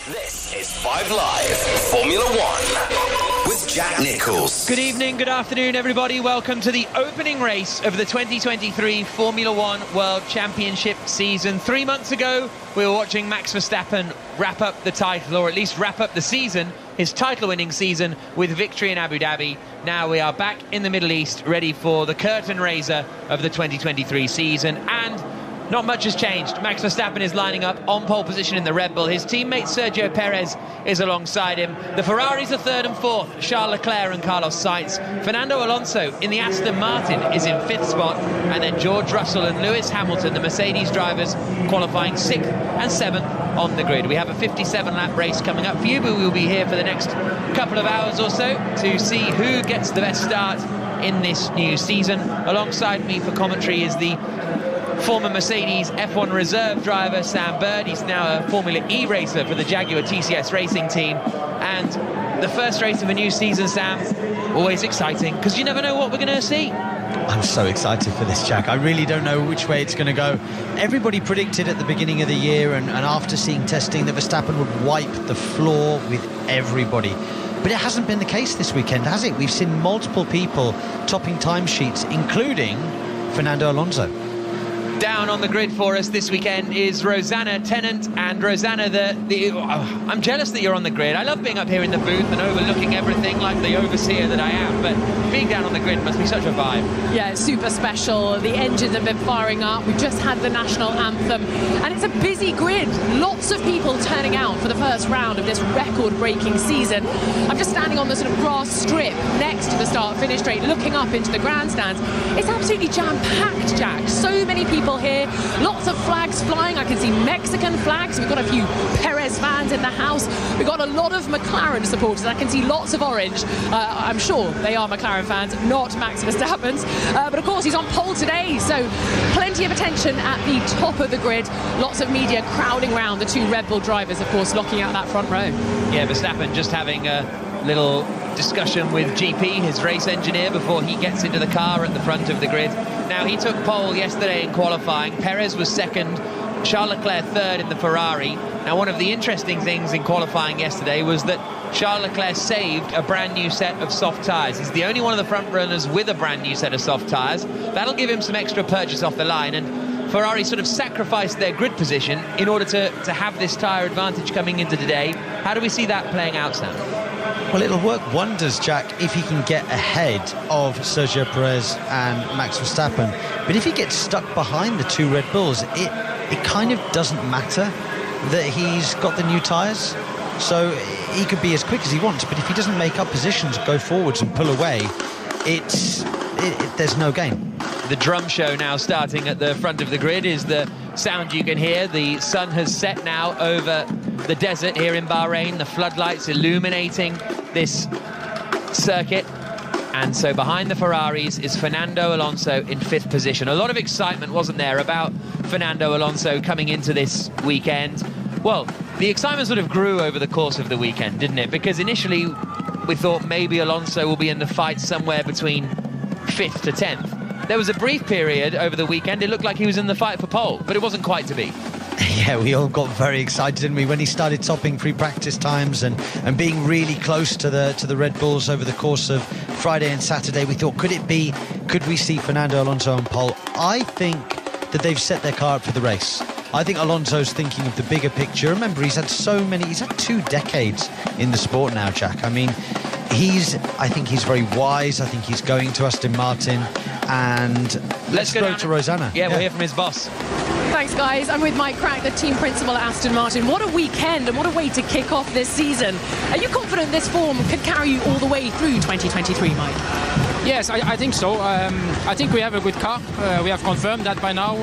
This is 5 Live Formula One with Jack Nichols. Good evening, good afternoon, everybody. Welcome to the opening race of the 2023 Formula One World Championship season. 3 months ago, we were watching Max Verstappen wrap up the title, or at least wrap up the season, his title-winning season, with victory in Abu Dhabi. Now we are back in the Middle East, ready for the curtain raiser of the 2023 season, and not much has changed. Max Verstappen is lining up on pole position in the Red Bull. His teammate Sergio Perez is alongside him. The Ferraris are third and fourth, Charles Leclerc and Carlos Sainz. Fernando Alonso in the Aston Martin is in fifth spot, and then George Russell and Lewis Hamilton, the Mercedes drivers, qualifying sixth and seventh on the grid. We have a 57-lap race coming up for you, but we'll be here for the next couple of hours or so to see who gets the best start in this new season. Alongside me for commentary is the former Mercedes F1 reserve driver Sam Bird. He's now a Formula E racer for the Jaguar TCS racing team. And the first race of a new season, Sam, always exciting, because you never know what we're going to see. I'm so excited for this, Jack. I really don't know which way it's going to go. Everybody predicted at the beginning of the year and after seeing testing that Verstappen would wipe the floor with everybody. But it hasn't been the case this weekend, has it? We've seen multiple people topping timesheets, including Fernando Alonso. Down on the grid for us this weekend is Rosanna Tennant. And Rosanna, I'm jealous that you're on the grid. I love being up here in the booth and overlooking everything like the overseer that I am, but being down on the grid must be such a vibe. Yeah, it's super special. The engines have been firing up. We've just had the national anthem, and it's a busy grid. Lots of people turning out for the first round of this record-breaking season. I'm just standing on the sort of grass strip next to the start-finish straight, looking up into the grandstands. It's absolutely jam-packed, Jack. So many people here, lots of flags flying. I can see Mexican flags. We've got a few Perez fans in the house. We've got a lot of McLaren supporters. I can see lots of orange. I'm sure they are McLaren fans, not Max Verstappen's. But of course, he's on pole today, so plenty of attention at the top of the grid. Lots of media crowding around the two Red Bull drivers, of course, locking out that front row. Yeah, Verstappen just having a little discussion with GP, his race engineer, before he gets into the car at the front of the grid. Now, he took pole yesterday in qualifying. Perez was second, Charles Leclerc third in the Ferrari. Now, one of the interesting things in qualifying yesterday was that Charles Leclerc saved a brand new set of soft tyres. He's the only one of the front runners with a brand new set of soft tyres. That'll give him some extra purchase off the line, and Ferrari sort of sacrificed their grid position in order to have this tyre advantage coming into today. How do we see that playing out, Sam? Well, it'll work wonders, Jack, if he can get ahead of Sergio Perez and Max Verstappen. But if he gets stuck behind the two Red Bulls, it kind of doesn't matter that he's got the new tyres. So he could be as quick as he wants, but if he doesn't make up positions, go forwards and pull away, there's no gain. The drum show now starting at the front of the grid is the sound you can hear. The sun has set now over the desert here in Bahrain, the floodlights illuminating this circuit. And so behind the Ferraris is Fernando Alonso in fifth position. A lot of excitement, wasn't there, about Fernando Alonso coming into this weekend? Well, the excitement sort of grew over the course of the weekend, didn't it? Because initially we thought maybe Alonso will be in the fight somewhere between 5th to 10th. There was a brief period over the weekend, it looked like he was in the fight for pole, but it wasn't quite to be. Yeah, we all got very excited, didn't we, when he started topping free practice times and being really close to the Red Bulls over the course of Friday and Saturday. We thought, could we see Fernando Alonso on pole? I think that they've set their car up for the race. I think Alonso's thinking of the bigger picture. Remember, he's had 2 decades in the sport now, Jack. I mean, I think he's very wise. I think he's going to Aston Martin. And let's go to Rosanna. Yeah, we'll hear from his boss. Thanks, guys. I'm with Mike Crack, the team principal at Aston Martin. What a weekend and what a way to kick off this season. Are you confident this form can carry you all the way through 2023, Mike? Yes, I think so. I think we have a good car. We have confirmed that by now.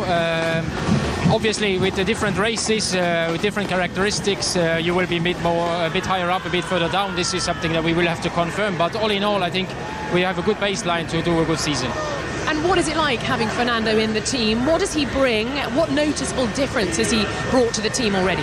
Obviously, with the different races, with different characteristics, you will be a bit higher up, a bit further down. This is something that we will have to confirm. But all in all, I think we have a good baseline to do a good season. And what is it like having Fernando in the team? What does he bring? What noticeable difference has he brought to the team already?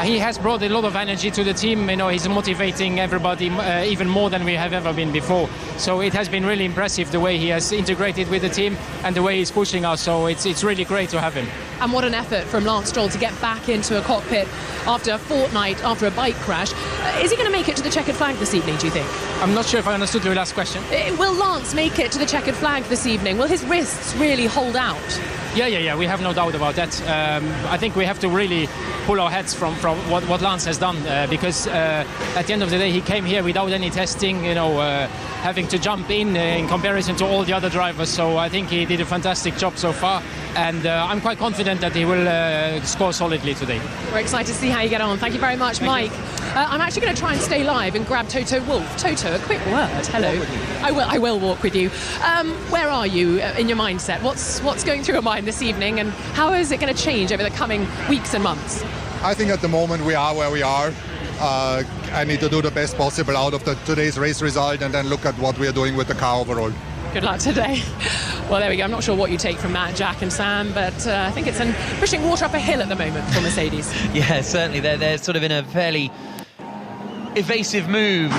He has brought a lot of energy to the team. You know, he's motivating everybody even more than we have ever been before. So it has been really impressive the way he has integrated with the team and the way he's pushing us. So it's really great to have him. And what an effort from Lance Stroll to get back into a cockpit after a fortnight after a bike crash. Is he going to make it to the checkered flag this evening, do you think? I'm not sure if I understood your last question. Will Lance make it to the checkered flag this evening? Will his wrists really hold out? Yeah, we have no doubt about that. I think we have to really pull our heads from what Lance has done, because at the end of the day he came here without any testing, having to jump in comparison to all the other drivers. So I think he did a fantastic job so far, and I'm quite confident that he will score solidly today. We're excited to see how you get on. Thank you very much, Mike. I'm actually going to try and stay live and grab Toto Wolff. Toto, a quick word. Hello. I will walk with you. Where are you in your mindset? What's going through your mind this evening, and how is it going to change over the coming weeks and months? I think at the moment we are where we are. I need to do the best possible out of today's race result, and then look at what we are doing with the car overall. Good luck today. Well, there we go. I'm not sure what you take from that, Jack and Sam, but I think it's pushing water up a hill at the moment for Mercedes. Yeah, certainly. They're sort of in a fairly evasive mood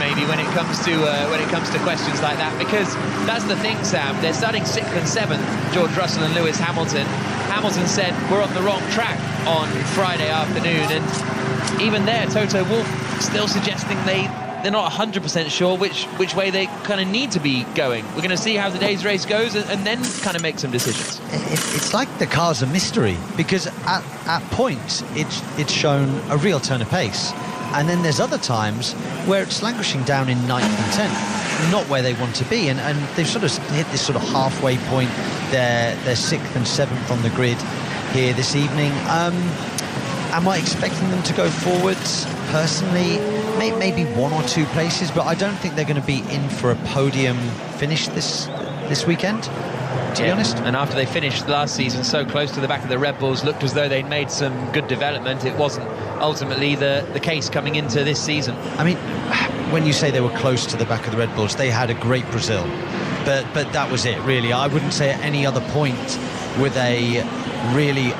maybe when it comes to questions like that, because that's the thing, Sam. They're starting 6th and 7th, George Russell and Lewis Hamilton. Hamilton said we're on the wrong track on Friday afternoon, and even there Toto Wolff still suggesting they're not 100% sure which way they kind of need to be going. We're going to see how today's race goes and then kind of make some decisions. It's like the car's a mystery, because at points it's shown a real turn of pace, and then there's other times where it's languishing down in 9th and 10th, not where they want to be, and they've sort of hit this sort of halfway point. They're 6th and 7th on the grid here this evening. Am I expecting them to go forwards? Personally, maybe 1 or 2 places, but I don't think they're going to be in for a podium finish this weekend, to be honest. And after they finished last season so close to the back of the Red Bulls, looked as though they'd made some good development. It wasn't ultimately the case coming into this season. I mean, when you say they were close to the back of the Red Bulls, they had a great Brazil, but that was it, really. I wouldn't say at any other point were they really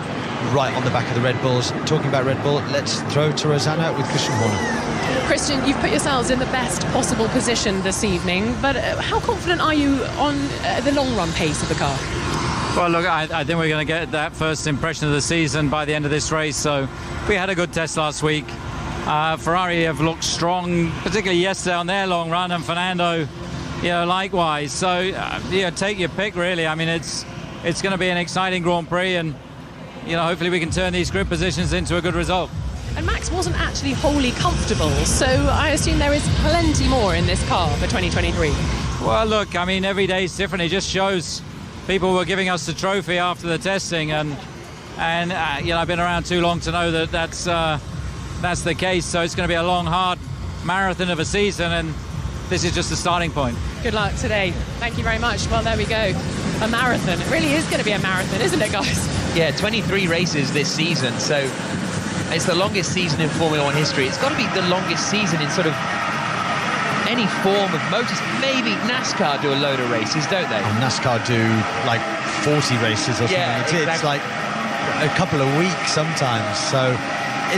right on the back of the Red Bulls. Talking about Red Bull, let's throw to Rosanna with Christian Horner. Christian, you've put yourselves in the best possible position this evening, but how confident are you on the long run pace of the car? Well, look, I think we're going to get that first impression of the season by the end of this race. So we had a good test last week. Ferrari have looked strong, particularly yesterday on their long run, and Fernando, likewise. So take your pick, really. I mean, it's going to be an exciting Grand Prix, and hopefully we can turn these grid positions into a good result. And Max wasn't actually wholly comfortable, so I assume there is plenty more in this car for 2023. Well, look, I mean, every day is different. It just shows people were giving us the trophy after the testing, and I've been around too long to know that that's the case. So it's going to be a long, hard marathon of a season, and this is just the starting point. Good luck today. Thank you very much. Well, there we go. A marathon. It really is going to be a marathon, isn't it, guys? Yeah, 23 races this season, so it's the longest season in Formula One history. It's got to be the longest season in sort of any form of motors. Maybe NASCAR do a load of races, don't they? And NASCAR do like 40 races or something. Yeah, exactly. It's like a couple of weeks sometimes. So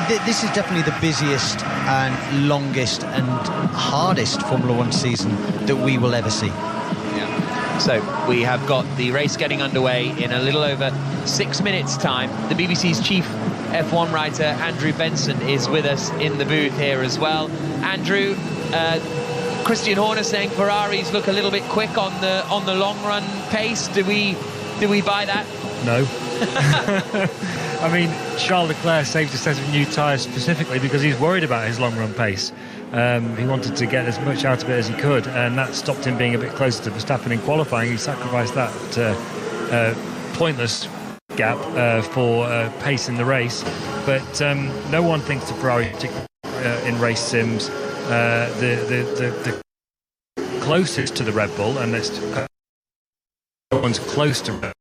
this is definitely the busiest and longest and hardest Formula One season that we will ever see. So we have got the race getting underway in a little over 6 minutes' time. The BBC's chief F1 writer, Andrew Benson, is with us in the booth here as well. Andrew, Christian Horner saying Ferraris look a little bit quick on the long run pace. Do we buy that? No. I mean, Charles Leclerc saved a set of new tyres specifically because he's worried about his long run pace. He wanted to get as much out of it as he could, and that stopped him being a bit closer to Verstappen in qualifying. He sacrificed that pointless gap for pace in the race. But no one thinks the Ferrari, in race sims, the closest to the Red Bull, and no one's close to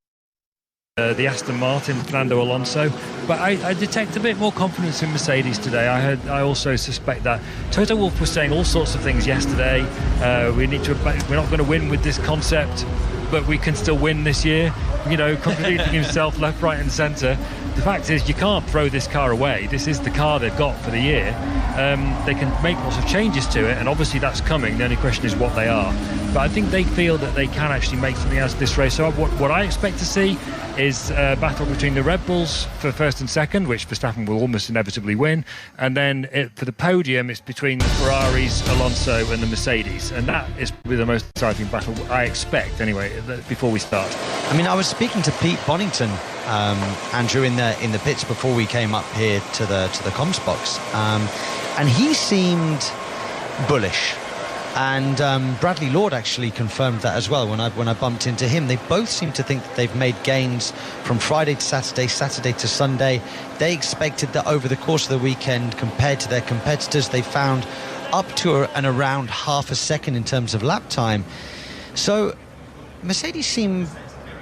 the Aston Martin, Fernando Alonso, but I detect a bit more confidence in Mercedes today. I also suspect that Toto Wolff was saying all sorts of things yesterday. We're not going to win with this concept, but we can still win this year. Contradicting himself left, right, and centre. The fact is, you can't throw this car away. This is the car they've got for the year. They can make lots of changes to it, and obviously that's coming. The only question is what they are. but I think they feel that they can actually make something out of this race. So what I expect to see is a battle between the Red Bulls for first and second, which Verstappen will almost inevitably win, and then for the podium it's between the Ferraris, Alonso and the Mercedes, and that is probably the most exciting battle I expect anyway before we start. I mean, I was speaking to Pete Bonington, Andrew, in the pits before we came up here to the comms box, and he seemed bullish. And Bradley Lord actually confirmed that as well when I bumped into him. They both seem to think that they've made gains from Friday to Saturday, Saturday to Sunday. They expected that over the course of the weekend, compared to their competitors, they found up to and around half a second in terms of lap time. So Mercedes seem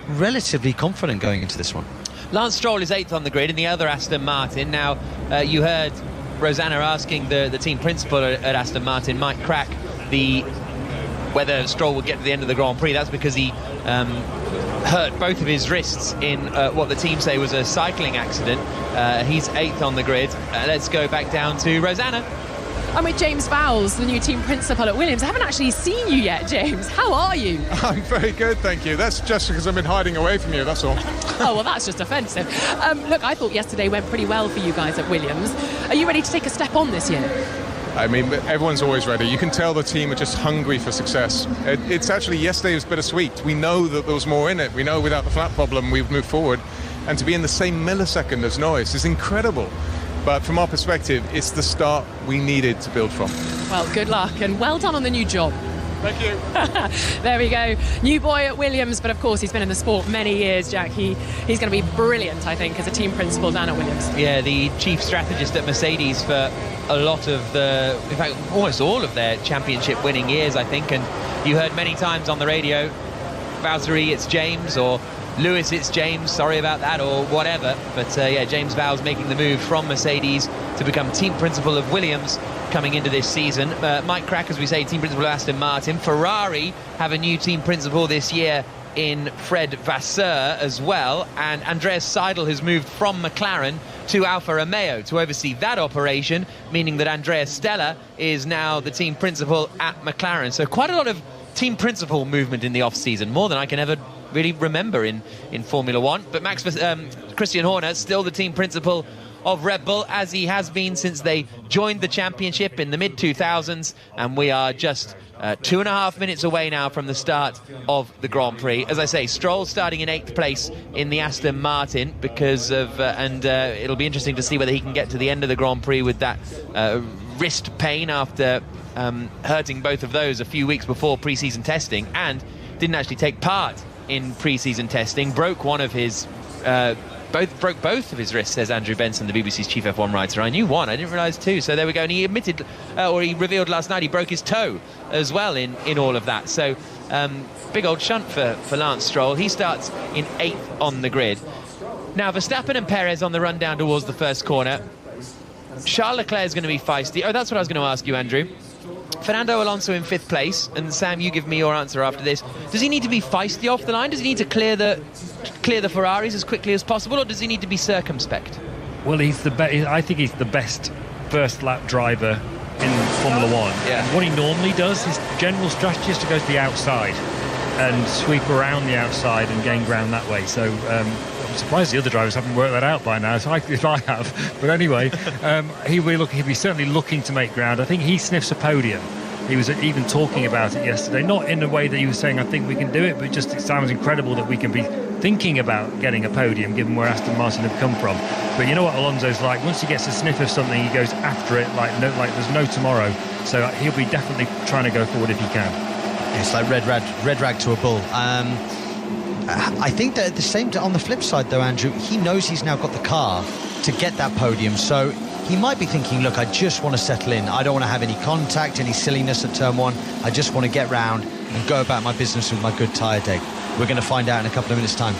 relatively confident going into this one. Lance Stroll is 8th on the grid in the other Aston Martin. Now, you heard Rosanna asking the team principal at Aston Martin, Mike Crack, whether Stroll would get to the end of the Grand Prix. That's because he hurt both of his wrists in what the team say was a cycling accident. He's 8th on the grid. Let's go back down to Rosanna. I'm with James Vowles, the new team principal at Williams. I haven't actually seen you yet, James. How are you? I'm very good, thank you. That's just because I've been hiding away from you, that's all. Oh, well, that's just offensive. Look, I thought yesterday went pretty well for you guys at Williams. Are you ready to take a step on this year? I mean, everyone's always ready. You can tell the team are just hungry for success. It's actually, yesterday was bittersweet. We know that there was more in it. We know without the flat problem we've moved forward. And to be in the same millisecond as Norris is incredible. But from our perspective, it's the start we needed to build from. Well, good luck and well done on the new job. Thank you. There we go. New boy at Williams, but of course he's been in the sport many years, Jack. He's going to be brilliant, I think, as a team principal down at Williams. Yeah, the chief strategist at Mercedes for a lot of in fact, almost all of their championship winning years, I think. And you heard many times on the radio, Valtteri, it's James, or Lewis, it's James, sorry about that, or whatever. But yeah, James Vowles making the move from Mercedes to become team principal of Williams coming into this season. Mike Crack, as we say, team principal of Aston Martin. Ferrari have a new team principal this year in Fred Vasseur as well, and Andreas Seidel has moved from McLaren to Alfa Romeo to oversee that operation, meaning that Andreas Stella is now the team principal at McLaren. So quite a lot of team principal movement in the off-season, more than I can ever really remember in Formula One. But Christian Horner, still the team principal of Red Bull, as he has been since they joined the championship in the mid-2000s, and we are just 2.5 minutes away now from the start of the Grand Prix. As I say, Stroll starting in 8th place in the Aston Martin because of it'll be interesting to see whether he can get to the end of the Grand Prix with that wrist pain after hurting both of those a few weeks before pre-season testing, and didn't actually take part in pre-season testing, broke one of his broke both of his wrists, says Andrew Benson, the BBC's chief F1 writer. I knew one, I didn't realise two. So there we go. And he admitted, or he revealed last night, he broke his toe as well in all of that. So big old shunt for Lance Stroll. He starts in 8th on the grid. Now Verstappen and Perez on the run down towards the first corner. Charles Leclerc is going to be feisty. Oh, that's what I was going to ask you, Andrew. Fernando Alonso in 5th place, and Sam, you give me your answer after this. Does he need to be feisty off the line? Does he need to clear the Ferraris as quickly as possible, or does he need to be circumspect? Well, I think he's the best first lap driver in Formula One. Yeah. And what he normally does, his general strategy is to go to the outside and sweep around the outside and gain ground that way. So I'm surprised the other drivers haven't worked that out by now, if I have. But anyway, he'll be certainly looking to make ground. I think he sniffs a podium. He was even talking about it yesterday, not in a way that he was saying, I think we can do it, but just it sounds incredible that we can be thinking about getting a podium, given where Aston Martin have come from. But you know what Alonso's like? Once he gets a sniff of something, he goes after it like there's no tomorrow. So he'll be definitely trying to go forward if he can. It's like red rag to a bull. I think that at the same time, on the flip side though, Andrew, he knows he's now got the car to get that podium, so he might be thinking, look, I just want to settle in. I don't want to have any contact, any silliness at turn one. I just want to get round and go about my business with my good tyre day. We're going to find out in a couple of minutes' time.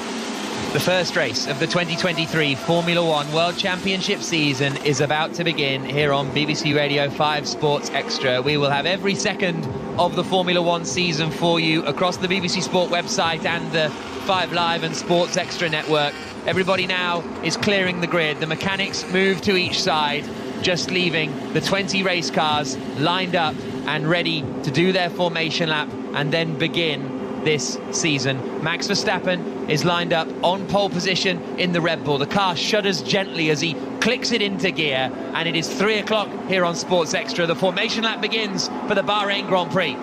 The first race of the 2023 Formula One World Championship season is about to begin here on BBC Radio 5 Sports Extra. We will have every second of the Formula One season for you across the BBC Sport website and the 5 Live and Sports Extra network. Everybody now is clearing the grid. The mechanics move to each side, just leaving the 20 race cars lined up and ready to do their formation lap and then begin this season. Max Verstappen is lined up on pole position in the Red Bull. The car shudders gently as he clicks it into gear, and it is 3 o'clock here on Sports Extra. The formation lap begins for the Bahrain Grand Prix.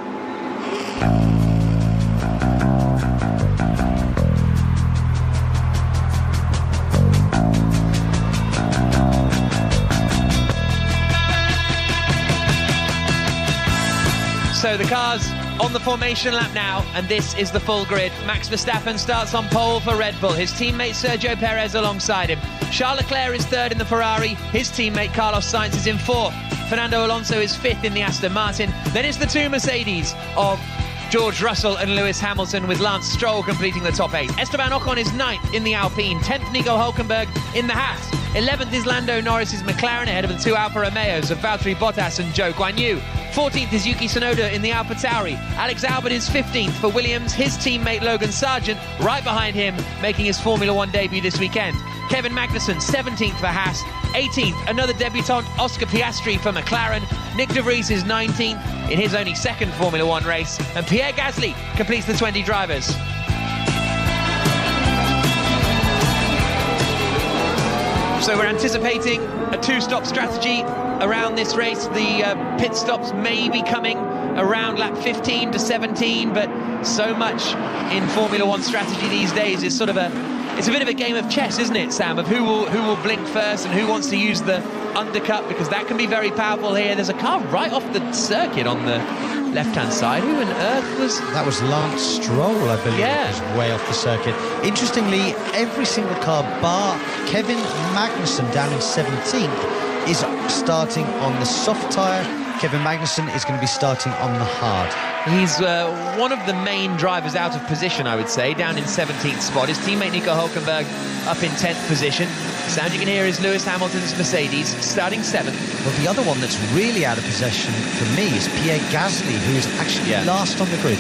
So the car's on the formation lap now, and this is the full grid. Max Verstappen starts on pole for Red Bull. His teammate Sergio Perez alongside him. Charles Leclerc is third in the Ferrari. His teammate Carlos Sainz is in fourth. Fernando Alonso is fifth in the Aston Martin. Then it's the two Mercedes of George Russell and Lewis Hamilton, with Lance Stroll completing the top 8. Esteban Ocon is 9th in the Alpine. 10th Nico Hülkenberg in the Haas. 11th is Lando Norris's McLaren, ahead of the two Alfa Romeos of Valtteri Bottas and Zhou Guanyu. 14th is Yuki Tsunoda in the Alfa Tauri. Alex Albon is 15th for Williams. His teammate Logan Sargent right behind him, making his Formula 1 debut this weekend. Kevin Magnussen 17th for Haas. 18th, another debutant, Oscar Piastri for McLaren. Nick de Vries is 19th in his only second Formula 1 race. And Pierre Gasly completes the 20 drivers. So we're anticipating a two-stop strategy around this race. The pit stops may be coming around lap 15 to 17, but so much in Formula 1 strategy these days is sort of it's a bit of a game of chess, isn't it, Sam, of who will blink first and who wants to use the undercut, because that can be very powerful here. There's a car right off the circuit on the left-hand side. Who on earth was... That was Lance Stroll, I believe. Yeah. Was way off the circuit. Interestingly, every single car bar Kevin Magnussen down in 17th is starting on the soft tyre. Kevin Magnussen is going to be starting on the hard. He's one of the main drivers out of position, I would say, down in 17th spot. His teammate Nico Hülkenberg up in 10th position. The sound you can hear is Lewis Hamilton's Mercedes starting 7th. Well, the other one that's really out of possession for me is Pierre Gasly, who is actually last on the grid.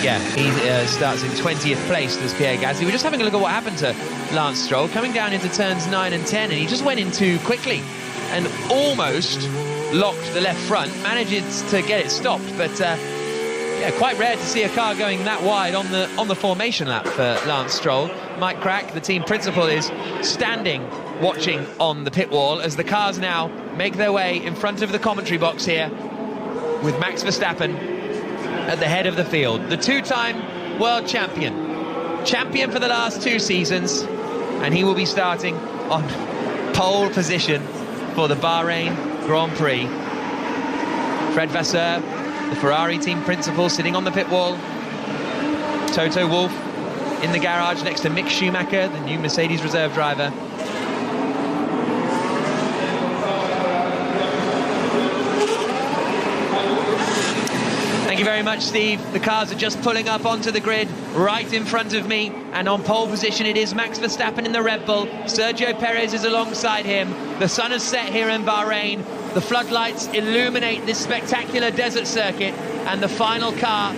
Yeah, he starts in 20th place, as Pierre Gasly. We're just having a look at what happened to Lance Stroll, coming down into turns 9 and 10, and he just went in too quickly and almost locked the left front, managed to get it stopped, but yeah, quite rare to see a car going that wide on the formation lap for Lance Stroll. Mike Crack, the team principal, is standing watching on the pit wall as the cars now make their way in front of the commentary box here, with Max Verstappen at the head of the field. The two-time world champion for the last 2 seasons, and he will be starting on pole position for the Bahrain Grand Prix. Fred Vasseur, the Ferrari team principal, sitting on the pit wall. Toto Wolff in the garage next to Mick Schumacher, the new Mercedes reserve driver. Thank you very much, Steve. The cars are just pulling up onto the grid right in front of me, and on pole position it is Max Verstappen in the Red Bull. Sergio Perez is alongside him. The sun has set here in Bahrain. The floodlights illuminate this spectacular desert circuit, and the final car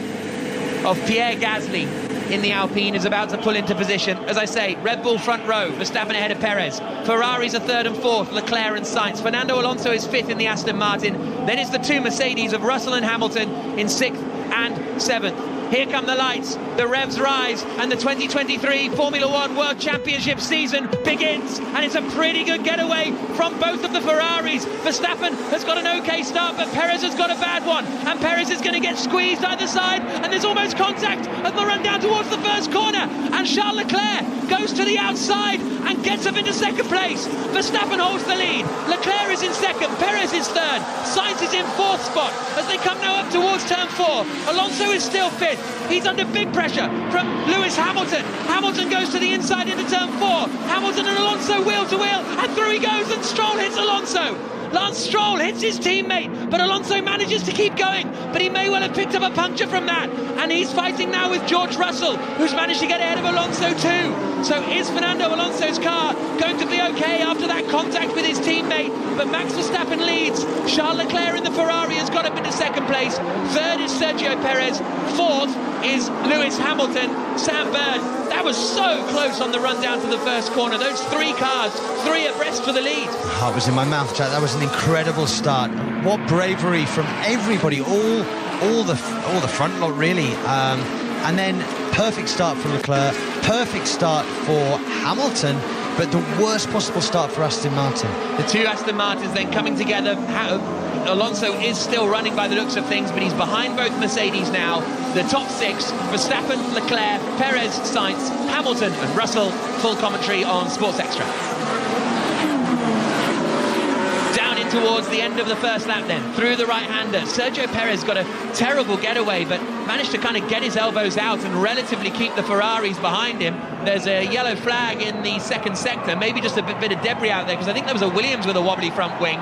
of Pierre Gasly in the Alpine is about to pull into position. As I say, Red Bull front row, Verstappen ahead of Perez. Ferraris are 3rd and 4th, Leclerc and Sainz. Fernando Alonso is 5th in the Aston Martin. Then it's the two Mercedes of Russell and Hamilton in 6th and 7th. Here come the lights, the revs rise, and the 2023 Formula 1 World Championship season begins. And it's a pretty good getaway from both of the Ferraris. Verstappen has got an okay start, but Perez has got a bad one. And Perez is going to get squeezed either side, and there's almost contact as they run down towards the first corner. And Charles Leclerc goes to the outside and gets up into 2nd place. Verstappen holds the lead. Leclerc is in 2nd, Perez is 3rd. Sainz is in 4th spot as they come now up towards turn 4. Alonso is still 5th. He's under big pressure from Lewis Hamilton. Hamilton goes to the inside into turn 4. Hamilton and Alonso wheel to wheel, and through he goes, and Stroll hits Alonso. Lance Stroll hits his teammate, but Alonso manages to keep going, but he may well have picked up a puncture from that, and he's fighting now with George Russell, who's managed to get ahead of Alonso too. So is Fernando Alonso's car going to be okay after that contact with his teammate? But Max Verstappen leads. Charles Leclerc in the Ferrari has got up into 2nd place. 3rd is Sergio Perez. 4th is Lewis Hamilton. Sam Bird, that was so close on the run down to the first corner. Those 3 cars, 3 abreast for the lead. Heart was in my mouth, Jack. That was an incredible start. What bravery from everybody, all all the front lot really, and then perfect start for Leclerc, perfect start for Hamilton, but the worst possible start for Aston Martin. The two Aston Martins then coming together. Alonso is still running by the looks of things, but he's behind both Mercedes now. The top six: Verstappen, Leclerc, Perez, Sainz, Hamilton and Russell. Full commentary on Sports Extra. Down in towards the end of the first lap then, through the right-hander. Sergio Perez got a terrible getaway, but managed to kind of get his elbows out and relatively keep the Ferraris behind him. There's a yellow flag in the second sector, maybe just a bit of debris out there, because I think there was a Williams with a wobbly front wing.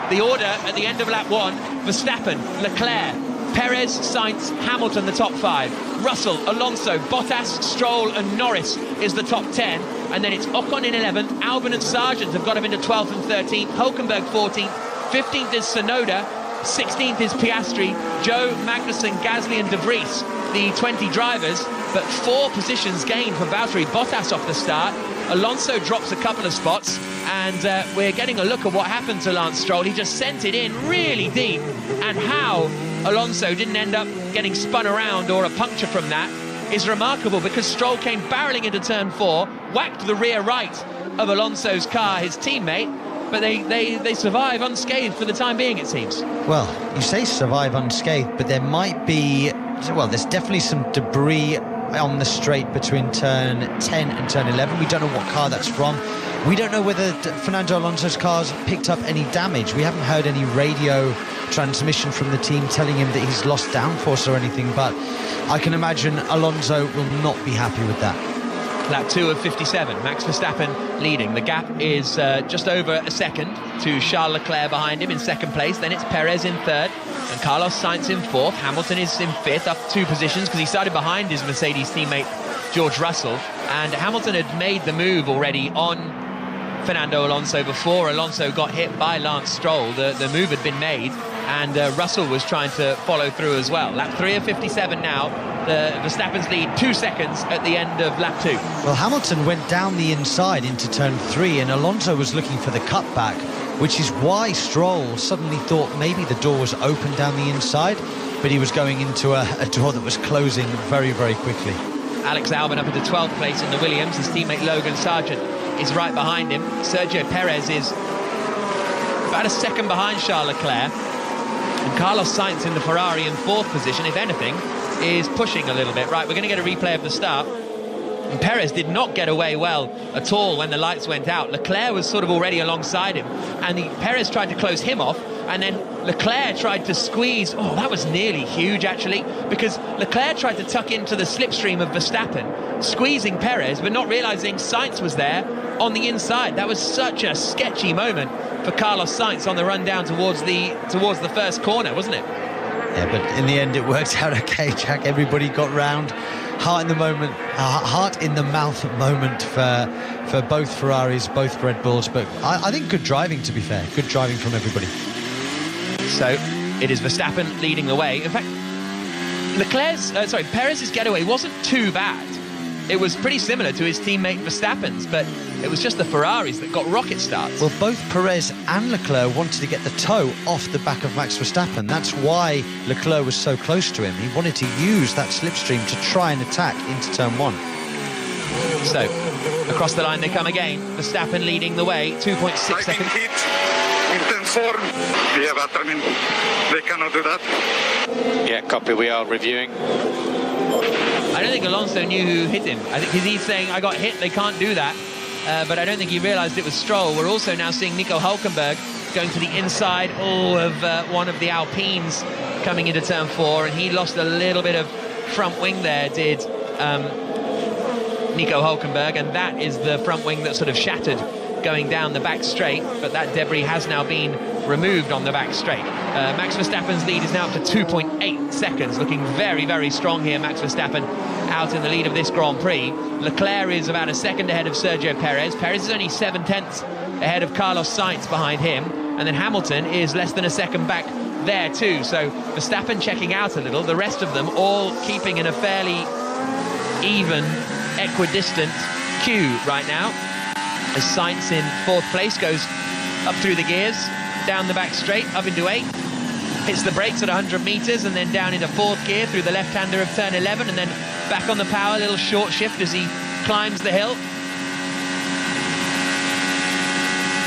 The order at the end of lap 1: Verstappen, Leclerc, Perez, Sainz, Hamilton, the top 5. Russell, Alonso, Bottas, Stroll and Norris is the top 10. And then it's Ocon in 11th, Albon and Sargent have got him into 12th and 13th, Hulkenberg 14th, 15th is Tsunoda, 16th is Piastri, Joe, Magnussen, Gasly and De Vries, the 20 drivers, but 4 positions gained for Valtteri Bottas off the start. Alonso drops a couple of spots, and we're getting a look at what happened to Lance Stroll. He just sent it in really deep, and how Alonso didn't end up getting spun around or a puncture from that is remarkable, because Stroll came barreling into turn 4, whacked the rear right of Alonso's car, his teammate, but they survive unscathed for the time being, it seems. Well, you say survive unscathed, but there might be, well, there's definitely some debris on the straight between turn 10 and turn 11. We don't know what car that's from. We don't know whether Fernando Alonso's car's picked up any damage. We haven't heard any radio transmission from the team telling him that he's lost downforce or anything, but I can imagine Alonso will not be happy with that. Lap 2 of 57, Max Verstappen leading. The gap is just over a second to Charles Leclerc behind him in second place. Then it's Perez in third and Carlos Sainz in fourth. Hamilton is in fifth, up 2 positions because he started behind his Mercedes teammate George Russell. And Hamilton had made the move already on Fernando Alonso before Alonso got hit by Lance Stroll. The move had been made, and Russell was trying to follow through as well. Lap 3 of 57 now. Verstappen's lead 2 seconds at the end of lap 2. Well, Hamilton went down the inside into turn 3, and Alonso was looking for the cutback, which is why Stroll suddenly thought maybe the door was open down the inside, but he was going into a door that was closing very, very quickly. Alex Albon up into 12th place in the Williams. His teammate Logan Sargent is right behind him. Sergio Perez is about a second behind Charles Leclerc. And Carlos Sainz in the Ferrari in 4th position, if anything, is pushing a little bit. Right, we're going to get a replay of the start. And Perez did not get away well at all when the lights went out. Leclerc was sort of already alongside him, and Perez tried to close him off, and then Leclerc tried to squeeze. Oh, that was nearly huge, actually, because Leclerc tried to tuck into the slipstream of Verstappen, squeezing Perez, but not realising Sainz was there on the inside. That was such a sketchy moment for Carlos Sainz on the run down towards the first corner, wasn't it? Yeah, but in the end it worked out okay, Jack. Everybody got round. Heart in the mouth moment for both Ferraris, both Red Bulls, but I think good driving, to be fair. Good driving from everybody. So it is Verstappen leading the way. In fact, Perez's getaway wasn't too bad. It was pretty similar to his teammate Verstappen's, but it was just the Ferraris that got rocket starts. Well, both Perez and Leclerc wanted to get the toe off the back of Max Verstappen. That's why Leclerc was so close to him. He wanted to use that slipstream to try and attack into turn 1. So, across the line they come again. Verstappen leading the way, 2.6 seconds. Hit in turn 4. Yeah, but I mean, they cannot do that. Yeah, copy, we are reviewing. I don't think Alonso knew who hit him. I think he's saying, I got hit, they can't do that. But I don't think he realised it was Stroll. We're also now seeing Nico Hulkenberg going to the inside of one of the Alpines coming into turn 4, and he lost a little bit of front wing there, did Nico Hulkenberg, and that is the front wing that sort of shattered going down the back straight, but that debris has now been removed on the back straight. Max Verstappen's lead is now up to 2.8 seconds, looking very, very strong here. Max Verstappen out in the lead of this Grand Prix. Leclerc is about a second ahead of Sergio Perez. Perez is only 7/10 ahead of Carlos Sainz behind him, and then Hamilton is less than a second back there too. So Verstappen checking out a little, the rest of them all keeping in a fairly even, equidistant queue right now, as Sainz in 4th place goes up through the gears, down the back straight, up into 8th. hits the brakes at 100 metres and then down into 4th gear through the left-hander of turn 11 and then back on the power, little short shift as he climbs the hill.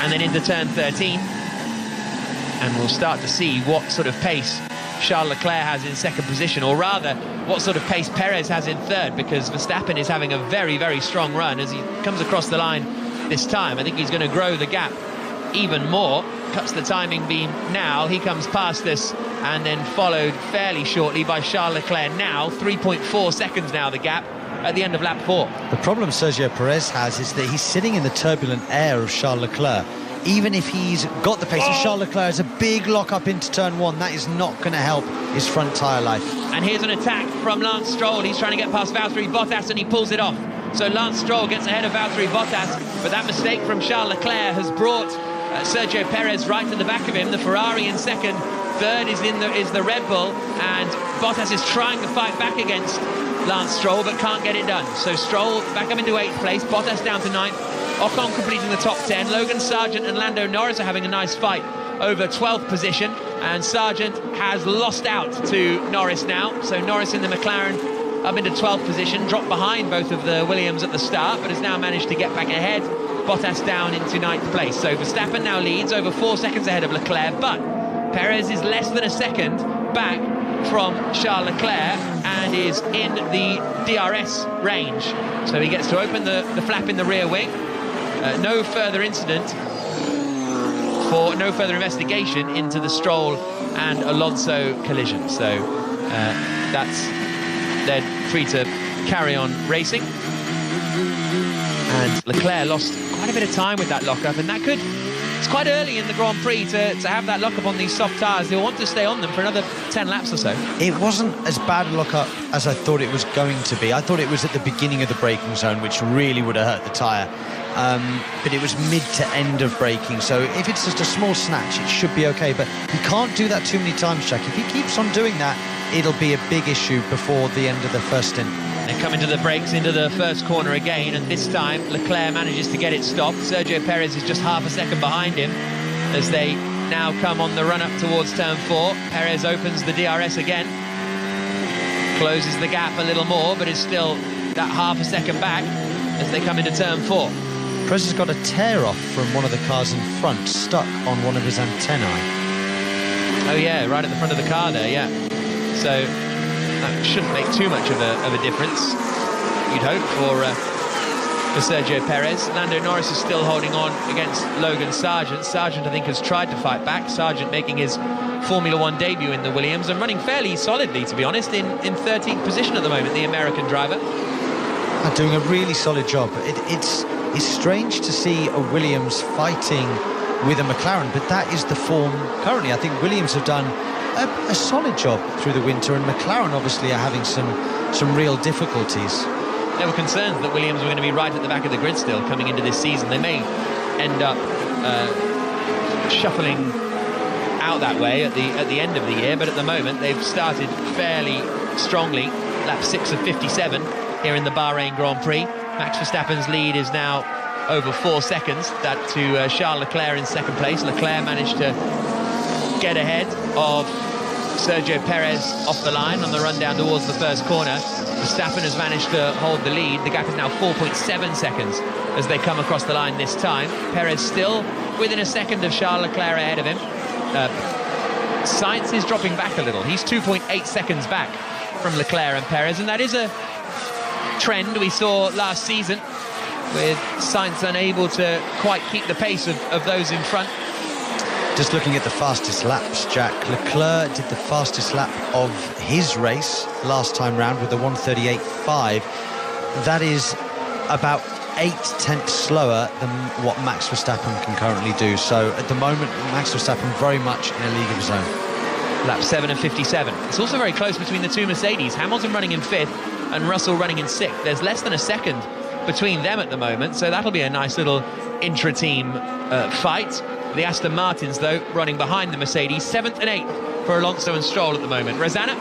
And then into turn 13. And we'll start to see what sort of pace Charles Leclerc has in second position, or rather, what sort of pace Perez has in third, because Verstappen is having a very, very strong run as he comes across the line this time. I think he's going to grow the gap even more. Cuts the timing beam now. He comes past us and then followed fairly shortly by Charles Leclerc now. 3.4 seconds now, the gap at the end of lap 4. The problem Sergio Perez has is that he's sitting in the turbulent air of Charles Leclerc. Even if he's got the pace of Charles Leclerc, has a big lock-up into turn 1. That is not going to help his front tyre life. And here's an attack from Lance Stroll. He's trying to get past Valtteri Bottas and he pulls it off. So Lance Stroll gets ahead of Valtteri Bottas, but that mistake from Charles Leclerc has brought Sergio Perez right to the back of him. The Ferrari in second, third is the Red Bull, and Bottas is trying to fight back against Lance Stroll but can't get it done. So Stroll back up into 8th place, Bottas down to 9th. Ocon completing the top 10. Logan Sargent and Lando Norris are having a nice fight over 12th position, and Sargent has lost out to Norris now. So Norris in the McLaren up into 12th position, dropped behind both of the Williams at the start, but has now managed to get back ahead. Bottas down into 9th place. So Verstappen now leads over 4 seconds ahead of Leclerc, but Perez is less than a second back from Charles Leclerc and is in the DRS range. So he gets to open the flap in the rear wing. No further incident for no further investigation into the Stroll and Alonso collision. So they're free to carry on racing. And Leclerc lost quite a bit of time with that lockup, and it's quite early in the Grand Prix to have that lockup on these soft tyres. He'll want to stay on them for another 10 laps or so. It wasn't as bad a lockup as I thought it was going to be. I thought it was at the beginning of the braking zone, which really would have hurt the tyre. But it was mid to end of braking, so if it's just a small snatch, it should be okay. But he can't do that too many times, Jack. If he keeps on doing that, it'll be a big issue before the end of the first stint. They come into the brakes, into the first corner again, and this time Leclerc manages to get it stopped. Sergio Perez is just half a second behind him as they now come on the run-up towards turn 4. Perez opens the DRS again, closes the gap a little more, but is still that half a second back as they come into turn 4. Perez has got a tear off from one of the cars in front, stuck on one of his antennae. Oh yeah, right at the front of the car there, yeah. So that shouldn't make too much of a difference, you'd hope, for Sergio Perez. Lando Norris is still holding on against Logan Sargent. Sargent, I think, has tried to fight back. Sargent making his Formula 1 debut in the Williams and running fairly solidly, to be honest, in 13th position at the moment, the American driver. Doing a really solid job. It's strange to see a Williams fighting with a McLaren, but that is the form currently. I think Williams have done a solid job through the winter, and McLaren obviously are having some real difficulties. There were concerns that Williams were going to be right at the back of the grid still coming into this season. They may end up shuffling out that way at the end of the year, but at the moment they've started fairly strongly. Lap 6 of 57 here in the Bahrain Grand Prix. Max Verstappen's lead is now over 4 seconds. That to Charles Leclerc in second place. Leclerc managed to get ahead of Sergio Perez off the line on the run down towards the first corner. Verstappen has managed to hold the lead. The gap is now 4.7 seconds as they come across the line this time. Perez still within a second of Charles Leclerc ahead of him. Sainz is dropping back a little. He's 2.8 seconds back from Leclerc and Perez, and that is a trend we saw last season with Sainz unable to quite keep the pace of those in front. Just looking at the fastest laps, Jack, Leclerc did the fastest lap of his race last time round with a 1:38.5. That is about 8/10 slower than what Max Verstappen can currently do. So at the moment, Max Verstappen very much in a league of his own. Lap 7 and 57. It's also very close between the two Mercedes. Hamilton running in 5th and Russell running in 6th. There's less than a second between them at the moment, so that'll be a nice little intra-team fight. The Aston Martins, though, running behind the Mercedes. 7th and 8th for Alonso and Stroll at the moment. Rosanna?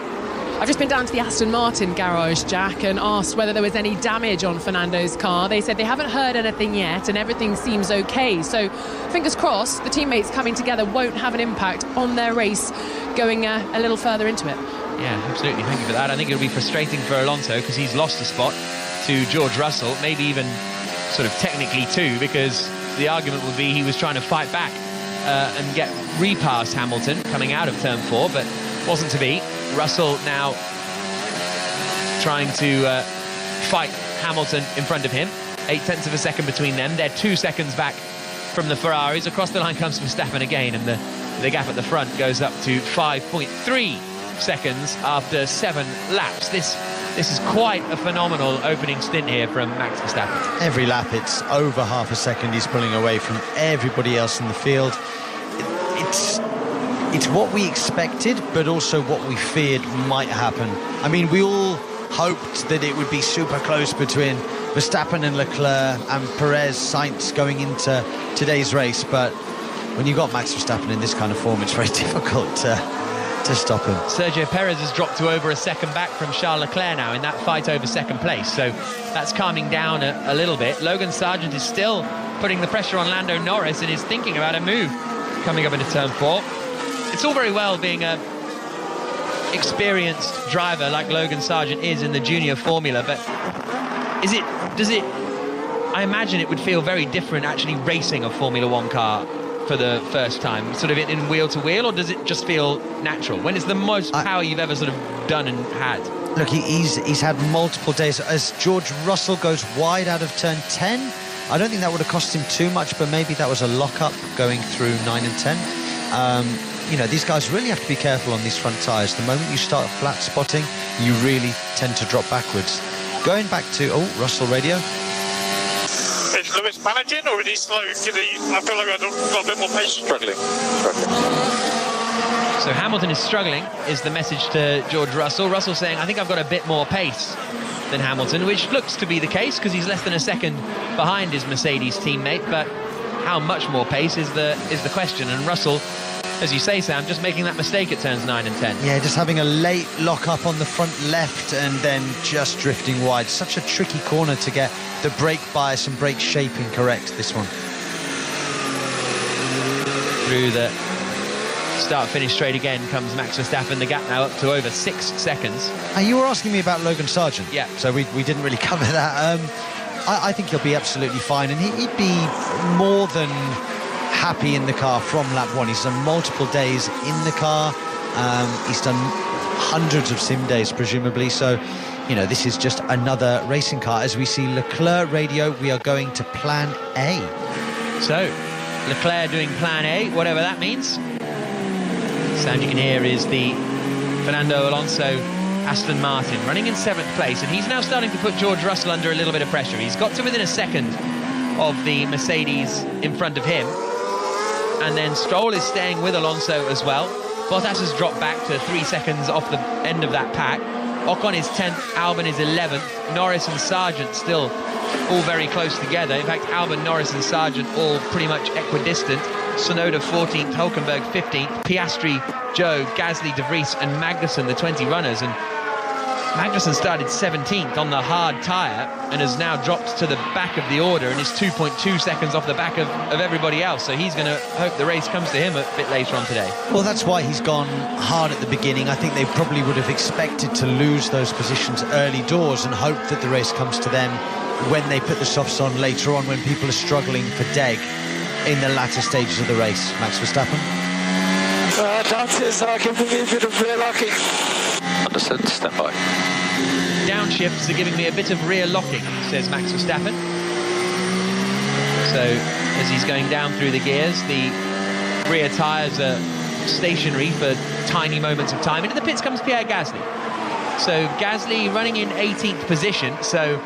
I've just been down to the Aston Martin garage, Jack, and asked whether there was any damage on Fernando's car. They said they haven't heard anything yet and everything seems okay. So fingers crossed the teammates coming together won't have an impact on their race going a little further into it. Yeah, absolutely. Thank you for that. I think it'll be frustrating for Alonso because he's lost a spot to George Russell, maybe even sort of technically 2, because the argument would be he was trying to fight back and get repast Hamilton coming out of turn 4, but wasn't to be. Russell now trying to fight Hamilton in front of him. 0.8 of a second between them. They're 2 seconds back from the Ferraris. Across the line comes Verstappen again, and the gap at the front goes up to 5.3 seconds after 7 laps. This is quite a phenomenal opening stint here from Max Verstappen. Every lap it's over half a second he's pulling away from everybody else in the field. It's what we expected, but also what we feared might happen. I mean, we all hoped that it would be super close between Verstappen and Leclerc and Perez, Sainz going into today's race, but when you've got Max Verstappen in this kind of form, it's very difficult to stop him. Sergio Perez has dropped to over a second back from Charles Leclerc now in that fight over second place, so that's calming down a little bit. Logan Sargeant is still putting the pressure on Lando Norris and is thinking about a move coming up into turn 4. It's all very well being a experienced driver like Logan Sargeant is in the junior formula, but I imagine it would feel very different actually racing a Formula 1 car for the first time, sort of in wheel to wheel, or does it just feel natural? When is the most power you've ever sort of done and had? Look, he's had multiple days. As George Russell goes wide out of turn 10, I don't think that would have cost him too much, but maybe that was a lock-up going through 9 and 10. You know, these guys really have to be careful on these front tyres. The moment you start flat spotting, you really tend to drop backwards. Going back to, Russell radio. Is Lewis managing, or is he slow? I feel like I've got a bit more pace. Struggling. So Hamilton is struggling, is the message to George Russell. Russell saying, I think I've got a bit more pace than Hamilton, which looks to be the case because he's less than a second behind his Mercedes teammate, but how much more pace is the question. And Russell, as you say, Sam, just making that mistake at turns 9 and 10. Yeah, just having a late lock-up on the front left and then just drifting wide. Such a tricky corner to get the brake bias and brake shaping correct, this one. Through the start-finish straight again comes Max Verstappen. The gap now up to over 6 seconds. You were asking me about Logan Sargeant. Yeah. So we didn't really cover that. I think he'll be absolutely fine, and he'd be more than happy in the car from lap 1. He's done multiple days in the car. He's done hundreds of sim days, presumably. So, you know, this is just another racing car. As we see Leclerc radio, we are going to plan A. So, Leclerc doing plan A, whatever that means. Sound you can hear is the Fernando Alonso Aston Martin running in 7th place, and he's now starting to put George Russell under a little bit of pressure. He's got to within a second of the Mercedes in front of him, and then Stroll is staying with Alonso as well. Bottas has dropped back to 3 seconds off the end of that pack. Ocon is 10th, Albon is 11th, Norris and Sargeant still all very close together. In fact, Albon, Norris and Sargeant all pretty much equidistant. Sonoda 14th, Hülkenberg 15th, Piastri, Joe, Gasly, De Vries and Magnussen, the 20 runners. And Magnussen started 17th on the hard tyre and has now dropped to the back of the order and is 2.2 seconds off the back of everybody else. So he's going to hope the race comes to him a bit later on today. Well, that's why he's gone hard at the beginning. I think they probably would have expected to lose those positions early doors and hope that the race comes to them when they put the softs on later on, when people are struggling for deg in the latter stages of the race. Max Verstappen? Chances are giving me a bit of rear locking. Understood, stand by. Downshifts are giving me a bit of rear locking, says Max Verstappen. So as he's going down through the gears, the rear tyres are stationary for tiny moments of time. Into the pits comes Pierre Gasly. So Gasly running in 18th position, so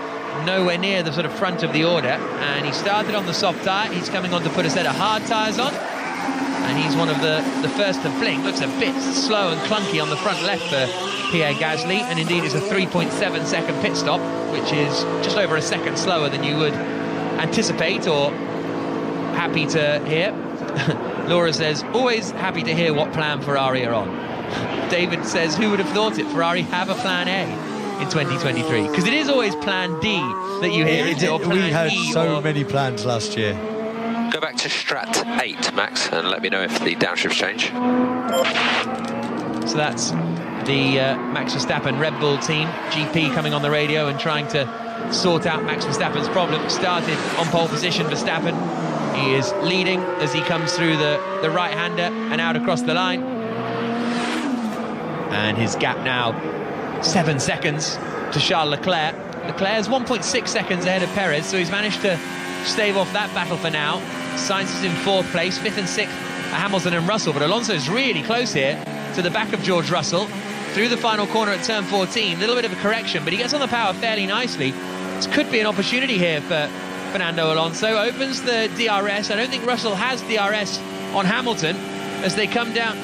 nowhere near the sort of front of the order, and he started on the soft tyre. He's coming on to put a set of hard tyres on, and he's one of the first to blink. Looks a bit slow and clunky on the front left for Pierre Gasly, and indeed it's a 3.7 second pit stop, which is just over a second slower than you would anticipate or happy to hear. Laura says, always happy to hear what plan Ferrari are on. David says, who would have thought it? Ferrari have a plan A in 2023, because it is always plan D that you hear. We had so many plans last year. Go back to Strat 8, Max, and let me know if the downshift's change. So that's the Max Verstappen Red Bull team. GP coming on the radio and trying to sort out Max Verstappen's problem. Started on pole position, Verstappen. He is leading as he comes through the right-hander and out across the line. And his gap now 7 seconds to Charles Leclerc. Leclerc is 1.6 seconds ahead of Perez, so he's managed to stave off that battle for now. Sainz is in 4th place, 5th and 6th are Hamilton and Russell, but Alonso is really close here to the back of George Russell. Through the final corner at turn 14, a little bit of a correction, but he gets on the power fairly nicely. This could be an opportunity here for Fernando Alonso. Opens the DRS. I don't think Russell has DRS on Hamilton as they come down.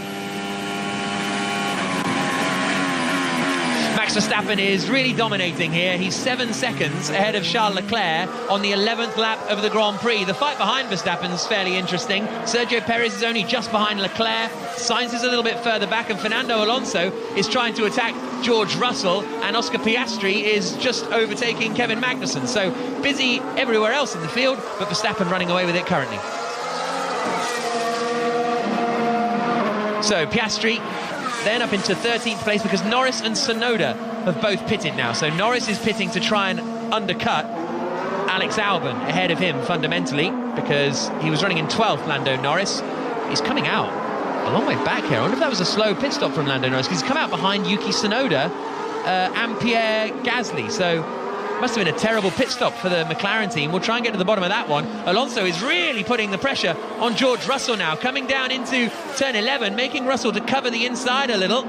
Max Verstappen is really dominating here. He's 7 seconds ahead of Charles Leclerc on the 11th lap of the Grand Prix. The fight behind Verstappen is fairly interesting. Sergio Perez is only just behind Leclerc. Sainz is a little bit further back, and Fernando Alonso is trying to attack George Russell, and Oscar Piastri is just overtaking Kevin Magnussen. So busy everywhere else in the field, but Verstappen running away with it currently. So Piastri then up into 13th place because Norris and Tsunoda have both pitted now. So Norris is pitting to try and undercut Alex Albon ahead of him fundamentally, because he was running in 12th, Lando Norris. He's coming out a long way back here. I wonder if that was a slow pit stop from Lando Norris, because he's come out behind Yuki Tsunoda and Pierre Gasly. So must have been a terrible pit stop for the McLaren team. We'll try and get to the bottom of that one. Alonso is really putting the pressure on George Russell now, coming down into turn 11, making Russell to cover the inside a little.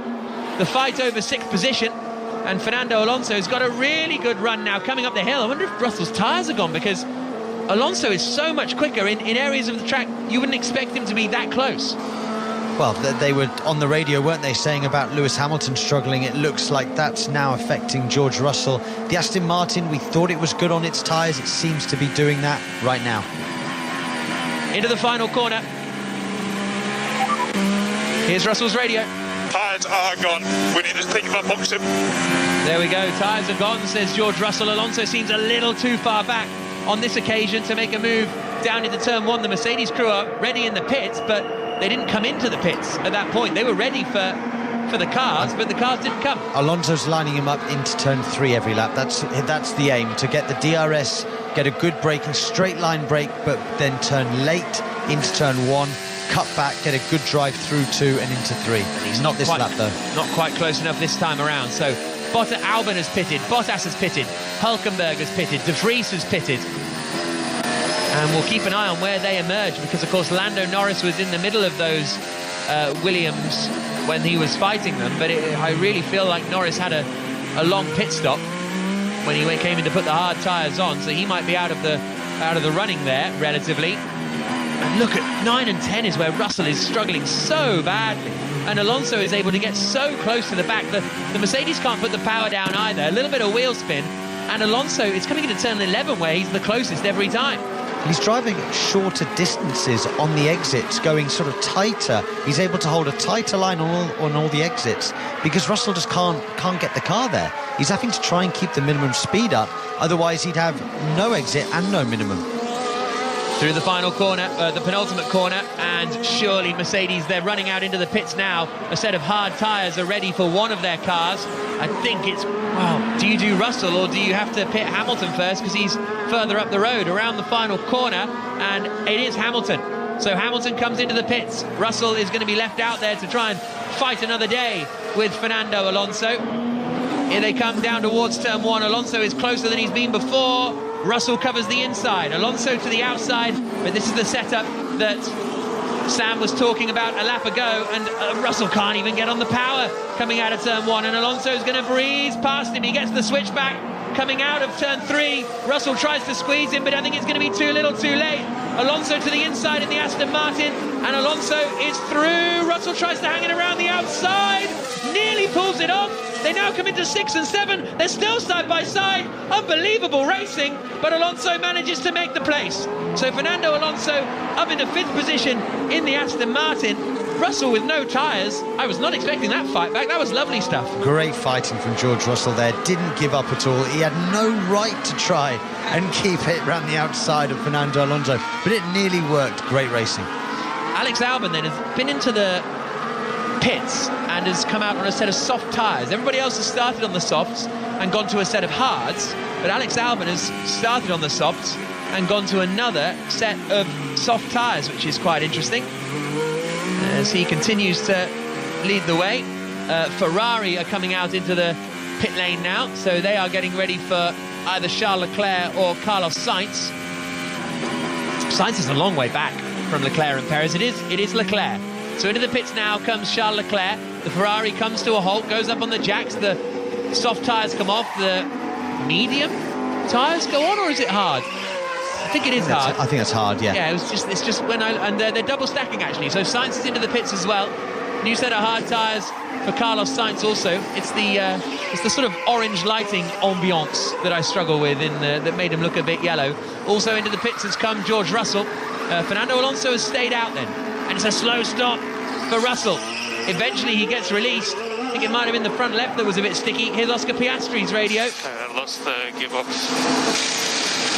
The fight over 6th position, and Fernando Alonso's got a really good run now coming up the hill. I wonder if Russell's tyres are gone, because Alonso is so much quicker in areas of the track you wouldn't expect him to be that close. Well, they were on the radio, weren't they, saying about Lewis Hamilton struggling. It looks like that's now affecting George Russell. The Aston Martin, we thought it was good on its tyres. It seems to be doing that right now. Into the final corner. Here's Russell's radio. Tyres are gone. We need to think about boxing. There we go. Tyres are gone, says George Russell. Alonso seems a little too far back on this occasion to make a move down into turn 1. The Mercedes crew are ready in the pits, but they didn't come into the pits at that point. They were ready for the cars, but the cars didn't come. Alonso's lining him up into turn 3 every lap. That's the aim, to get the DRS, get a good braking, straight line brake, but then turn late into turn 1, cut back, get a good drive through 2 and into 3. And he's not this lap though. Not quite close enough this time around. So Albon has pitted, Bottas has pitted, Hülkenberg has pitted, De Vries has pitted. And we'll keep an eye on where they emerge, because of course Lando Norris was in the middle of those Williams when he was fighting them, but I really feel like Norris had a long pit stop when he came in to put the hard tyres on, so he might be out of the running there relatively. And look at 9 and 10 is where Russell is struggling so badly, and Alonso is able to get so close to the back. The Mercedes can't put the power down either. A little bit of wheel spin, and Alonso is coming into turn 11 where he's the closest every time. He's driving shorter distances on the exits, going sort of tighter. He's able to hold a tighter line on all the exits, because Russell just can't get the car there. He's having to try and keep the minimum speed up, otherwise he'd have no exit and no minimum. Through the final corner, the penultimate corner, and surely Mercedes, they're running out into the pits now. A set of hard tyres are ready for one of their cars. I think it's, well, do you do Russell or do you have to pit Hamilton first, because he's further up the road around the final corner, and it is Hamilton. So Hamilton comes into the pits. Russell is going to be left out there to try and fight another day with Fernando Alonso. Here they come down towards turn 1. Alonso is closer than he's been before. Russell covers the inside, Alonso to the outside, but this is the setup that Sam was talking about a lap ago, and Russell can't even get on the power coming out of turn 1, and Alonso's going to breeze past him. He gets the switchback coming out of turn 3. Russell tries to squeeze him, but I think it's going to be too little too late. Alonso to the inside in the Aston Martin, and Alonso is through. Russell tries to hang it around the outside, nearly pulls it off. They now come into 6 and 7. They're still side by side. Unbelievable racing, but Alonso manages to make the place. So Fernando Alonso up into 5th position in the Aston Martin. Russell with no tyres. I was not expecting that fight back. That was lovely stuff. Great fighting from George Russell there. Didn't give up at all. He had no right to try and keep it around the outside of Fernando Alonso, but it nearly worked. Great racing. Alex Albon then has been into the pits and has come out on a set of soft tyres. Everybody else has started on the softs and gone to a set of hards, but Alex Albon has started on the softs and gone to another set of soft tyres, which is quite interesting as he continues to lead the way. Ferrari are coming out into the pit lane now, so they are getting ready for either Charles Leclerc or Carlos Sainz. Sainz is a long way back from Leclerc and Perez. It is Leclerc. So into the pits now comes Charles Leclerc. The Ferrari comes to a halt, goes up on the jacks. The soft tyres come off. The medium tyres go on, or is it hard? I think it is hard. I think it's hard, yeah. Yeah, it's just when and they're double stacking actually. So Sainz is into the pits as well. New set of hard tyres for Carlos Sainz also. It's the sort of orange lighting ambiance that I struggle with that made him look a bit yellow. Also into the pits has come George Russell. Fernando Alonso has stayed out then, and it's a slow stop for Russell. Eventually he gets released. I think it might have been the front left that was a bit sticky. Here's Oscar Piastri's radio. Lost the gearbox.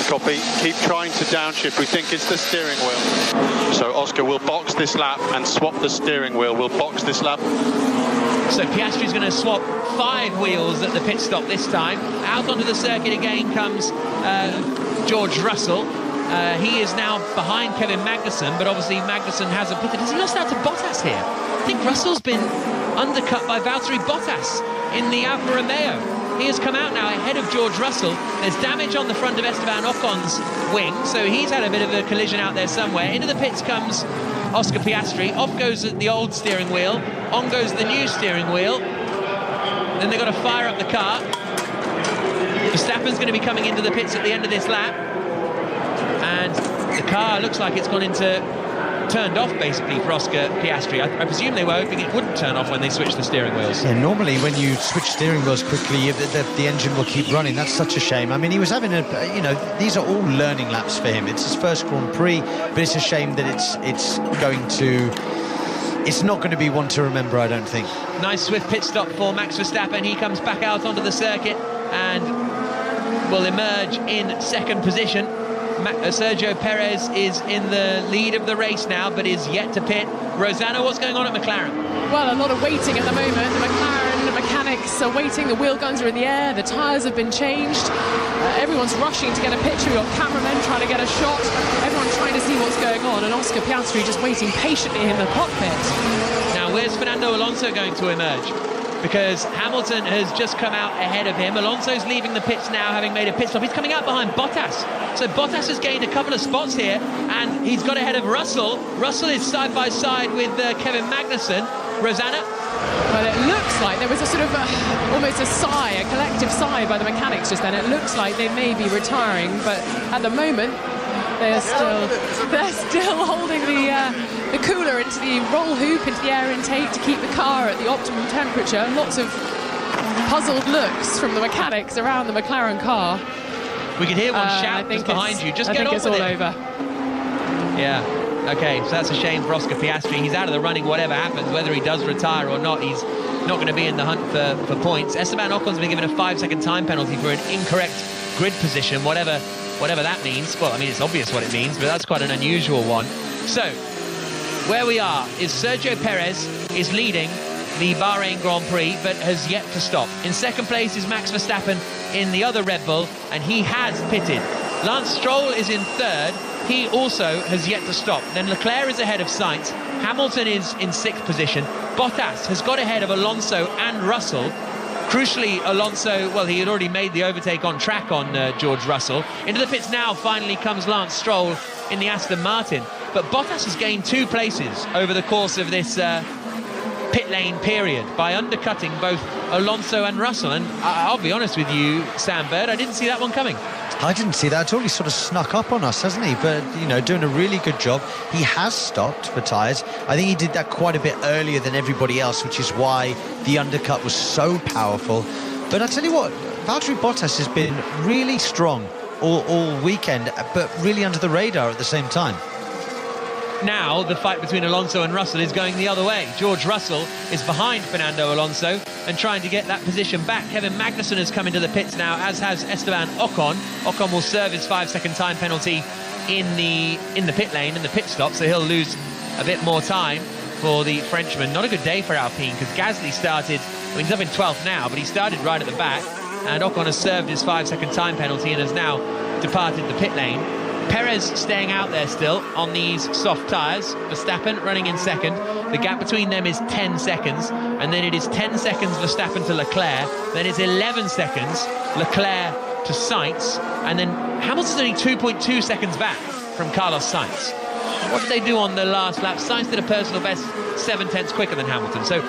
Copy. Keep trying to downshift. We think it's the steering wheel. So Oscar will box this lap and swap the steering wheel. We'll box this lap. So Piastri's going to swap 5 wheels at the pit stop this time. Out onto the circuit again comes George Russell. He is now behind Kevin Magnussen, but obviously Magnussen hasn't pitted. Has he lost out to Bottas here? I think Russell's been undercut by Valtteri Bottas in the Alfa Romeo. He has come out now ahead of George Russell. There's damage on the front of Esteban Ocon's wing, so he's had a bit of a collision out there somewhere. Into the pits comes Oscar Piastri. Off goes the old steering wheel, on goes the new steering wheel. Then they've got to fire up the car. Verstappen's going to be coming into the pits at the end of this lap, and the car looks like it's turned off basically for Oscar Piastri. I presume they were hoping it wouldn't turn off when they switched the steering wheels. Yeah, normally when you switch steering wheels quickly, the engine will keep running. That's such a shame. I mean, he was having these are all learning laps for him. It's his first Grand Prix, but it's a shame that it's not going to be one to remember, I don't think. Nice swift pit stop for Max Verstappen. He comes back out onto the circuit and will emerge in second position. Sergio Perez is in the lead of the race now, but is yet to pit. Rosanna, what's going on at McLaren? Well, a lot of waiting at the moment. The McLaren mechanics are waiting. The wheel guns are in the air. The tyres have been changed. Everyone's rushing to get a picture. We've got cameramen trying to get a shot. Everyone's trying to see what's going on. And Oscar Piastri just waiting patiently in the cockpit. Now, where's Fernando Alonso going to emerge? Because Hamilton has just come out ahead of him. Alonso's leaving the pits now, having made a pit stop. He's coming out behind Bottas. So Bottas has gained a couple of spots here, and he's got ahead of Russell. Russell is side by side with Kevin Magnussen. Rosanna? Well, it looks like there was a sort of almost a sigh, a collective sigh by the mechanics just then. It looks like they may be retiring, but at the moment they're still holding the cooler into the roll hoop, into the air intake to keep the car at the optimum temperature. Lots of puzzled looks from the mechanics around the McLaren car. We can hear one shout just behind you. Just get on with it. I think it's all over. Yeah. Okay, so that's a shame for Oscar Piastri. He's out of the running whatever happens, whether he does retire or not. He's not going to be in the hunt for points. Esteban Ocon's been given a 5-second time penalty for an incorrect grid position, whatever that means. Well, I mean, it's obvious what it means, but that's quite an unusual one. So, where we are is Sergio Perez is leading the Bahrain Grand Prix, but has yet to stop. In second place is Max Verstappen in the other Red Bull, and he has pitted. Lance Stroll is in third. He also has yet to stop. Then Leclerc is ahead of Sainz. Hamilton is in sixth position. Bottas has got ahead of Alonso and Russell. Crucially, Alonso, well, he had already made the overtake on track on George Russell. Into the pits now finally comes Lance Stroll in the Aston Martin. But Bottas has gained 2 places over the course of this pit lane period by undercutting both Alonso and Russell. And I'll be honest with you, Sam Bird, I didn't see that one coming. I didn't see that at all. He sort of snuck up on us, hasn't he? But, you know, doing a really good job. He has stopped for tyres. I think he did that quite a bit earlier than everybody else, which is why the undercut was so powerful. But I tell you what, Valtteri Bottas has been really strong all weekend, but really under the radar at the same time. Now the fight between Alonso and Russell is going the other way. George Russell is behind Fernando Alonso and trying to get that position back. Kevin Magnussen has come into the pits now, as has Esteban Ocon. Ocon will serve his 5-second time penalty in the pit lane, in the pit stop, so he'll lose a bit more time. for the Frenchman. Not a good day for Alpine, because Gasly started, I mean, he's up in 12th now, but he started right at the back, and Ocon has served his 5-second time penalty and has now departed the pit lane. Perez staying out there still on these soft tyres. Verstappen running in second. The gap between them is 10 seconds, and then it is 10 seconds Verstappen to Leclerc, then it's 11 seconds Leclerc to Sainz, and then Hamilton's only 2.2 seconds back from Carlos Sainz. What did they do on the last lap? Sainz did a personal best 7/10 quicker than Hamilton, so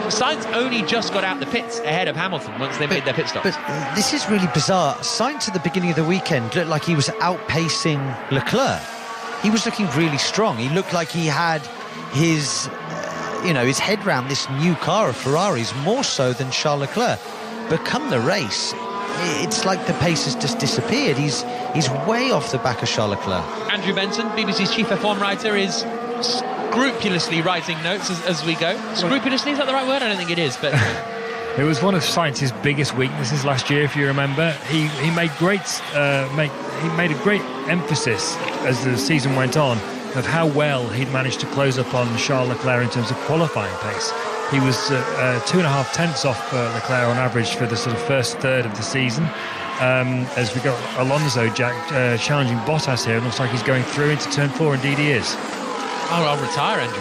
Sainz only just got out the pits ahead of Hamilton once they made their pit stops. But this is really bizarre. Sainz at the beginning of the weekend looked like he was outpacing Leclerc. He was looking really strong. He looked like he had his, his head round this new car of Ferraris more so than Charles Leclerc. But come the race, it's like the pace has just disappeared. He's way off the back of Charles Leclerc. Andrew Benson, BBC's chief F1 writer, is scrupulously writing notes as we go. Scrupulously, is that the right word? I don't think it is, but it was one of Sainz's biggest weaknesses last year, if you remember. He made a great emphasis as the season went on of how well he'd managed to close up on Charles Leclerc in terms of qualifying pace. He was 2.5 tenths off Leclerc on average for the sort of first third of the season. As we got Alonso, Jack, challenging Bottas here. It looks like he's going through into turn 4. Indeed he is. Oh, I'll retire, Andrew.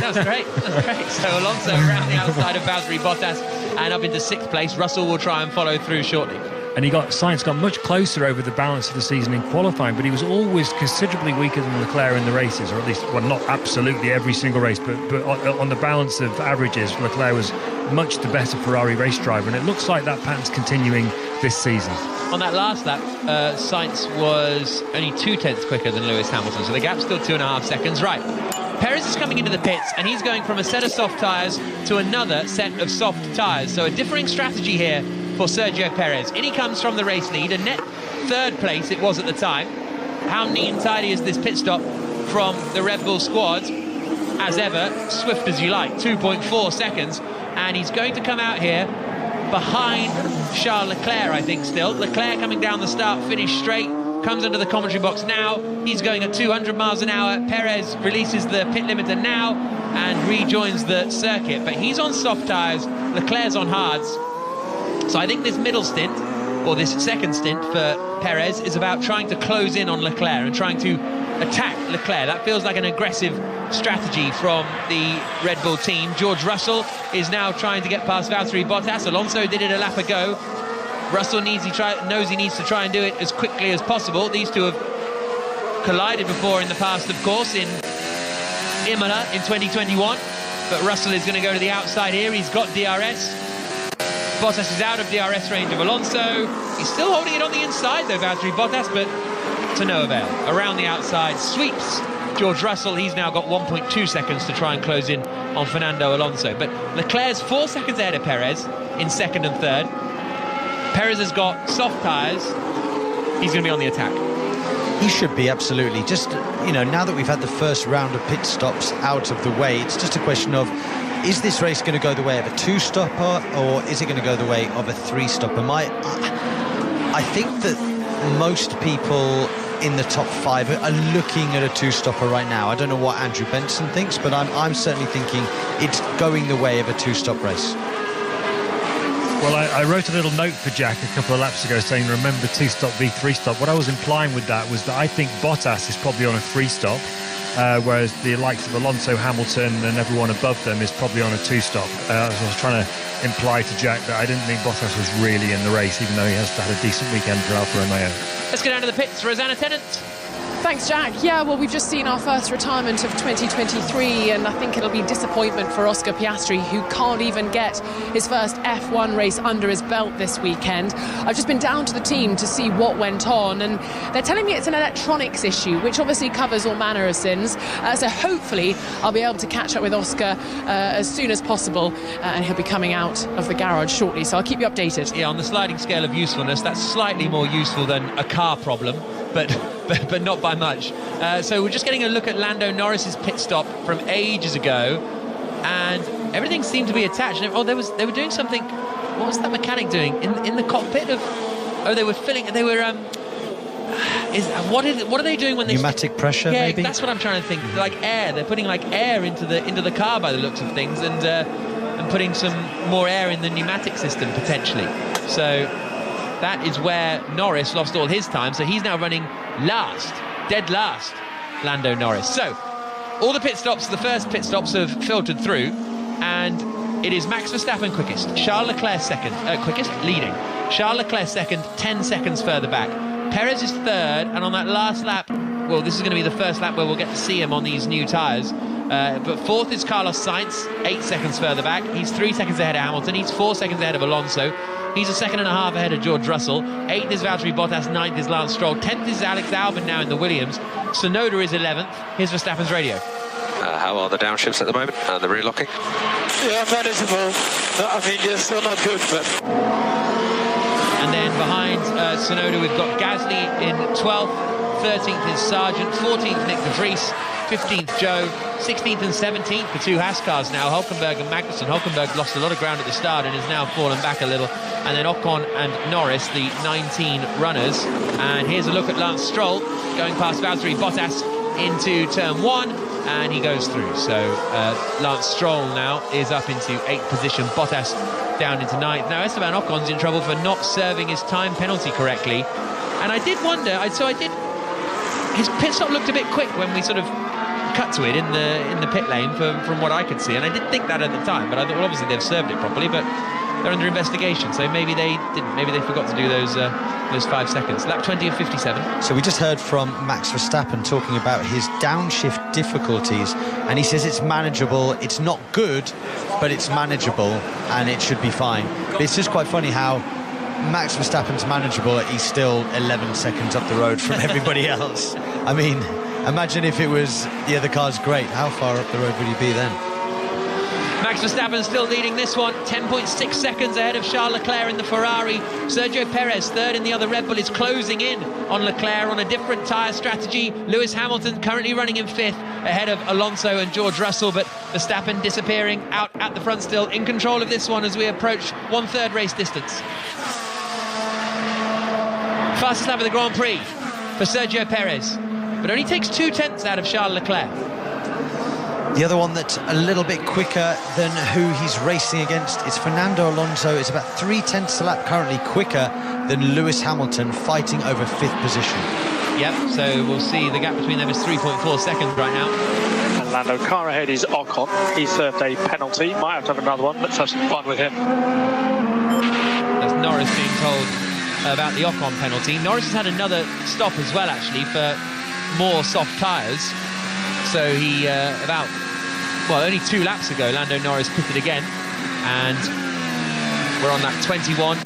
That was great. So Alonso around the outside of Valtteri Bottas and up into 6th place. Russell will try and follow through shortly. And Sainz got much closer over the balance of the season in qualifying, but he was always considerably weaker than Leclerc in the races, or at least, well, not absolutely every single race, but on the balance of averages, Leclerc was much the better Ferrari race driver, and it looks like that pattern's continuing this season. On that last lap, Sainz was only 2/10 quicker than Lewis Hamilton, so the gap's still 2.5 seconds. Right, Perez is coming into the pits, and he's going from a set of soft tyres to another set of soft tyres, so a differing strategy here for Sergio Perez. In he comes from the race lead, a net 3rd place it was at the time. How neat and tidy is this pit stop from the Red Bull squad? As ever, swift as you like, 2.4 seconds, and he's going to come out here behind Charles Leclerc, I think still. Leclerc coming down the start, finish straight, comes into the commentary box now. He's going at 200 miles an hour. Perez releases the pit limiter now and rejoins the circuit, but he's on soft tyres, Leclerc's on hards. So I think this middle stint, or this second stint for Perez, is about trying to close in on Leclerc and trying to attack Leclerc. That feels like an aggressive strategy from the Red Bull team. George Russell is now trying to get past Valtteri Bottas. Alonso did it a lap ago. Russell knows he needs to try and do it as quickly as possible. These two have collided before in the past, of course, in Imola in 2021. But Russell is going to go to the outside here. He's got DRS. Bottas is out of DRS range of Alonso. He's still holding it on the inside, though, Valtteri Bottas, but to no avail. Around the outside, sweeps George Russell. He's now got 1.2 seconds to try and close in on Fernando Alonso. But Leclerc's 4 seconds ahead of Perez in 2nd and 3rd. Perez has got soft tyres. He's going to be on the attack. He should be, absolutely. Just, now that we've had the first round of pit stops out of the way, it's just a question of, is this race going to go the way of a 2-stopper, or is it going to go the way of a 3-stopper? I think that most people in the top 5 are looking at a 2-stopper right now. I don't know what Andrew Benson thinks, but I'm certainly thinking it's going the way of a 2-stop race. Well, I wrote a little note for Jack a couple of laps ago saying, remember 2-stop v 3-stop. What I was implying with that was that I think Bottas is probably on a 3-stop, whereas the likes of Alonso, Hamilton and everyone above them is probably on a 2-stop. I was trying to imply to Jack that I didn't think Bottas was really in the race, even though he has had a decent weekend for Alfa Romeo. Let's go down to the pits. Rosanna Tennant. Thanks, Jack. Yeah, well, we've just seen our first retirement of 2023, and I think it'll be disappointment for Oscar Piastri, who can't even get his first F1 race under his belt this weekend. I've just been down to the team to see what went on, and they're telling me it's an electronics issue, which obviously covers all manner of sins. So hopefully I'll be able to catch up with Oscar as soon as possible, and he'll be coming out of the garage shortly, so I'll keep you updated. Yeah, on the sliding scale of usefulness, that's slightly more useful than a car problem, but not by much. So we're just getting a look at Lando Norris's pit stop from ages ago, and everything seemed to be attached. Oh, they were doing something. What was that mechanic doing in the cockpit of? Oh, they were filling. They were what are they doing when they pneumatic pressure? Yeah, maybe that's what I'm trying to think. Like air, they're putting like air into the car by the looks of things, and putting some more air in the pneumatic system potentially. So that is where Norris lost all his time. So he's now running last, dead last, Lando Norris. So all the pit stops, the first pit stops have filtered through, and it is Max Verstappen quickest, Charles Leclerc second, quickest, leading. Charles Leclerc second, 10 seconds further back. Perez is third, and on that last lap, well, this is going to be the first lap where we'll get to see him on these new tyres. But fourth is Carlos Sainz, 8 seconds further back. He's 3 seconds ahead of Hamilton. He's 4 seconds ahead of Alonso. He's a second and a half ahead of George Russell. 8th is Valtteri Bottas, 9th is Lance Stroll. 10th is Alex Albon now in the Williams. Tsunoda is 11th. Here's Verstappen's radio. How are the downshifts at the moment and the rear locking? Yeah, manageable. I mean, they're still not good, but... And then behind Tsunoda, we've got Gasly in 12th. 13th is Sargent. 14th, Nick de Vries. 15th, Joe. 16th and 17th, the two Haas cars now, Hülkenberg and Magnussen. Hülkenberg lost a lot of ground at the start and has now fallen back a little. And then Ocon and Norris, the 19 runners. And here's a look at Lance Stroll going past Valtteri Bottas into turn 1, and he goes through. So Lance Stroll now is up into 8th position, Bottas down into 9th. Now Esteban Ocon's in trouble for not serving his time penalty correctly. And I did wonder, his pit stop looked a bit quick when we sort of cut to it in the pit lane from what I could see, and I did think that at the time, but I thought, well, obviously they've served it properly, but they're under investigation, so maybe they didn't, maybe they forgot to do those 5 seconds. Lap 20 of 57. So we just heard from Max Verstappen talking about his downshift difficulties, and he says it's manageable. It's not good, but it's manageable and it should be fine. But it's just quite funny how Max Verstappen's manageable, he's still 11 seconds up the road from everybody else. I mean, imagine if it was the other car's great. How far up the road would he be then? Max Verstappen still leading this one, 10.6 seconds ahead of Charles Leclerc in the Ferrari. Sergio Perez, third in the other Red Bull, is closing in on Leclerc on a different tyre strategy. Lewis Hamilton currently running in 5th, ahead of Alonso and George Russell, but Verstappen disappearing out at the front still, in control of this one as we approach 1/3 race distance. Fastest lap of the Grand Prix for Sergio Perez, but only takes 2/10 out of Charles Leclerc. The other one that's a little bit quicker than who he's racing against is Fernando Alonso. It's about 3/10 a lap currently quicker than Lewis Hamilton, fighting over 5th position. Yep, so we'll see the gap between them is 3.4 seconds right now. And Lando, car ahead is Ocon. He served a penalty, might have to have another one. Let's have some fun with him. That's Norris being told about the Ocon penalty. Norris has had another stop as well, actually, for more soft tyres. So he, only 2 laps ago, Lando Norris pitted again, and we're on that 21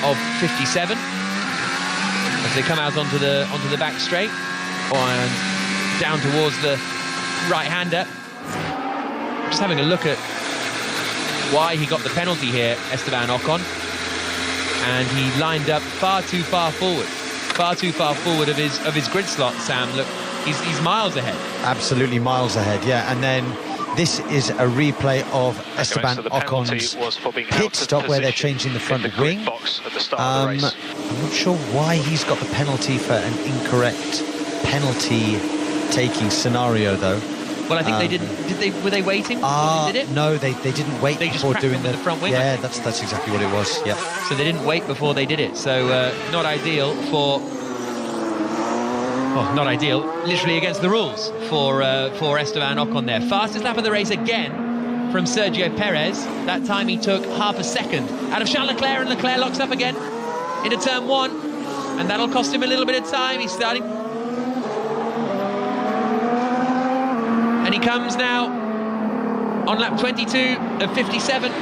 of 57 as they come out onto the back straight and down towards the right-hander. Just having a look at why he got the penalty here, Esteban Ocon, and he lined up far too far forward of his grid slot. Sam, look, he's miles ahead. Absolutely miles ahead, yeah. And then this is a replay of Esteban Ocon's pit stop where they're changing the front wing. I'm not sure why he's got the penalty for an incorrect penalty taking scenario, though. Well, I think they didn't. Were they waiting? They did it? No, they didn't wait before doing the front wing. Yeah, that's exactly what it was. Yeah. So they didn't wait before they did it. So not ideal for. Well, not ideal. Literally against the rules for Esteban Ocon there. Fastest lap of the race again from Sergio Perez. That time he took half a second out of Charles Leclerc, and Leclerc locks up again into turn 1, and that'll cost him a little bit of time. He's starting. And he comes now on lap 22 of 57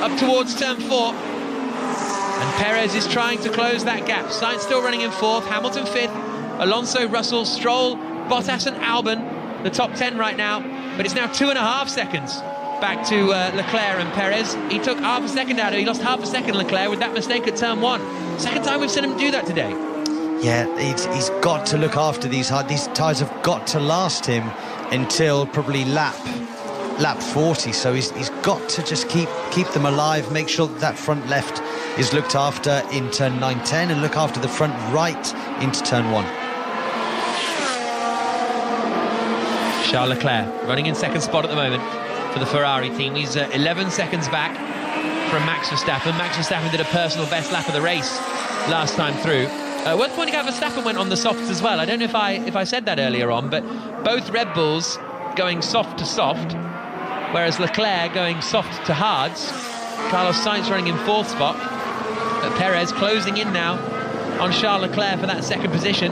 up towards turn 4. And Perez is trying to close that gap. Sainz still running in 4th, Hamilton 5th, Alonso, Russell, Stroll, Bottas and Albon, the top 10 right now. But it's now 2.5 seconds back to Leclerc and Perez. He took half a second out of it. He lost half a second, Leclerc, with that mistake at turn 1. Second time we've seen him do that today. Yeah, he's got to look after these tyres have got to last him until probably lap 40, so he's got to just keep them alive, make sure that front left is looked after in turn 9-10, and look after the front right into turn 1. Charles Leclerc running in second spot at the moment for the Ferrari team. He's 11 seconds back from Max Verstappen. Max Verstappen did a personal best lap of the race last time through. Worth pointing out, Verstappen went on the softs as well. I don't know if I said that earlier on, but both Red Bulls going soft to soft, whereas Leclerc going soft to hards. Carlos Sainz running in fourth spot. Perez closing in now on Charles Leclerc for that second position.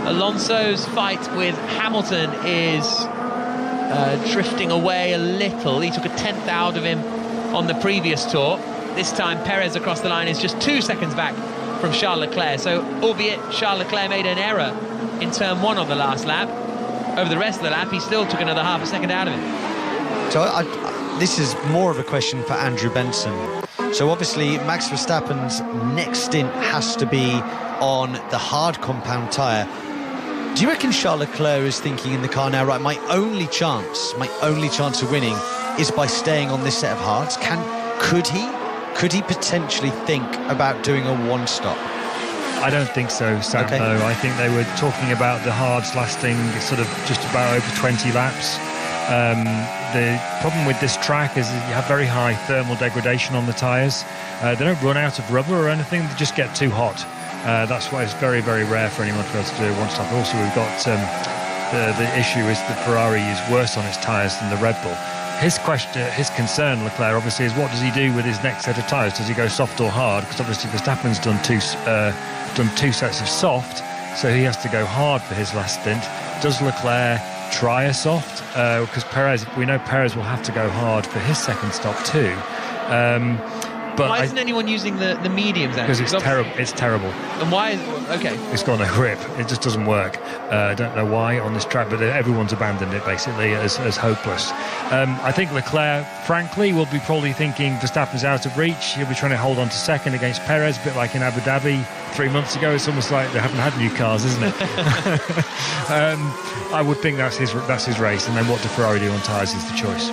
Alonso's fight with Hamilton is drifting away a little. He took a 10th out of him on the previous tour. This time Perez across the line is just 2 seconds back from Charles Leclerc. So, albeit Charles Leclerc made an error in turn 1 on the last lap, over the rest of the lap he still took another half a second out of him. So this is more of a question for Andrew Benson. So obviously Max Verstappen's next stint has to be on the hard compound tyre. Do you reckon Charles Leclerc is thinking in the car now, right, my only chance of winning is by staying on this set of hards? Could he potentially think about doing a one-stop? I don't think so, Sam, okay. though. I think they were talking about the hards lasting sort of just about over 20 laps. The problem with this track is that you have very high thermal degradation on the tyres. They don't run out of rubber or anything, they just get too hot. That's why it's very, very rare for anyone to be able to do a one-stop. Also, we've got the issue is that Ferrari is worse on its tyres than the Red Bull. His concern, Leclerc, obviously, is what does he do with his next set of tyres? Does he go soft or hard? Because obviously Verstappen's done two sets of soft, so he has to go hard for his last stint. Does Leclerc try a soft? Because we know Perez will have to go hard for his second stop too. But why isn't anyone using the mediums then? Because it's terrible. It's terrible. And why is it's got no grip. It just doesn't work. I don't know why on this track, but everyone's abandoned it basically as hopeless. I think Leclerc, frankly, will be probably thinking Verstappen's out of reach. He'll be trying to hold on to second against Perez, a bit like in Abu Dhabi 3 months ago. It's almost like they haven't had new cars, isn't it? I would think that's his race, and then what do Ferrari do on tyres is the choice.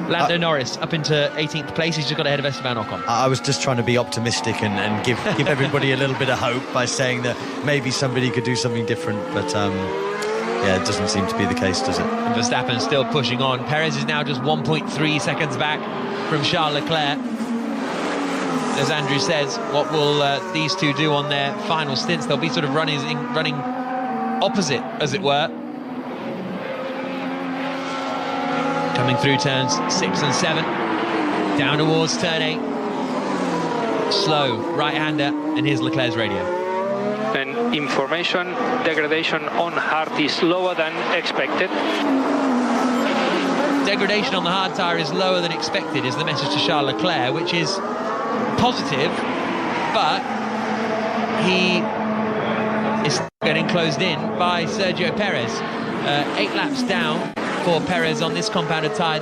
Lando Norris up into 18th place. He's just got ahead of Esteban Ocon. I was just trying to be optimistic and give everybody a little bit of hope by saying that maybe somebody could do something different, but it doesn't seem to be the case, does it? And Verstappen still pushing on. Perez is now just 1.3 seconds back from Charles Leclerc. As Andrew says, what will these two do on their final stints? They'll be sort of running opposite, as it were. Coming through turns 6 and 7, down towards turn 8. Slow right-hander, and here's Leclerc's radio. And information degradation on hard is lower than expected. Degradation on the hard tyre is lower than expected, is the message to Charles Leclerc, which is positive, but he is getting closed in by Sergio Perez. 8 laps down for Perez on this compounded tyre.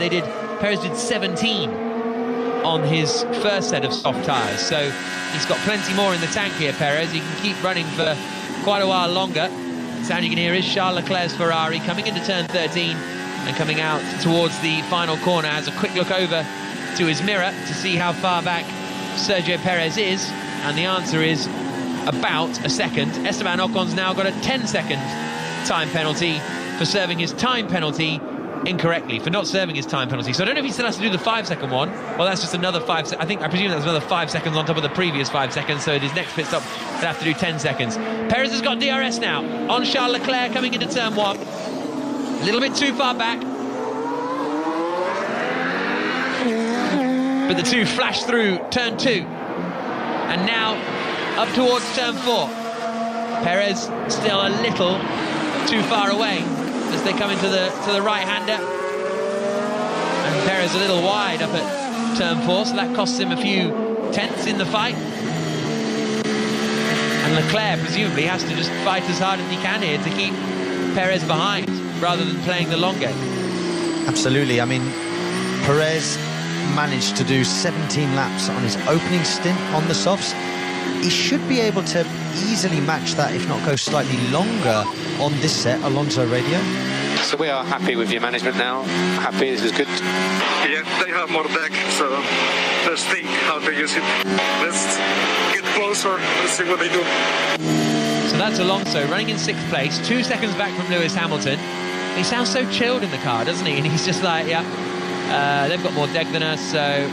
Perez did 17 on his first set of soft tyres, so he's got plenty more in the tank here, Perez. He can keep running for quite a while longer. The sound you can hear is Charles Leclerc's Ferrari coming into turn 13 and coming out towards the final corner. Has a quick look over to his mirror to see how far back Sergio Perez is, and the answer is about a second. Esteban Ocon's now got a 10-second time penalty for serving his time penalty incorrectly, for not serving his time penalty. So I don't know if he still has to do the 5-second one. Well, that's just another 5 seconds. I presume that's another 5 seconds on top of the previous 5 seconds, so at his next pit stop he'll have to do 10 seconds. Perez has got DRS now on Charles Leclerc coming into turn 1. A little bit too far back, but the two flash through turn 2, and now up towards turn 4. Perez still a little too far away as they come into the right-hander, and Perez a little wide up at turn 4, so that costs him a few tenths in the fight. And Leclerc presumably has to just fight as hard as he can here to keep Perez behind rather than playing the long game. Absolutely. I mean, Perez managed to do 17 laps on his opening stint on the softs. He should be able to easily match that, if not go slightly longer on this set. Alonso radio. So we are happy with your management now. Happy, this is good. Yeah, they have more deck, so let's think how to use it. Let's get closer, let's see what they do. So that's Alonso running in 6th place, 2 seconds back from Lewis Hamilton. He sounds so chilled in the car, doesn't he? And he's just like, yeah, they've got more deg than us, so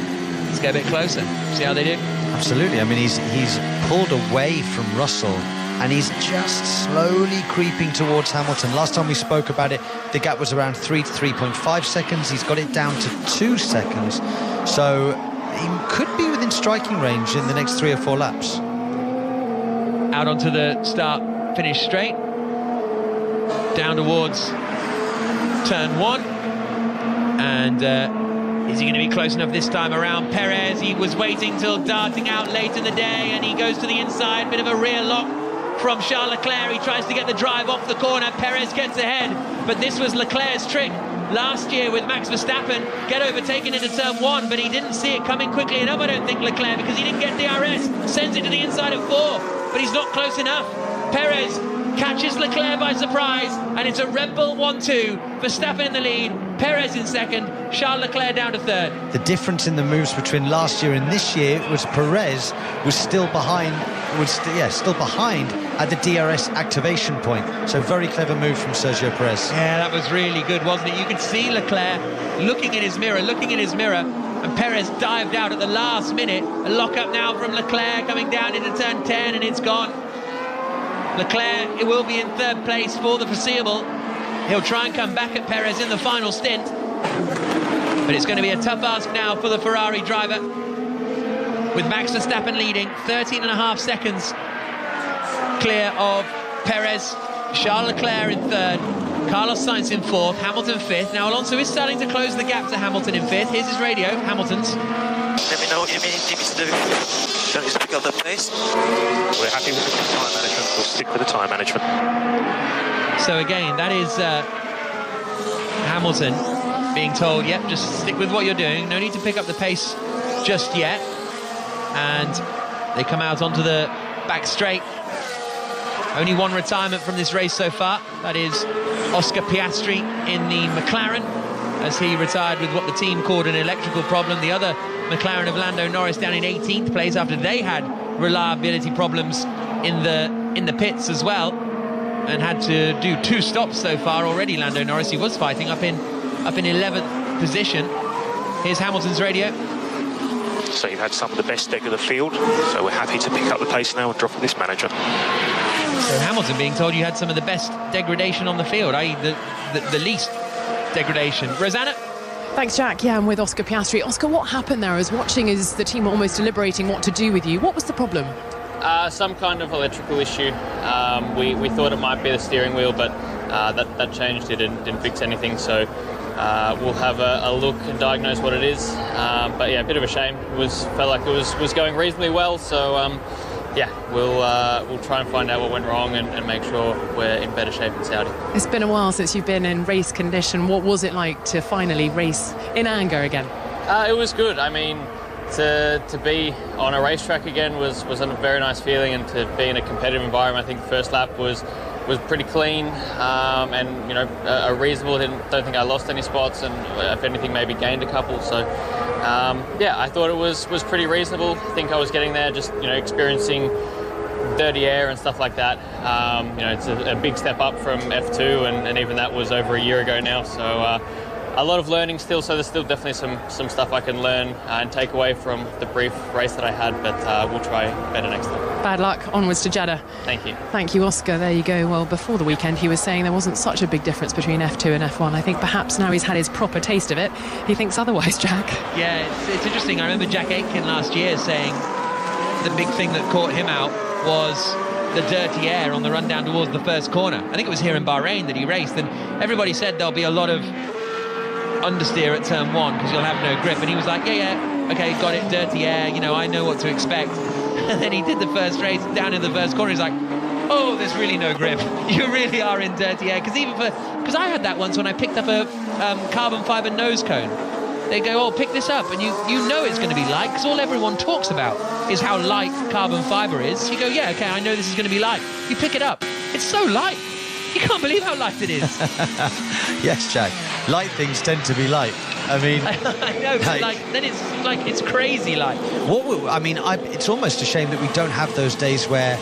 let's get a bit closer. See how they do? Absolutely. I mean, he's pulled away from Russell, and he's just slowly creeping towards Hamilton. Last time we spoke about it, the gap was around 3 to 3.5 seconds. He's got it down to 2 seconds. So he could be within striking range in the next 3 or 4 laps. Out onto the start-finish straight. Down towards turn 1. And is he going to be close enough this time around? Perez, he was waiting till darting out late in the day, and he goes to the inside. Bit of a rear lock from Charles Leclerc. He tries to get the drive off the corner. Perez gets ahead, but this was Leclerc's trick last year with Max Verstappen, get overtaken into turn 1, but he didn't see it coming quickly enough, I don't think, Leclerc, because he didn't get DRS. Sends it to the inside of 4, but he's not close enough. Perez catches Leclerc by surprise, and it's a Red Bull 1-2. Verstappen in the lead, Perez in second, Charles Leclerc down to 3rd. The difference in the moves between last year and this year was Perez was still behind, still behind at the DRS activation point. So very clever move from Sergio Perez. Yeah, that was really good, wasn't it? You could see Leclerc looking in his mirror, and Perez dived out at the last minute. A lock-up now from Leclerc coming down into turn 10, and it's gone. Leclerc, it will be in 3rd place for the foreseeable. He'll try and come back at Perez in the final stint. But it's going to be a tough ask now for the Ferrari driver. With Max Verstappen leading, 13.5 seconds clear of Perez. Charles Leclerc in 3rd. Carlos Sainz in 4th. Hamilton 5th. Now Alonso is starting to close the gap to Hamilton in 5th. Here's his radio, Hamilton's. Let me know if any team is doing. Can you speak of the place? We're happy with the time management. We'll stick with the time management. So again, that is Hamilton being told, yep, just stick with what you're doing. No need to pick up the pace just yet. And they come out onto the back straight. Only one retirement from this race so far. That is Oscar Piastri in the McLaren, as he retired with what the team called an electrical problem. The other McLaren of Lando Norris down in 18th place after they had reliability problems in the pits as well, and had to do 2 stops so far already. Lando Norris, he was fighting up in 11th position. Here's Hamilton's radio. So you've had some of the best deck of the field, so we're happy to pick up the pace now and drop this manager. So Hamilton being told you had some of the best degradation on the field, i.e. the least degradation. Rosanna? Thanks, Jack. Yeah, I'm with Oscar Piastri. Oscar, what happened there? I was watching as the team were almost deliberating what to do with you. What was the problem? Some kind of electrical issue. We thought it might be the steering wheel, but that changed. It didn't fix anything, so we'll have a look and diagnose what it is. But yeah, a bit of a shame. Felt like it was going reasonably well, so yeah, we'll try and find out what went wrong and make sure we're in better shape in Saudi. It's been a while since you've been in race condition. What was it like to finally race in anger again? It was good. I mean, to be on a racetrack again was a very nice feeling, and to be in a competitive environment. I think the first lap was pretty clean, and a reasonable. Don't think I lost any spots, and if anything, maybe gained a couple. So yeah, I thought it was pretty reasonable. I think I was getting there, just experiencing dirty air and stuff like that. It's a big step up from F2, and even that was over a year ago now. So a lot of learning still, so there's still definitely some stuff I can learn and take away from the brief race that I had, but we'll try better next time. Bad luck, onwards to Jeddah. Thank you. Thank you, Oscar. There you go. Well, before the weekend, he was saying there wasn't such a big difference between F2 and F1. I think perhaps now he's had his proper taste of it, he thinks otherwise, Jack. Yeah, it's interesting. I remember Jack Aitken last year saying the big thing that caught him out was the dirty air on the run down towards the first corner. I think it was here in Bahrain that he raced, and everybody said there'll be a lot of understeer at turn 1 because you'll have no grip, and he was like, yeah, okay, got it, dirty air, I know what to expect. And then he did the first race down in the first corner. He's like, oh, there's really no grip. You really are in dirty air. Because I had that once when I picked up a carbon fibre nose cone. They go, oh, pick this up, and you know it's going to be light, because all everyone talks about is how light carbon fibre is. You go, yeah, okay, I know this is going to be light. You pick it up, it's so light. You can't believe how light it is. Yes, Jack. Light things tend to be light. I mean, I know, but then it's crazy light. It's almost a shame that we don't have those days where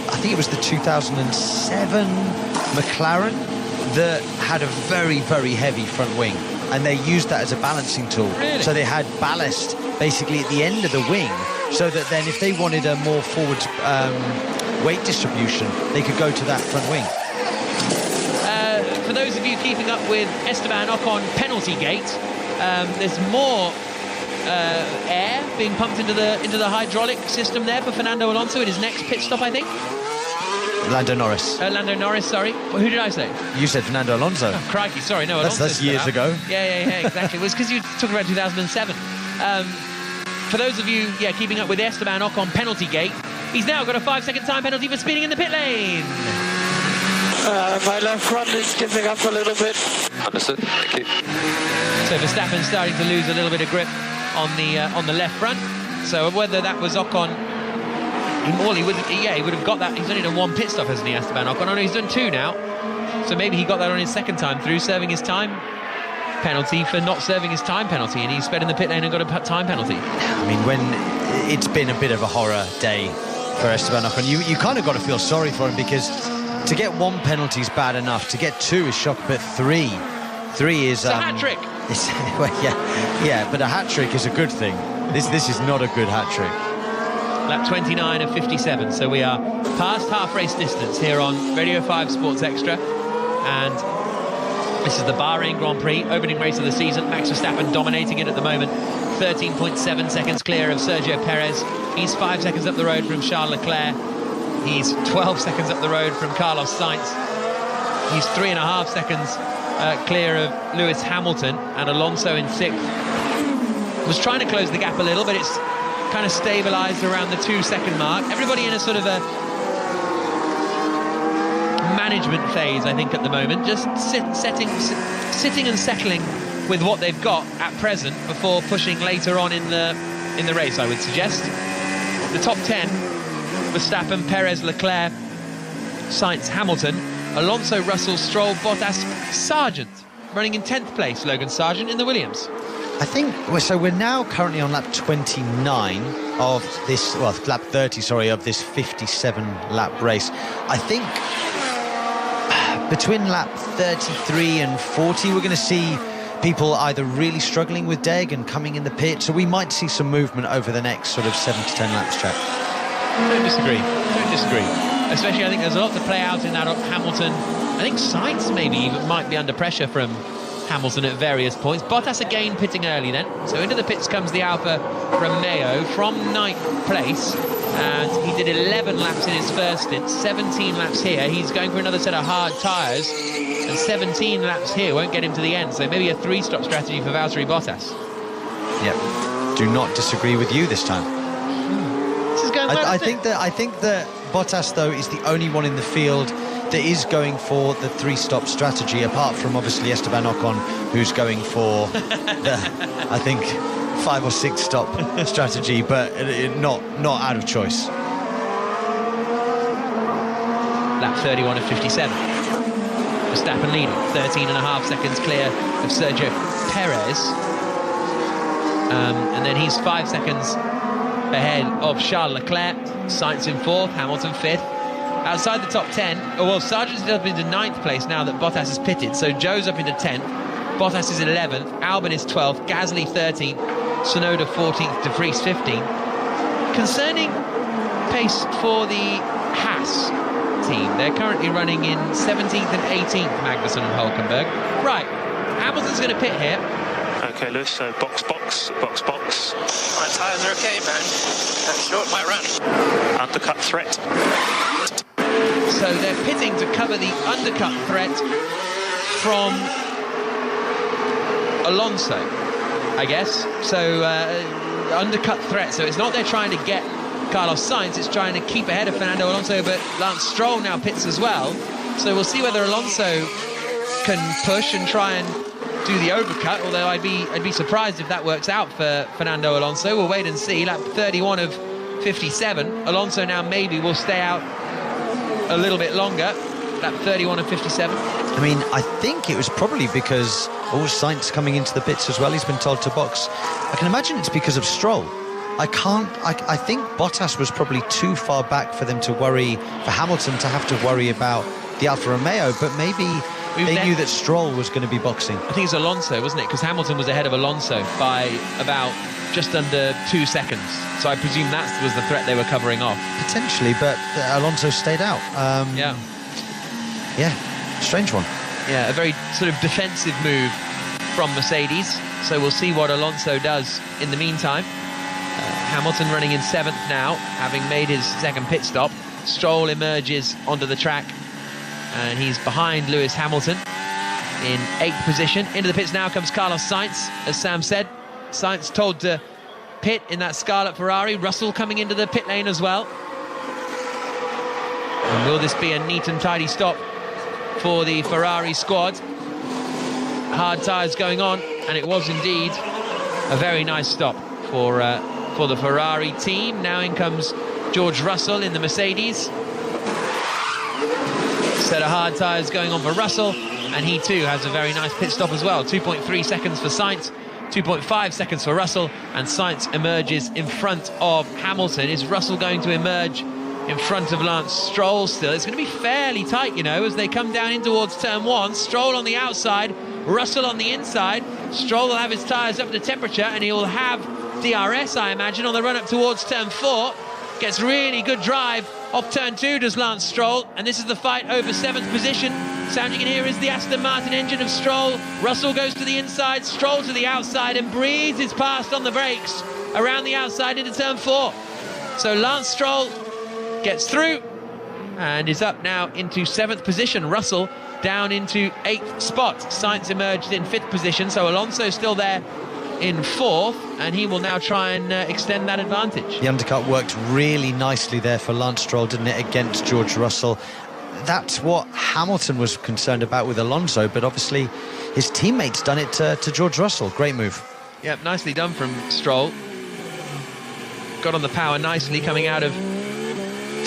I think it was the 2007 McLaren that had a very, very heavy front wing, and they used that as a balancing tool. Really? So they had ballast basically at the end of the wing, so that then if they wanted a more forward weight distribution, they could go to that front wing. For those of you keeping up with Esteban Ocon penalty gate, there's more air being pumped into the hydraulic system there for Fernando Alonso at his next pit stop, I think. Lando Norris. Lando Norris, sorry. Well, who did I say? You said Fernando Alonso. Oh, crikey, sorry, no, Alonso. That's years ago. Yeah, exactly. It was because you talked about 2007. For those of you, keeping up with Esteban Ocon penalty gate, he's now got a 5-second time penalty for speeding in the pit lane. My left front is giving up a little bit. Understood. Thank you. So Verstappen's starting to lose a little bit of grip on the left front. So whether that was Ocon, he would have got that. He's only done one pit stop, hasn't he, Esteban Ocon? Oh no, he's done two now. So maybe he got that on his second time through, serving his time penalty for not serving his time penalty, and he sped in the pit lane and got a time penalty. I mean, when it's been a bit of a horror day for Esteban Ocon, you kind of got to feel sorry for him, because to get one penalty is bad enough. To get two is shock, but three is it's a hat-trick. Well, yeah, but a hat-trick is a good thing. This is not a good hat-trick. Lap 29 of 57, so we are past half-race distance here on Radio 5 Sports Extra, and this is the Bahrain Grand Prix, opening race of the season. Max Verstappen dominating it at the moment, 13.7 seconds clear of Sergio Perez. He's 5 seconds up the road from Charles Leclerc. He's 12 seconds up the road from Carlos Sainz. He's 3.5 seconds clear of Lewis Hamilton, and Alonso in 6th. Was trying to close the gap a little, but it's kind of stabilised around the 2-second mark. Everybody in a sort of a management phase, I think, at the moment, just sitting and settling with what they've got at present before pushing later on in the race, I would suggest. The top 10: Verstappen, Perez, Leclerc, Sainz, Hamilton, Alonso, Russell, Stroll, Bottas, Sargent, running in 10th place, Logan Sargent in the Williams. I think, so we're now currently on lap 29 of this, lap 30, sorry, of this 57-lap race. I think between lap 33 and 40, we're going to see people either really struggling with DEG and coming in the pit, so we might see some movement over the next sort of 7 to 10 laps, Jack. Don't disagree. Especially, I think there's a lot to play out in that Hamilton. I think Sainz maybe even might be under pressure from Hamilton at various points. Bottas again pitting early then. So into the pits comes the Alfa Romeo from 9th place. And he did 11 laps in his first stint, 17 laps here. He's going for another set of hard tyres. And 17 laps here won't get him to the end. So maybe a 3-stop strategy for Valtteri Bottas. Yeah, do not disagree with you this time. This is going well, I think that Bottas, though, is the only one in the field that is going for the 3-stop strategy, apart from obviously Esteban Ocon, who's going for the, I think, 5 or 6 stop strategy, but not out of choice. Lap 31 of 57. Verstappen leading, 13.5 seconds clear of Sergio Perez. And then he's 5 seconds ahead of Charles Leclerc. Sainz in 4th, Hamilton 5th. Outside the top 10, Sargent's up into 9th place now that Bottas has pitted. So Joe's up into 10th, Bottas is 11th, Albon is 12th, Gasly 13th, Tsunoda 14th, De Vries 15th. Concerning pace for the Haas team, they're currently running in 17th and 18th, Magnussen and Hülkenberg. Right, Hamilton's going to pit here. Okay, Lewis, so box. My tyres are okay, man. I'm sure it might run. Undercut threat. So they're pitting to cover the undercut threat from Alonso, I guess. So undercut threat. So it's not they're trying to get Carlos Sainz, it's trying to keep ahead of Fernando Alonso, but Lance Stroll now pits as well. So we'll see whether Alonso can push and try and do the overcut, although I'd be surprised if that works out for Fernando Alonso. We'll wait and see. Lap 31 of 57. Alonso now maybe will stay out a little bit longer. Lap 31 of 57. I mean, I think it was probably because Sainz coming into the pits as well. He's been told to box. I can imagine it's because of Stroll. I think Bottas was probably too far back for them to worry, for Hamilton to have to worry about the Alfa Romeo, but maybe they knew that Stroll was going to be boxing. I think it's Alonso, wasn't it? Because Hamilton was ahead of Alonso by about just under 2 seconds. So I presume that was the threat they were covering off. Potentially, but Alonso stayed out. Yeah, strange one. Yeah, a very sort of defensive move from Mercedes. So we'll see what Alonso does in the meantime. Hamilton running in 7th now, having made his second pit stop. Stroll emerges onto the track, and he's behind Lewis Hamilton in 8th position. Into the pits now comes Carlos Sainz, as Sam said. Sainz told to pit in that Scarlet Ferrari. Russell coming into the pit lane as well. And will this be a neat and tidy stop for the Ferrari squad? Hard tyres going on, and it was indeed a very nice stop for the Ferrari team. Now in comes George Russell in the Mercedes. Set of hard tyres going on for Russell, and he too has a very nice pit stop as well. 2.3 seconds for Sainz, 2.5 seconds for Russell, and Sainz emerges in front of Hamilton. Is Russell going to emerge in front of Lance Stroll still? It's going to be fairly tight, you know, as they come down in towards turn 1. Stroll on the outside, Russell on the inside. Stroll will have his tyres up to temperature, and he will have DRS, I imagine, on the run up towards turn 4. Gets really good drive off turn 2, does Lance Stroll, and this is the fight over 7th position. Sound you can hear is the Aston Martin engine of Stroll. Russell goes to the inside, Stroll to the outside, and breezes past on the brakes around the outside into turn 4. So Lance Stroll gets through and is up now into 7th position. Russell down into 8th spot. Sainz emerged in 5th position, so Alonso still there in 4th, and he will now try and extend that advantage. The undercut worked really nicely there for Lance Stroll, didn't it, against George Russell. That's what Hamilton was concerned about with Alonso, but obviously his teammates done it to George Russell. Great move. Yep, nicely done from Stroll. Got on the power nicely coming out of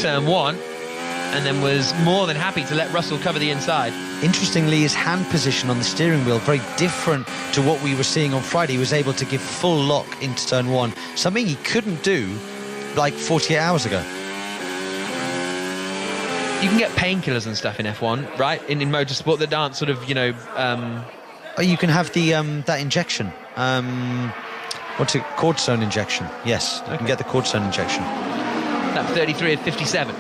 turn 1, and then was more than happy to let Russell cover the inside. Interestingly, his hand position on the steering wheel, very different to what we were seeing on Friday. He was able to give full lock into turn 1, something he couldn't do like 48 hours ago. You can get painkillers and stuff in F1, right? In motorsport that aren't sort of, you know... you can have the that injection. What's it? Cortisone injection. Yes, you can get the cortisone injection. Lap 33 of 57.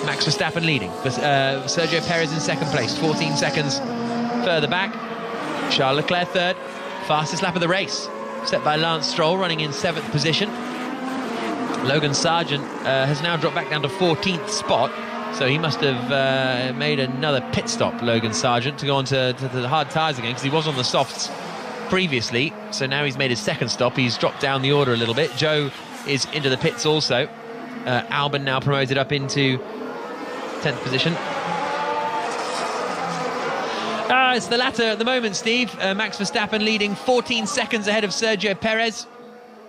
Max Verstappen leading. Sergio Perez in 2nd place, 14 seconds further back. Charles Leclerc 3rd. Fastest lap of the race, set by Lance Stroll, running in 7th position. Logan Sargent has now dropped back down to 14th spot, so he must have made another pit stop, Logan Sargent, to go on to the hard tyres again, because he was on the softs previously. So now he's made his 2nd stop. He's dropped down the order a little bit. Joe is into the pits also. Albon now promoted up into 10th position. It's the latter at the moment, Steve. Max Verstappen leading 14 seconds ahead of Sergio Perez.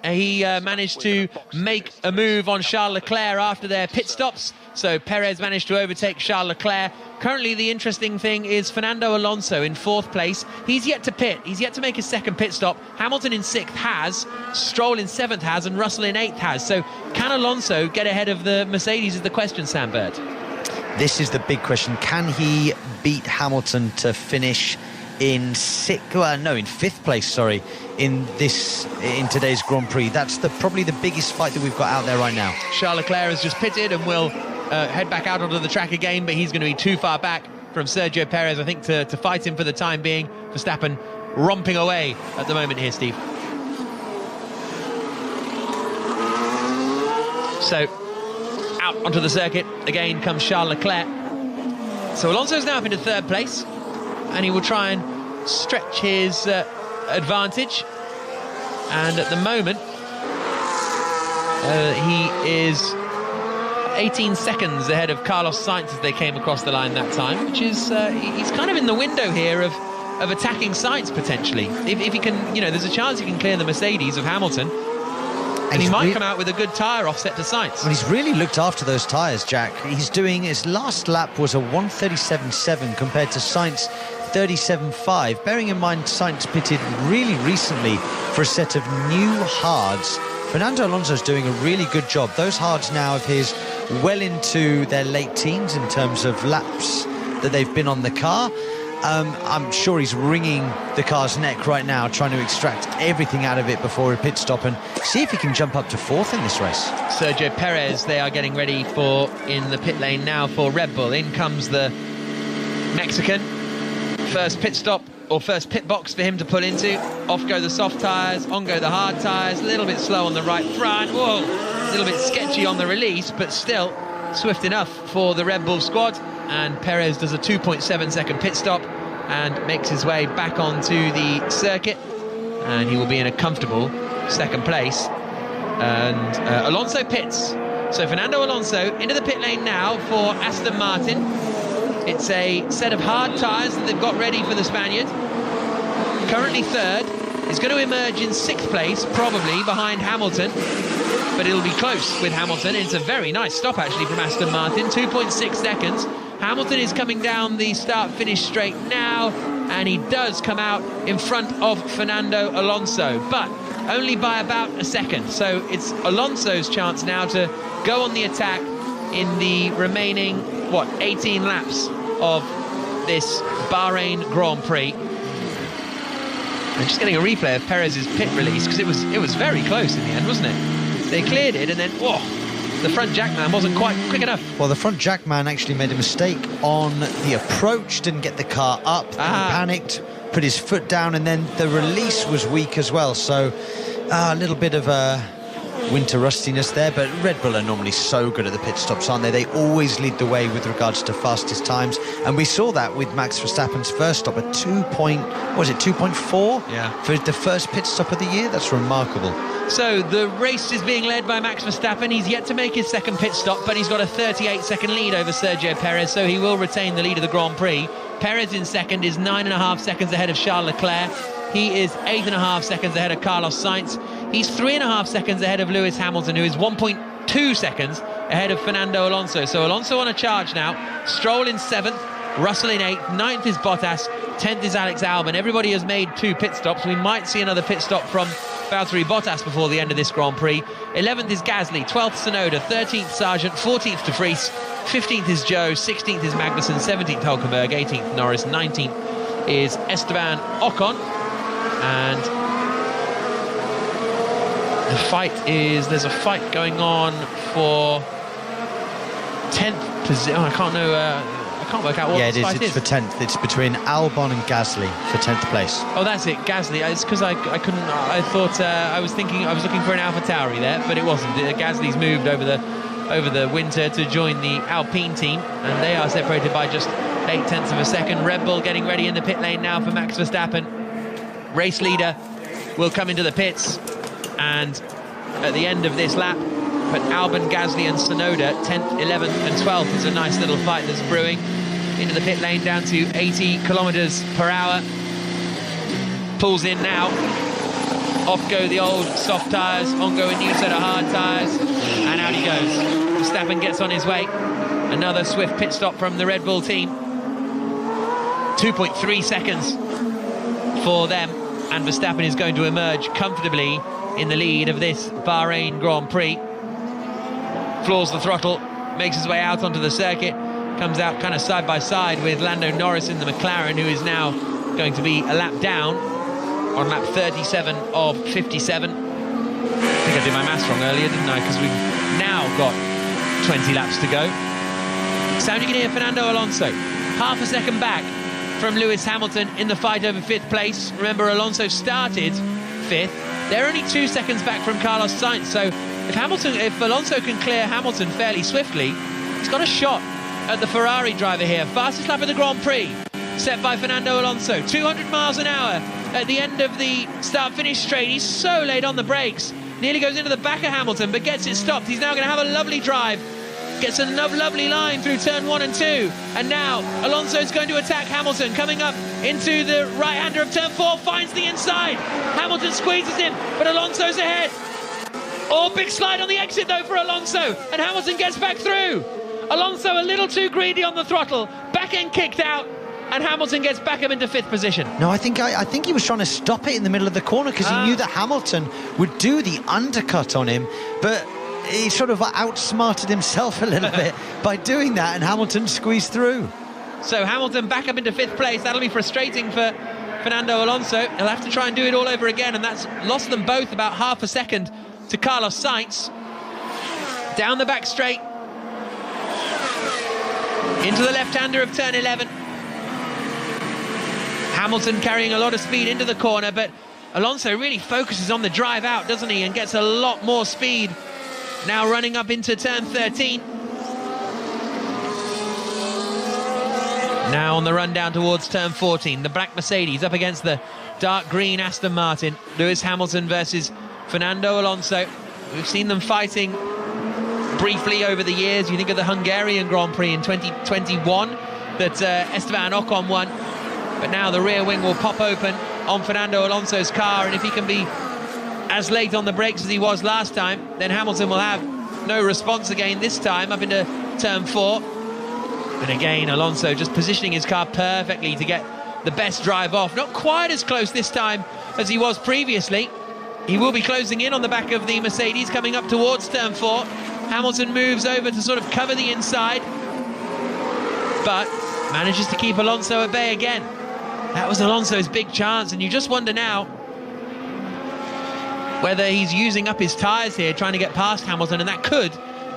He managed to make a move on Charles Leclerc after their pit stops, so Perez managed to overtake Charles Leclerc. Currently, the interesting thing is Fernando Alonso in 4th place. He's yet to pit. He's yet to make his 2nd pit stop. Hamilton in 6th has, Stroll in 7th has, and Russell in 8th has. So can Alonso get ahead of the Mercedes is the question, Sam Bird. This is the big question. Can he beat Hamilton to finish in 5th place, sorry, in today's Grand Prix? That's probably the biggest fight that we've got out there right now. Charles Leclerc has just pitted and will head back out onto the track again, but he's going to be too far back from Sergio Perez, I think, to fight him for the time being. Verstappen romping away at the moment here, Steve. So out onto the circuit again comes Charles Leclerc. So Alonso's now up into 3rd place, and he will try and stretch his advantage. And at the moment, he is 18 seconds ahead of Carlos Sainz as they came across the line that time, which is he's kind of in the window here of attacking Sainz potentially. If he can, you know, there's a chance he can clear the Mercedes of Hamilton, and he might come out with a good tyre offset to Sainz. Well, he's really looked after those tyres, Jack. He's doing, his last lap was a 1:37.7 compared to Sainz 37.5. Bearing in mind Sainz pitted really recently for a set of new hards Fernando Alonso's doing a really good job. Those hards now of his well into their late teens in terms of laps that they've been on the car. I'm sure he's wringing the car's neck right now, trying to extract everything out of it before a pit stop and see if he can jump up to 4th in this race. Sergio Perez, they are getting ready for in the pit lane now for Red Bull. In comes the Mexican. First pit stop, or first pit box for him to pull into. Off go the soft tyres, on go the hard tyres. A little bit slow on the right front. Whoa, a little bit sketchy on the release, but still swift enough for the Red Bull squad. And Perez does a 2.7 second pit stop and makes his way back onto the circuit, and he will be in a comfortable 2nd place. And Alonso pits. So Fernando Alonso into the pit lane now for Aston Martin. It's a set of hard tyres that they've got ready for the Spaniard. Currently 3rd. He's going to emerge in 6th place, probably behind Hamilton, but it'll be close with Hamilton. It's a very nice stop actually from Aston Martin, 2.6 seconds. Hamilton is coming down the start-finish straight now, and he does come out in front of Fernando Alonso, but only by about a second. So it's Alonso's chance now to go on the attack in the remaining, 18 laps of this Bahrain Grand Prix. I'm just getting a replay of Perez's pit release, because it was very close in the end, wasn't it? They cleared it, and then, the front jackman wasn't quite quick enough. Well, the front jackman actually made a mistake on the approach, didn't get the car up, then he panicked, put his foot down, and then the release was weak as well. So a little bit of winter rustiness there, but Red Bull are normally so good at the pit stops, aren't they? They always lead the way with regards to fastest times, and we saw that with Max Verstappen's first stop at 2.4? Yeah. For the first pit stop of the year. That's remarkable. So the race is being led by Max Verstappen. He's yet to make his 2nd pit stop, but he's got a 38-second lead over Sergio Perez, so he will retain the lead of the Grand Prix. Perez in 2nd is 9.5 seconds ahead of Charles Leclerc. He is 8.5 seconds ahead of Carlos Sainz. He's 3.5 seconds ahead of Lewis Hamilton, who is 1.2 seconds ahead of Fernando Alonso. So Alonso on a charge now. Stroll in 7th, Russell in 8th, 9th is Bottas, 10th is Alex Albon. Everybody has made 2 pit stops. We might see another pit stop from Valtteri Bottas before the end of this Grand Prix. 11th is Gasly, 12th Tsunoda, 13th Sargent, 14th De Vries, 15th is Joe, 16th is Magnussen, 17th Hulkenberg, 18th Norris, 19th is Esteban Ocon. And there's a fight going on for 10th position. I can't work out what this fight is. It's for 10th. It's between Albon and Gasly for 10th place. Oh, that's it, Gasly. It's because I couldn't. I thought I was looking for an AlphaTauri there, but it wasn't. Gasly's moved over the winter to join the Alpine team, and they are separated by just 0.8 of a second. Red Bull getting ready in the pit lane now for Max Verstappen. Race leader will come into the pits, and at the end of this lap, but Albon, Gasly and Tsunoda, 10th, 11th and 12th. It's a nice little fight that's brewing. Into the pit lane down to 80 kilometres per hour. Pulls in now. Off go the old soft tyres, on go a new set of hard tyres, and out he goes. Verstappen gets on his way. Another swift pit stop from the Red Bull team. 2.3 seconds for them, and Verstappen is going to emerge comfortably in the lead of this Bahrain Grand Prix. Floors the throttle, makes his way out onto the circuit, comes out kind of side by side with Lando Norris in the McLaren, who is now going to be a lap down on lap 37 of 57. I think I did my maths wrong earlier, didn't I? Because we've now got 20 laps to go. So you can hear Fernando Alonso, half a second back from Lewis Hamilton in the fight over 5th place. Remember, Alonso started 5th. They're only 2 seconds back from Carlos Sainz, so if Alonso can clear Hamilton fairly swiftly, he's got a shot at the Ferrari driver here. Fastest lap of the Grand Prix, set by Fernando Alonso. 200 miles an hour at the end of the start-finish straight. He's so late on the brakes. Nearly goes into the back of Hamilton, but gets it stopped. He's now going to have a lovely drive. Gets a lovely line through turn 1 and 2. And now Alonso's going to attack Hamilton, coming up into the right-hander of turn 4, finds the inside. Hamilton squeezes him, but Alonso's ahead. Oh, big slide on the exit though for Alonso, and Hamilton gets back through. Alonso a little too greedy on the throttle, back end kicked out, and Hamilton gets back up into 5th position. No, I think he was trying to stop it in the middle of the corner because he knew that Hamilton would do the undercut on him, but he sort of outsmarted himself a little bit by doing that, and Hamilton squeezed through. So Hamilton back up into 5th place. That'll be frustrating for Fernando Alonso. He'll have to try and do it all over again, and that's lost them both about half a second to Carlos Sainz. Down the back straight, into the left-hander of turn 11. Hamilton carrying a lot of speed into the corner, but Alonso really focuses on the drive out, doesn't he, and gets a lot more speed now running up into turn 13. Now on the run down towards turn 14, the black Mercedes up against the dark green Aston Martin. Lewis Hamilton versus Fernando Alonso. We've seen them fighting briefly over the years. You think of the Hungarian Grand Prix in 2021 that Esteban Ocon won. But now the rear wing will pop open on Fernando Alonso's car, and if he can be as late on the brakes as he was last time, then Hamilton will have no response again this time up into turn 4. And again, Alonso just positioning his car perfectly to get the best drive off. Not quite as close this time as he was previously. He will be closing in on the back of the Mercedes coming up towards turn 4. Hamilton moves over to sort of cover the inside, but manages to keep Alonso at bay again. That was Alonso's big chance, and you just wonder now whether he's using up his tyres here, trying to get past Hamilton, and that could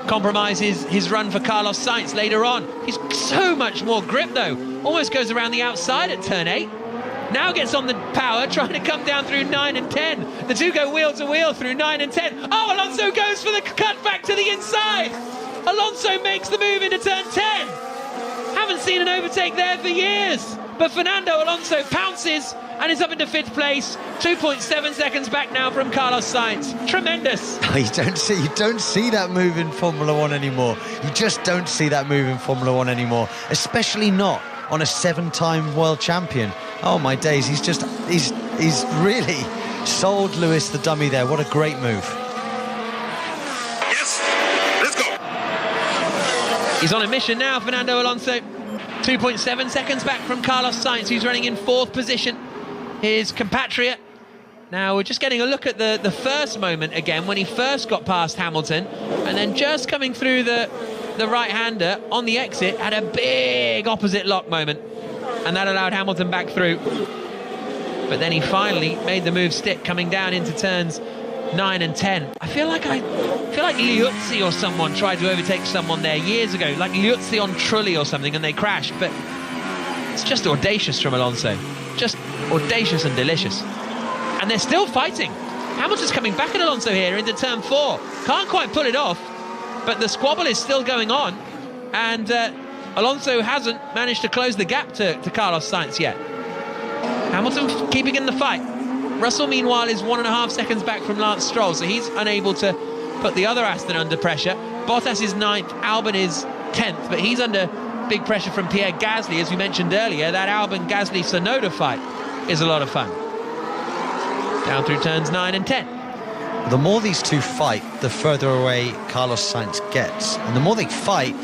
compromise his run for Carlos Sainz later on. He's so much more grip though, almost goes around the outside at turn 8. Now gets on the power, trying to come down through 9 and 10. The two go wheel to wheel through 9 and 10. Oh, Alonso goes for the cut back to the inside. Alonso makes the move into turn 10. Haven't seen an overtake there for years. But Fernando Alonso pounces and is up into 5th place. 2.7 seconds back now from Carlos Sainz. Tremendous. You don't see that move in Formula 1 anymore. You just don't see that move in Formula 1 anymore, especially not on a 7-time world champion. Oh my days, he's really sold Lewis the dummy there. What a great move. Yes, let's go. He's on a mission now, Fernando Alonso. 2.7 seconds back from Carlos Sainz, who's running in 4th position. His compatriot. Now we're just getting a look at the first moment again when he first got past Hamilton, and then just coming through the right-hander on the exit had a big opposite lock moment, and that allowed Hamilton back through. But then he finally made the move stick coming down into turns 9 and 10. I feel like Liuzzi or someone tried to overtake someone there years ago, like Liuzzi on Trulli or something, and they crashed. But it's just audacious from Alonso, just audacious and delicious. And they're still fighting. Hamilton's coming back at Alonso here into turn 4. Can't quite pull it off, but the squabble is still going on, and Alonso hasn't managed to close the gap to Carlos Sainz yet. Hamilton keeping in the fight. Russell, meanwhile, is 1.5 seconds back from Lance Stroll, so he's unable to put the other Aston under pressure. Bottas is 9th, Albon is 10th, but he's under big pressure from Pierre Gasly, as we mentioned earlier. That Albon-Gasly-Sonoda fight is a lot of fun. Down through turns 9 and 10. The more these two fight, the further away Carlos Sainz gets. And the more they fight,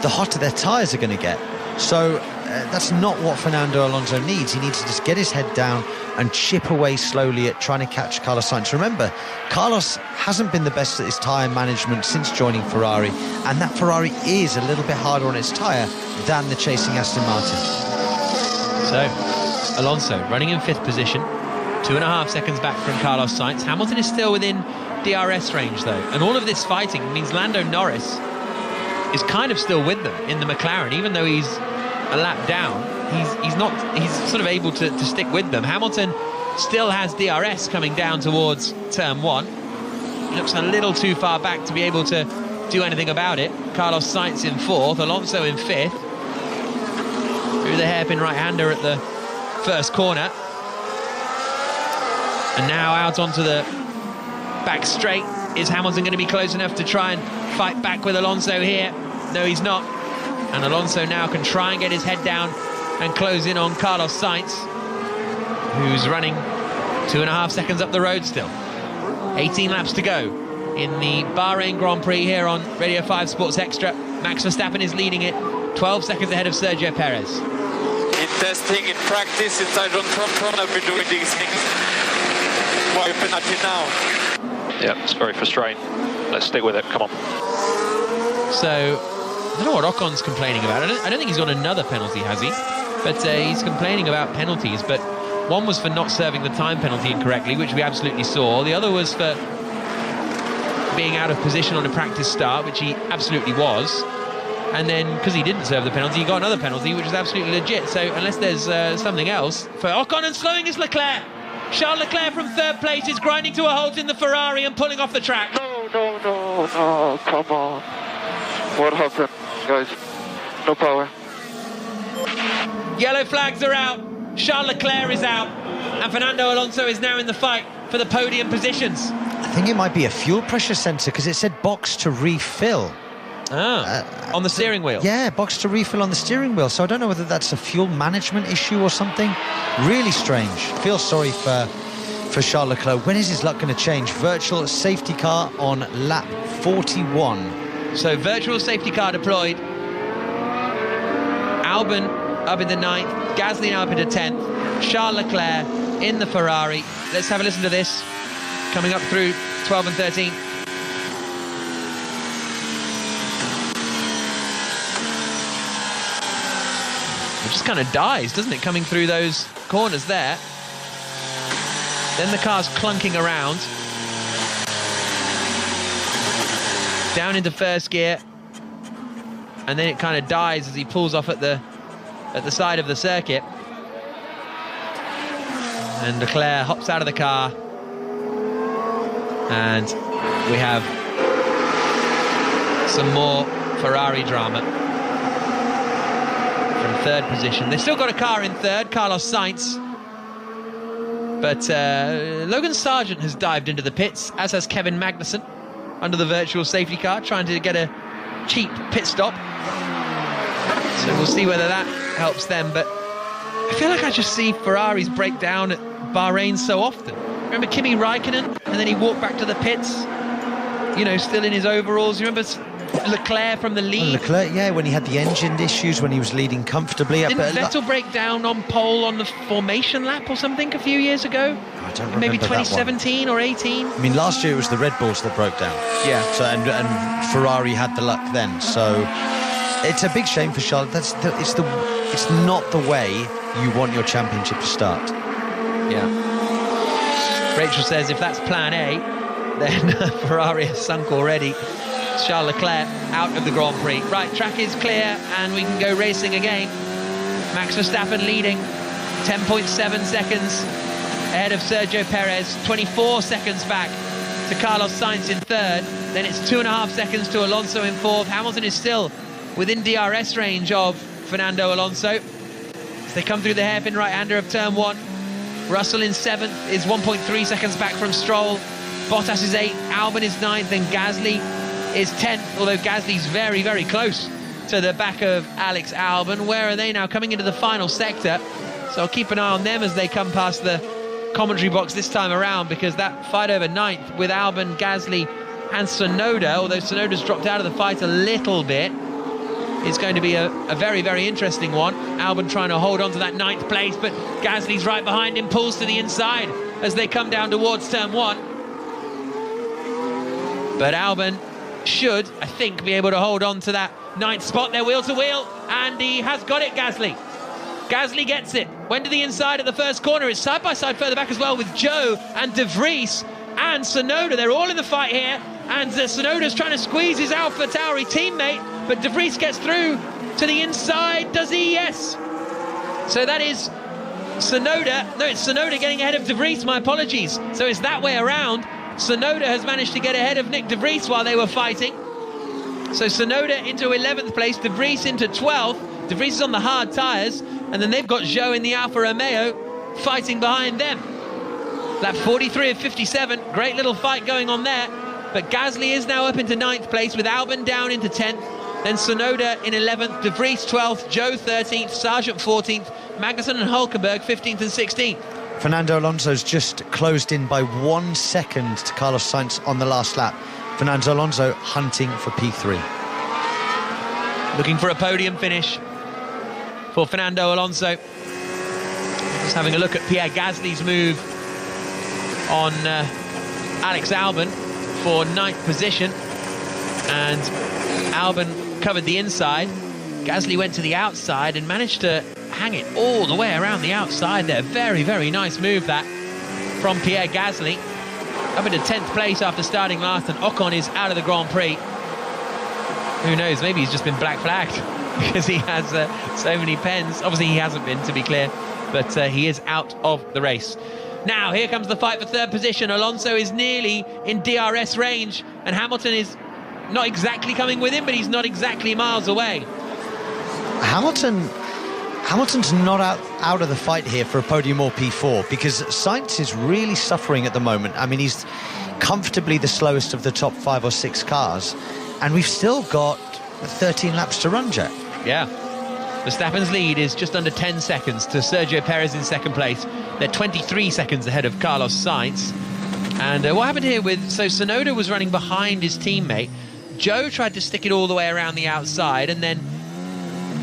the hotter their tyres are going to get. So that's not what Fernando Alonso needs. He needs to just get his head down and chip away slowly at trying to catch Carlos Sainz. Remember, Carlos hasn't been the best at his tyre management since joining Ferrari, and that Ferrari is a little bit harder on its tyre than the chasing Aston Martin. So, Alonso running in 5th position, 2.5 seconds back from Carlos Sainz. Hamilton is still within DRS range though, and all of this fighting means Lando Norris is kind of still with them in the McLaren, even though he's a lap down. He's sort of able to stick with them. Hamilton still has DRS coming down towards turn 1. He looks a little too far back to be able to do anything about it. Carlos Sainz in 4th, Alonso in 5th. Through the hairpin right-hander at the first corner. And now out onto the back straight. Is Hamilton going to be close enough to try and fight back with Alonso here? No, he's not. And Alonso now can try and get his head down and close in on Carlos Sainz, who's running 2.5 seconds up the road still. 18 laps to go in the Bahrain Grand Prix here on Radio 5 Sports Extra. Max Verstappen is leading it, 12 seconds ahead of Sergio Perez. In testing, in practice, since I don't run, I've been doing these things. Why penalty now? Yeah, it's very frustrating. Let's stick with it. Come on. So, I don't know what Ocon's complaining about. I don't think he's got another penalty, has he? But he's complaining about penalties. But one was for not serving the time penalty incorrectly, which we absolutely saw. The other was for being out of position on a practice start, which he absolutely was. And then, because he didn't serve the penalty, he got another penalty, which is absolutely legit. So, unless there's something else for Ocon, and slowing is Leclerc. Charles Leclerc from third place is grinding to a halt in the Ferrari and pulling off the track. No, come on. What happened, guys? No power. Yellow flags are out. Charles Leclerc is out. And Fernando Alonso is now in the fight for the podium positions. I think it might be a fuel pressure sensor, because it said box to refill. On the steering wheel? Yeah, box to refill on the steering wheel. So I don't know whether that's a fuel management issue or something. Really strange. Feel sorry for Charles Leclerc. When is his luck going to change? Virtual safety car on lap 41. So virtual safety car deployed. Albon up in the 9th. Gasly now up into 10th. Charles Leclerc in the Ferrari. Let's have a listen to this. Coming up through 12 and 13. It just kind of dies, doesn't it, coming through those corners there. Then the car's clunking around. Down into first gear. And then it kind of dies as he pulls off at the side of the circuit. And Leclerc hops out of the car. And we have some more Ferrari drama. From third position. They've still got a car in third, Carlos Sainz. But Logan Sargent has dived into the pits, as has Kevin Magnussen, under the virtual safety car, trying to get a cheap pit stop. So we'll see whether that helps them. But I feel like I just see Ferraris break down at Bahrain so often. Remember Kimi Raikkonen? And then he walked back to the pits, you know, still in his overalls. You remember Leclerc from the lead? Leclerc, yeah, when he had the engine issues, when he was leading comfortably. Didn't Vettel break down on pole on the formation lap or something a few years ago? I don't remember. Maybe 2017 or 18? I mean, last year it was the Red Bulls that broke down. Yeah. So and Ferrari had the luck then. So it's a big shame for Charles. It's not the way you want your championship to start. Yeah. Rachel says if that's plan A, then Ferrari has sunk already. Charles Leclerc out of the Grand Prix. Right, track is clear and we can go racing again. Max Verstappen leading 10.7 seconds ahead of Sergio Perez, 24 seconds back to Carlos Sainz in third. Then it's 2.5 seconds to Alonso in fourth. Hamilton is still within DRS range of Fernando Alonso as they come through the hairpin right-hander of turn 1. Russell in 7th is 1.3 seconds back from Stroll. Bottas is 8th, Albon is 9th, and Gasly is 10th, although Gasly's very, very close to the back of Alex Albon. Where are they now? Coming into the final sector. So I'll keep an eye on them as they come past the commentary box this time around, because that fight over 9th with Albon, Gasly and Tsunoda, although Tsunoda's dropped out of the fight a little bit, is going to be a very, very interesting one. Albon trying to hold on to that 9th place, but Gasly's right behind him, pulls to the inside as they come down towards turn 1. But Albon should, I think, be able to hold on to that 9th spot. They're wheel to wheel, and he has got it, Gasly. Gasly gets it. Went to the inside at the first corner. It's side by side further back as well with Joe and De Vries and Tsunoda. They're all in the fight here, and Tsunoda's trying to squeeze his AlphaTauri teammate, but De Vries gets through to the inside. Does he? Yes. So that is Tsunoda. No, it's Tsunoda getting ahead of De Vries. My apologies. So it's that way around. Tsunoda has managed to get ahead of Nick De Vries while they were fighting. So Tsunoda into 11th place, De Vries into 12th. De Vries is on the hard tyres, and then they've got Zhou in the Alfa Romeo fighting behind them. Lap 43 of 57, great little fight going on there. But Gasly is now up into 9th place with Albon down into 10th. Then Tsunoda in 11th, De Vries 12th, Zhou 13th, Sargent 14th, Magnussen and Hulkenberg 15th and 16th. Fernando Alonso's just closed in by 1 second to Carlos Sainz on the last lap. Fernando Alonso hunting for P3. Looking for a podium finish for Fernando Alonso. Just having a look at Pierre Gasly's move on Alex Albon for 9th position, and Albon covered the inside. Gasly went to the outside and managed to hang it all the way around the outside there. Very, very nice move that from Pierre Gasly. Up into 10th place after starting last, and Ocon is out of the Grand Prix. Who knows, maybe he's just been black flagged because he has so many pens. Obviously he hasn't been, to be clear, but he is out of the race. Now here comes the fight for 3rd position. Alonso is nearly in DRS range, and Hamilton is not exactly coming with him, but he's not exactly miles away. Hamilton's not out of the fight here for a podium or P4, because Sainz is really suffering at the moment. I mean, he's comfortably the slowest of the top 5 or 6 cars, and we've still got 13 laps to run, Jack. Yeah. Verstappen's lead is just under 10 seconds to Sergio Perez in 2nd place. They're 23 seconds ahead of Carlos Sainz. And what happened here with... So Tsunoda was running behind his teammate. Joe tried to stick it all the way around the outside, and then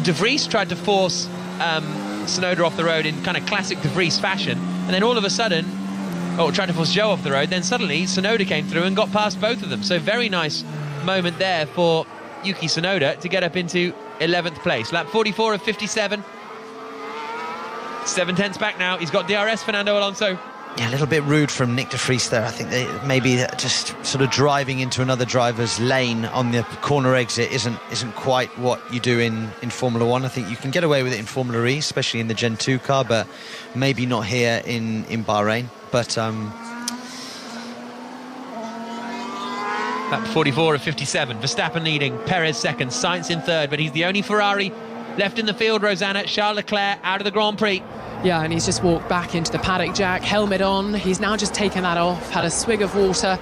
De Vries tried to force Tsunoda off the road in kind of classic De Vries fashion. And then all of a sudden... tried to force Joe off the road. Then suddenly Tsunoda came through and got past both of them. So very nice moment there for Yuki Tsunoda to get up into 11th place. Lap 44 of 57. 7/10 back now. He's got DRS, Fernando Alonso. Yeah, a little bit rude from Nick de Vries there. I think they maybe just sort of driving into another driver's lane on the corner exit isn't quite what you do in Formula 1. I think you can get away with it in Formula E, especially in the Gen 2 car, but maybe not here in Bahrain. But lap 44 of 57. Verstappen leading, Perez 2nd, Sainz in 3rd, but he's the only Ferrari left in the field, Rosanna. Charles Leclerc out of the Grand Prix. Yeah, and he's just walked back into the paddock, Jack, helmet on. He's now just taken that off, had a swig of water,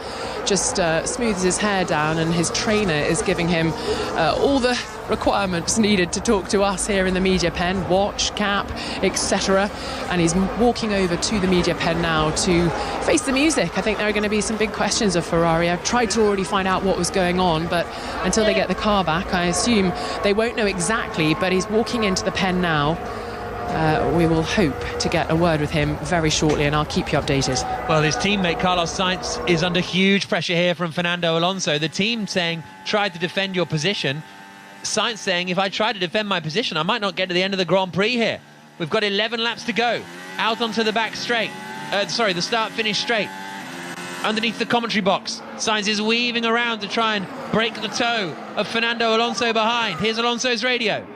just smooths his hair down, and his trainer is giving him all the requirements needed to talk to us here in the media pen, watch, cap, etc. And he's walking over to the media pen now to face the music. I think there are going to be some big questions of Ferrari. I've tried to already find out what was going on, but until they get the car back, I assume they won't know exactly, but he's walking into the pen now. We will hope to get a word with him very shortly, and I'll keep you updated. Well, his teammate Carlos Sainz is under huge pressure here from Fernando Alonso. The team saying, try to defend your position. Sainz saying, if I try to defend my position, I might not get to the end of the Grand Prix here. We've got 11 laps to go. Out onto the back straight. The start-finish straight. Underneath the commentary box, Sainz is weaving around to try and break the toe of Fernando Alonso behind. Here's Alonso's radio.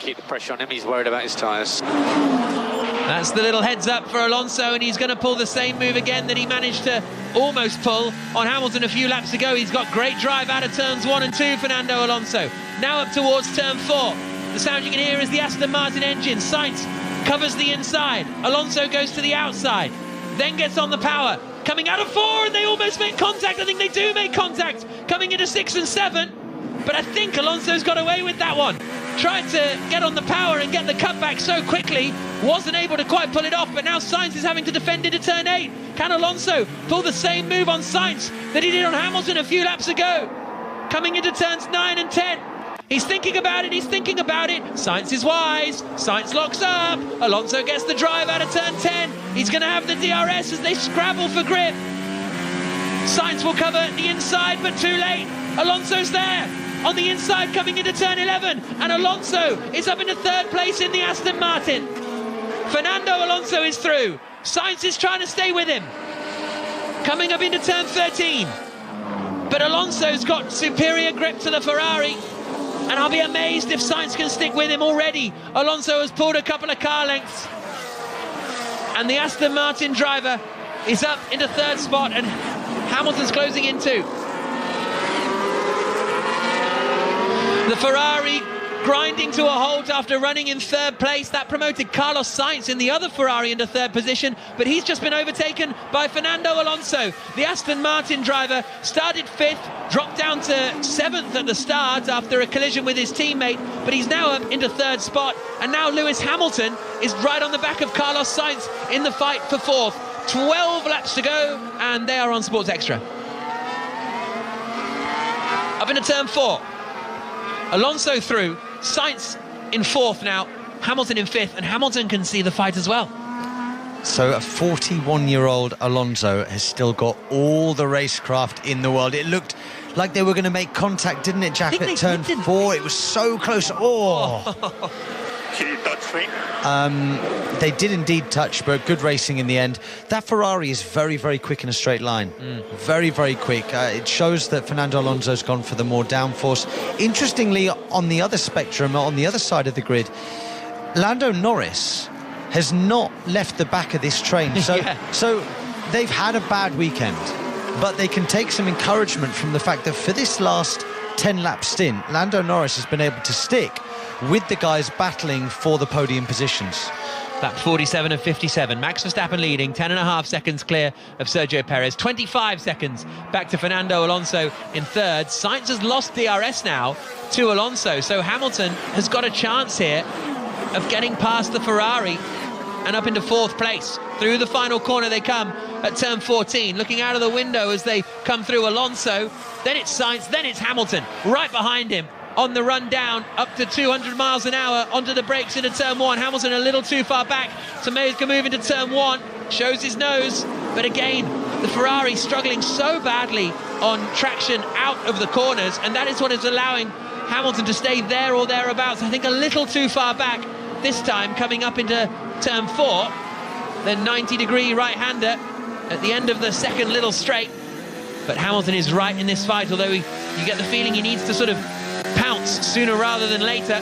Keep the pressure on him, he's worried about his tyres. That's the little heads up for Alonso, and he's going to pull the same move again that he managed to almost pull on Hamilton a few laps ago. He's got great drive out of turns 1 and 2, Fernando Alonso. Now up towards turn 4. The sound you can hear is the Aston Martin engine. Sainz covers the inside. Alonso goes to the outside, then gets on the power. Coming out of 4, and they almost make contact. I think they do make contact. Coming into 6 and 7. But I think Alonso's got away with that one. Tried to get on the power and get the cutback so quickly, wasn't able to quite pull it off, but now Sainz is having to defend into turn 8. Can Alonso pull the same move on Sainz that he did on Hamilton a few laps ago? Coming into turns 9 and 10. He's thinking about it, Sainz is wise, Sainz locks up, Alonso gets the drive out of turn 10. He's going to have the DRS as they scrabble for grip. Sainz will cover the inside, but too late. Alonso's there. On the inside coming into turn 11, and Alonso is up into 3rd place in the Aston Martin. Fernando Alonso is through. Sainz is trying to stay with him. Coming up into turn 13. But Alonso's got superior grip to the Ferrari, and I'll be amazed if Sainz can stick with him already. Alonso has pulled a couple of car lengths, and the Aston Martin driver is up into 3rd spot, and Hamilton's closing in 2. The Ferrari grinding to a halt after running in 3rd place. That promoted Carlos Sainz in the other Ferrari into 3rd position, but he's just been overtaken by Fernando Alonso. The Aston Martin driver started 5th, dropped down to 7th at the start after a collision with his teammate, but he's now up into 3rd spot, and now Lewis Hamilton is right on the back of Carlos Sainz in the fight for 4th. 12 laps to go, and they are on Sports Extra. Up into turn 4. Alonso through, Sainz in 4th now, Hamilton in 5th, and Hamilton can see the fight as well. So a 41-year-old Alonso has still got all the racecraft in the world. It looked like they were going to make contact, didn't it, Jack, at turn 4? It was so close. Oh! Did you touch me? They did indeed touch, but good racing in the end. That Ferrari is very, very quick in a straight line. Very, very quick. It shows that Fernando Alonso's gone for the more downforce. Interestingly, on the other spectrum, on the other side of the grid, Lando Norris has not left the back of this train. So they've had a bad weekend, but they can take some encouragement from the fact that for this last 10-lap stint, Lando Norris has been able to stick with the guys battling for the podium positions. Lap 47 of 57. Max Verstappen leading, 10.5 seconds clear of Sergio Perez. 25 seconds back to Fernando Alonso in 3rd. Sainz has lost DRS now to Alonso, so Hamilton has got a chance here of getting past the Ferrari and up into 4th place. Through the final corner they come at turn 14. Looking out of the window as they come through Alonso. Then it's Sainz, then it's Hamilton, right behind him on the run down up to 200 miles an hour onto the brakes into turn 1. Hamilton a little too far back, so Mays can move into turn 1, shows his nose, but again the Ferrari struggling so badly on traction out of the corners, and that is what is allowing Hamilton to stay there or thereabouts. I think a little too far back this time, coming up into turn 4. The 90-degree right-hander at the end of the second little straight, but Hamilton is right in this fight, although you get the feeling he needs to sort of pounce sooner rather than later,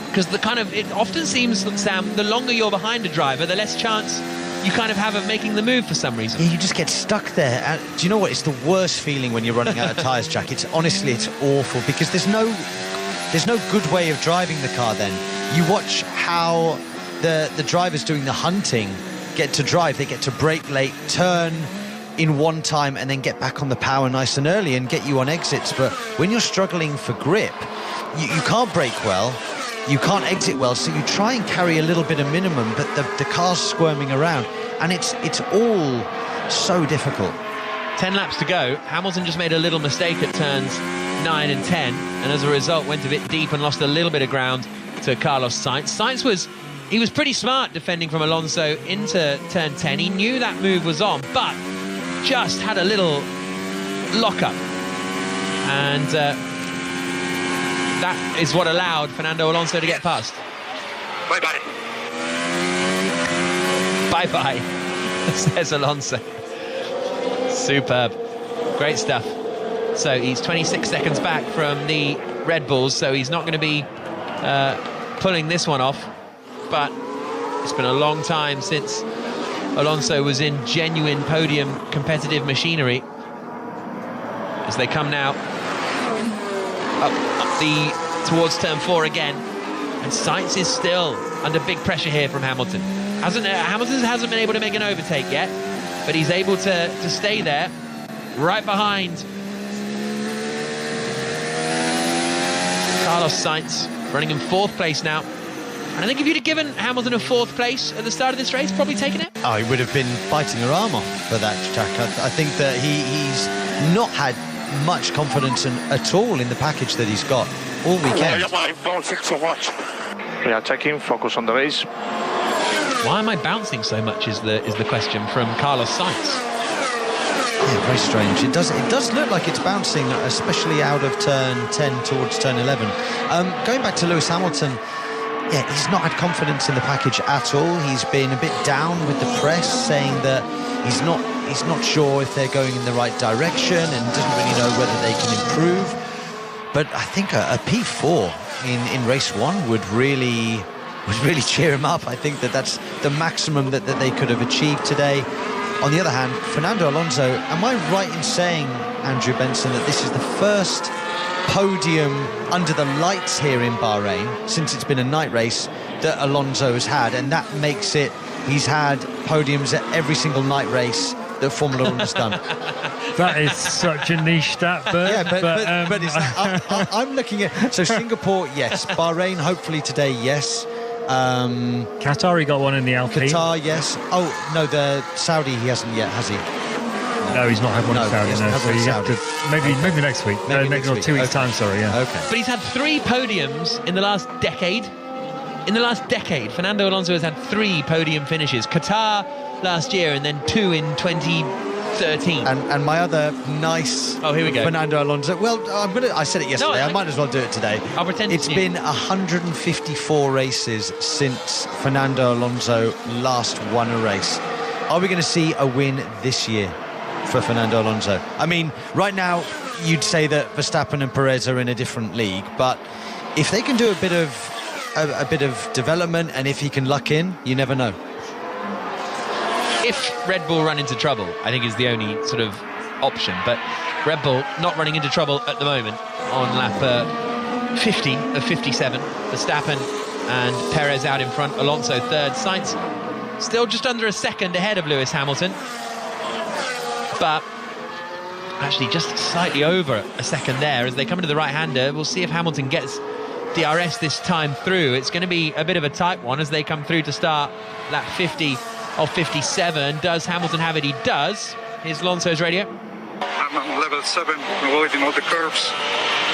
because it often seems, Sam, the longer you're behind a driver, the less chance you kind of have of making the move for some reason. Yeah, you just get stuck there. And do you know what? It's the worst feeling when you're running out of tyres, Jack. It's awful, because there's no good way of driving the car then. You watch how the drivers doing the hunting get to drive. They get to brake late, turn in one time, and then get back on the power nice and early and get you on exits. But when you're struggling for grip, you can't brake well, you can't exit well, so you try and carry a little bit of minimum, but the car's squirming around, and it's all so difficult. 10 laps to go. Hamilton just made a little mistake at turns 9 and 10, and as a result went a bit deep and lost a little bit of ground to Carlos Sainz. Sainz was pretty smart defending from Alonso into turn 10. He knew that move was on, but just had a little lock-up, and that is what allowed Fernando Alonso to get past. Bye-bye. Bye-bye, says Alonso. Superb. Great stuff. So he's 26 seconds back from the Red Bulls, so he's not going to be pulling this one off, but it's been a long time since Alonso was in genuine podium competitive machinery. As they come now up towards turn 4 again, and Sainz is still under big pressure here from Hamilton. Hamilton hasn't been able to make an overtake yet, but he's able to stay there right behind Carlos Sainz, running in 4th place now. And I think if you'd have given Hamilton a 4th place at the start of this race, probably taken it. Oh, he would have been biting her arm off for that, Jack. I think that he's not had much confidence at all in the package that he's got all weekend. Why am I bouncing so much? Yeah, checking, focus on the race. Why am I bouncing so much is the question from Carlos Sainz. Yeah, very strange. It does look like it's bouncing, especially out of turn 10 towards turn 11. Going back to Lewis Hamilton, yeah, he's not had confidence in the package at all. He's been a bit down with the press, saying that he's not sure if they're going in the right direction and doesn't really know whether they can improve. But I think a P4 in race 1 would really cheer him up. I think that's the maximum that they could have achieved today. On the other hand, Fernando Alonso, am I right in saying, Andrew Benson, that this is the first podium under the lights here in Bahrain since it's been a night race that Alonso has had, and that makes it, he's had podiums at every single night race that Formula 1 has done? That is such a niche stat, Bert. Yeah, but it's, I'm looking at, so Singapore, yes. Bahrain, hopefully today, yes. Qatar, he got one in the Alpine. Qatar, yes. Oh, no, the Saudi, he hasn't yet, has he? No, he's not had one in Saudi, no. So you have to, maybe next week. Maybe next or 2 weeks' time, sorry, yeah. Okay. But he's had 3 podiums in the last decade. in the last decade, Fernando Alonso has had 3 podium finishes. Qatar last year and then 2 in 2013. And my other nice here we go. Fernando Alonso. Well, I said it yesterday. I might as well do it today. I'll pretend it's been 154 races since Fernando Alonso last won a race. Are we going to see a win this year for Fernando Alonso? I mean, right now you'd say that Verstappen and Perez are in a different league, but if they can do a bit of development, and if he can luck in, you never know. If Red Bull run into trouble, I think is the only sort of option. But Red Bull not running into trouble at the moment on lap 50 of 57. Verstappen and Perez out in front. Alonso third. Sainz still just under a second ahead of Lewis Hamilton. But actually just slightly over a second there as they come into the right-hander. We'll see if Hamilton gets DRS this time through. It's going to be a bit of a tight one as they come through to start lap 50 of 57. Does Hamilton have it? He does. Here's Alonso's radio. I'm on level 7, avoiding all the curves.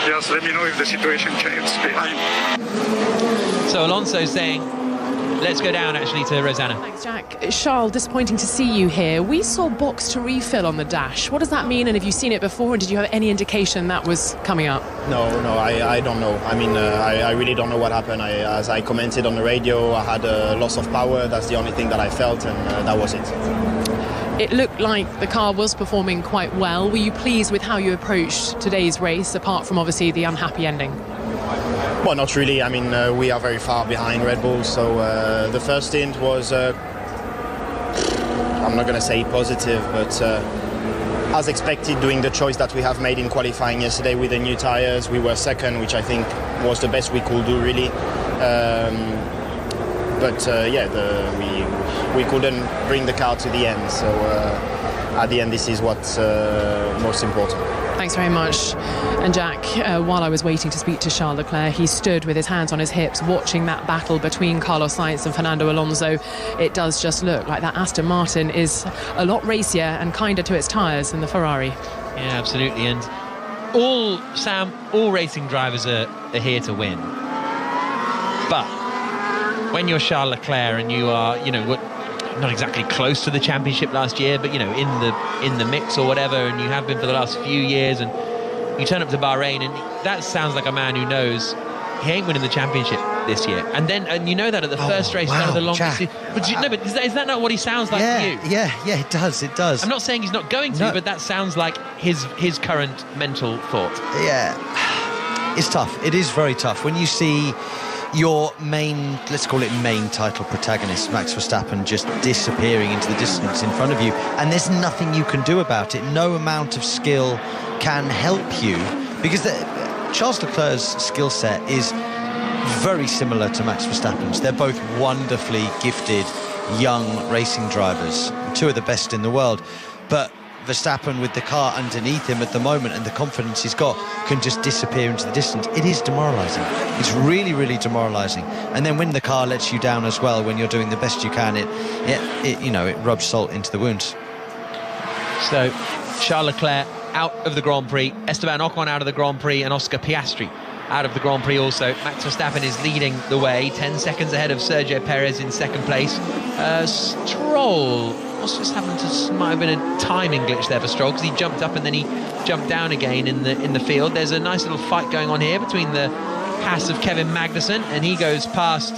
Just let me know if the situation changes behind. So Alonso saying, let's go down actually to Rosanna. Thanks, Jack. Charles, disappointing to see you here. We saw box to refill on the dash. What does that mean? And have you seen it before? And did you have any indication that was coming up? No, I don't know. I mean, I really don't know what happened. As I commented on the radio, I had a loss of power. That's the only thing that I felt, and that was it. It looked like the car was performing quite well. Were you pleased with how you approached today's race, apart from obviously the unhappy ending? Well, not really. I mean, we are very far behind Red Bull, so the first stint was, I'm not going to say positive, but as expected, doing the choice that we have made in qualifying yesterday with the new tyres, we were second, which I think was the best we could do, really. We couldn't bring the car to the end, so at the end, this is what's most important. Thanks very much. And Jack, while I was waiting to speak to Charles Leclerc, he stood with his hands on his hips watching that battle between Carlos Sainz and Fernando Alonso. It does just look like that Aston Martin is a lot racier and kinder to its tyres than the Ferrari. Yeah, absolutely. And all racing drivers are here to win. But when you're Charles Leclerc and you are, not exactly close to the championship last year, but in the mix or whatever, and you have been for the last few years, and you turn up to Bahrain, and that sounds like a man who knows he ain't winning the championship this year. And you know that at the first race, one of the longest. But is that not what he sounds like to you? Yeah, it does. I'm not saying he's not going to, but that sounds like his current mental thought. Yeah, it's tough. It is very tough when you see your main, let's call it main title protagonist, Max Verstappen, just disappearing into the distance in front of you, and there's nothing you can do about it. No amount of skill can help you, because Charles Leclerc's skill set is very similar to Max Verstappen's. They're both wonderfully gifted young racing drivers, two of the best in the world, but Verstappen, with the car underneath him at the moment and the confidence he's got, can just disappear into the distance. It is demoralising. It's really, really demoralising. And then when the car lets you down as well, when you're doing the best you can, it rubs salt into the wounds. So Charles Leclerc out of the Grand Prix, Esteban Ocon out of the Grand Prix, and Oscar Piastri out of the Grand Prix also. Max Verstappen is leading the way, 10 seconds ahead of Sergio Perez in second place. Stroll might have been a timing glitch there for Stroll, because he jumped up and then he jumped down again in the field. There's a nice little fight going on here between the Haas of Kevin Magnussen, and he goes past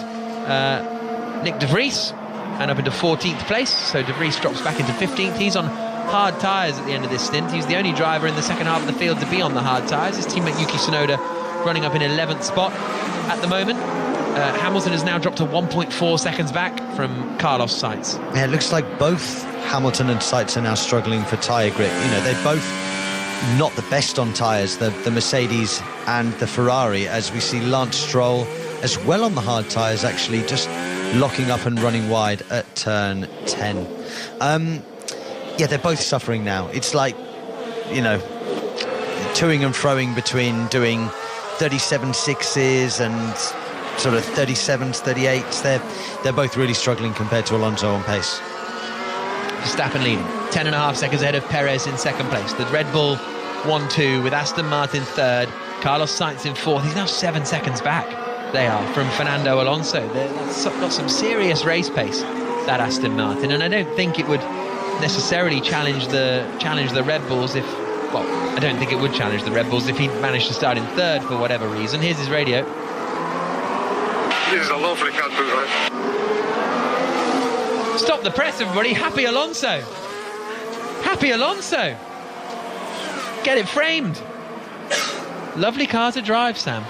Nick De Vries and up into 14th place. So De Vries drops back into 15th. He's on hard tyres at the end of this stint. He's the only driver in the second half of the field to be on the hard tyres. His teammate Yuki Tsunoda running up in 11th spot at the moment. Hamilton has now dropped to 1.4 seconds back from Carlos Sainz. Yeah, it looks like both Hamilton and Sainz are now struggling for tyre grip. They're both not the best on tyres, the Mercedes and the Ferrari, as we see Lance Stroll as well on the hard tyres, actually just locking up and running wide at turn 10. They're both suffering now. It's like, toing and froing between doing 37.6s and sort of 37s, 38s. They're both really struggling compared to Alonso on pace. Verstappen leading, 10.5 seconds ahead of Perez in second place. The Red Bull 1-2 with Aston Martin third, Carlos Sainz in fourth. He's now 7 seconds back. they are from Fernando Alonso. They've got some serious race pace, that Aston Martin, and I don't think it would necessarily challenge the Red Bulls if... Well, I don't think it would challenge the Red Bulls if he managed to start in third for whatever reason. Here's his radio. This is a lovely car to drive. Stop the press, everybody. Happy Alonso. Happy Alonso. Get it framed. Lovely car to drive, Sam.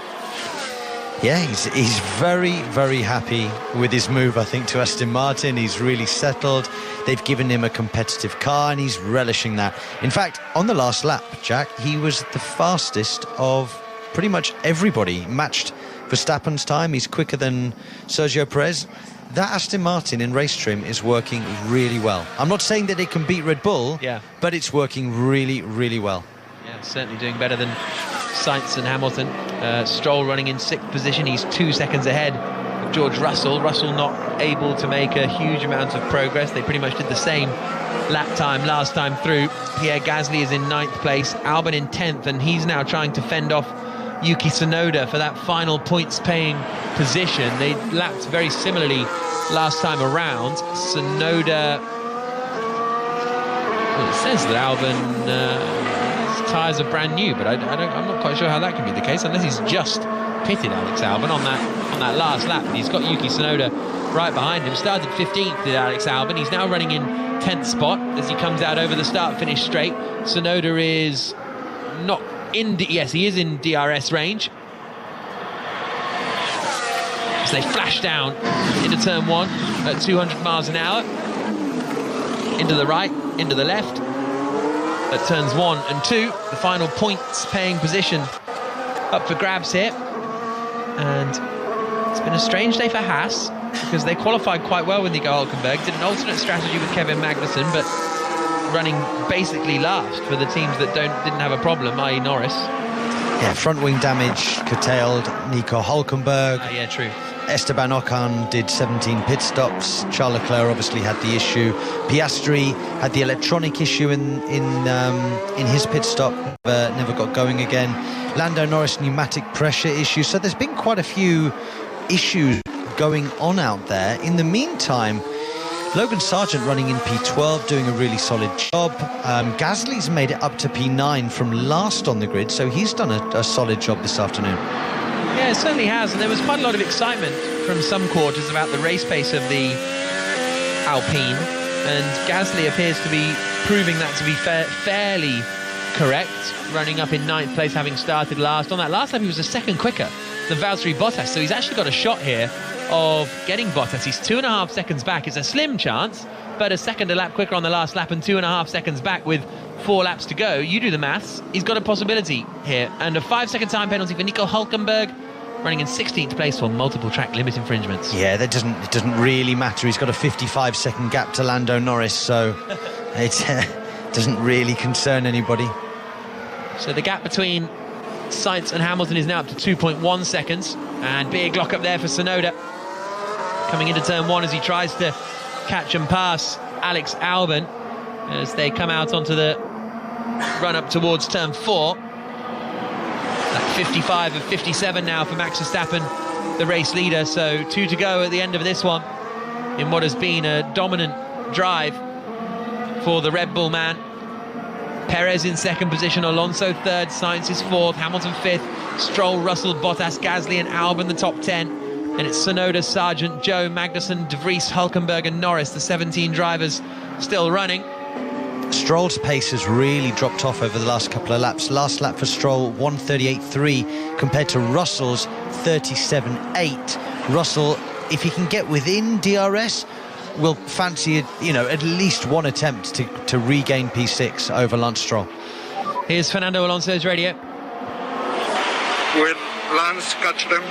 Yeah, he's very, very happy with his move, I think, to Aston Martin. He's really settled. They've given him a competitive car, and he's relishing that. In fact, on the last lap, Jack, he was the fastest of pretty much everybody. Matched Verstappen's time. He's quicker than Sergio Perez. That Aston Martin in race trim is working really well. I'm not saying that it can beat Red Bull, but it's working really, really well. Yeah, certainly doing better than Sainz and Hamilton. Stroll running in 6th position. He's 2 seconds ahead of George Russell. Russell not able to make a huge amount of progress. They pretty much did the same lap time last time through. Pierre Gasly is in 9th place. Albon in 10th, and he's now trying to fend off Yuki Tsunoda for that final points-paying position. They lapped very similarly last time around. Tsunoda... Well, it says that Albon... tyres are brand new, but I'm not quite sure how that can be the case unless he's just pitted Alex Albon on that last lap. And he's got Yuki Tsunoda right behind him. Started 15th with Alex Albon. He's now running in 10th spot as he comes out over the start-finish straight. Tsunoda is not in... Yes, he is in DRS range. So they flash down into turn 1 at 200 miles an hour. Into the right, into the left. At turns 1 and 2, the final points-paying position up for grabs here. And it's been a strange day for Haas, because they qualified quite well with Nico Hülkenberg, did an alternate strategy with Kevin Magnussen, but running basically last for the teams that didn't have a problem, i.e. Norris. Yeah, front wing damage curtailed Nico Hülkenberg. Yeah, true. Esteban Ocon did 17 pit stops. Charles Leclerc obviously had the issue. Piastri had the electronic issue in his pit stop, never got going again. Lando Norris pneumatic pressure issue. So there's been quite a few issues going on out there. In the meantime, Logan Sargent running in P12, doing a really solid job. Gasly's made it up to P9 from last on the grid, so he's done a solid job this afternoon. Yeah, it certainly has, and there was quite a lot of excitement from some quarters about the race pace of the Alpine, and Gasly appears to be proving that to be fairly correct, running up in 9th place, having started last. On that last lap, he was a second quicker than Valtteri Bottas, so he's actually got a shot here of getting Bottas. He's 2.5 seconds back. It's a slim chance, but a second a lap quicker on the last lap and 2.5 seconds back with 4 laps to go. You do the maths. He's got a possibility here. And a 5-second time penalty for Nico Hülkenberg, running in 16th place for multiple track limit infringements. Yeah, it doesn't really matter. He's got a 55-second gap to Lando Norris, so it doesn't really concern anybody. So the gap between Sainz and Hamilton is now up to 2.1 seconds. And big lock up there for Tsunoda, coming into turn 1 as he tries to catch and pass Alex Albon as they come out onto the run up towards turn 4. Like 55 of 57 now for Max Verstappen, the race leader. So 2 to go at the end of this one in what has been a dominant drive for the Red Bull man. Perez in 2nd position, Alonso 3rd, Sainz is 4th, Hamilton 5th, Stroll, Russell, Bottas, Gasly and Albon the top 10. And it's Tsunoda, Sargent, Joe, Magnussen, De Vries, Hülkenberg and Norris, the 17 drivers still running. Stroll's pace has really dropped off over the last couple of laps. Last lap for Stroll, 1:38.3 compared to Russell's 37.8. Russell, if he can get within DRS, will fancy at least one attempt to regain P6 over Lance Stroll. Here's Fernando Alonso's radio. Will Lance catch them?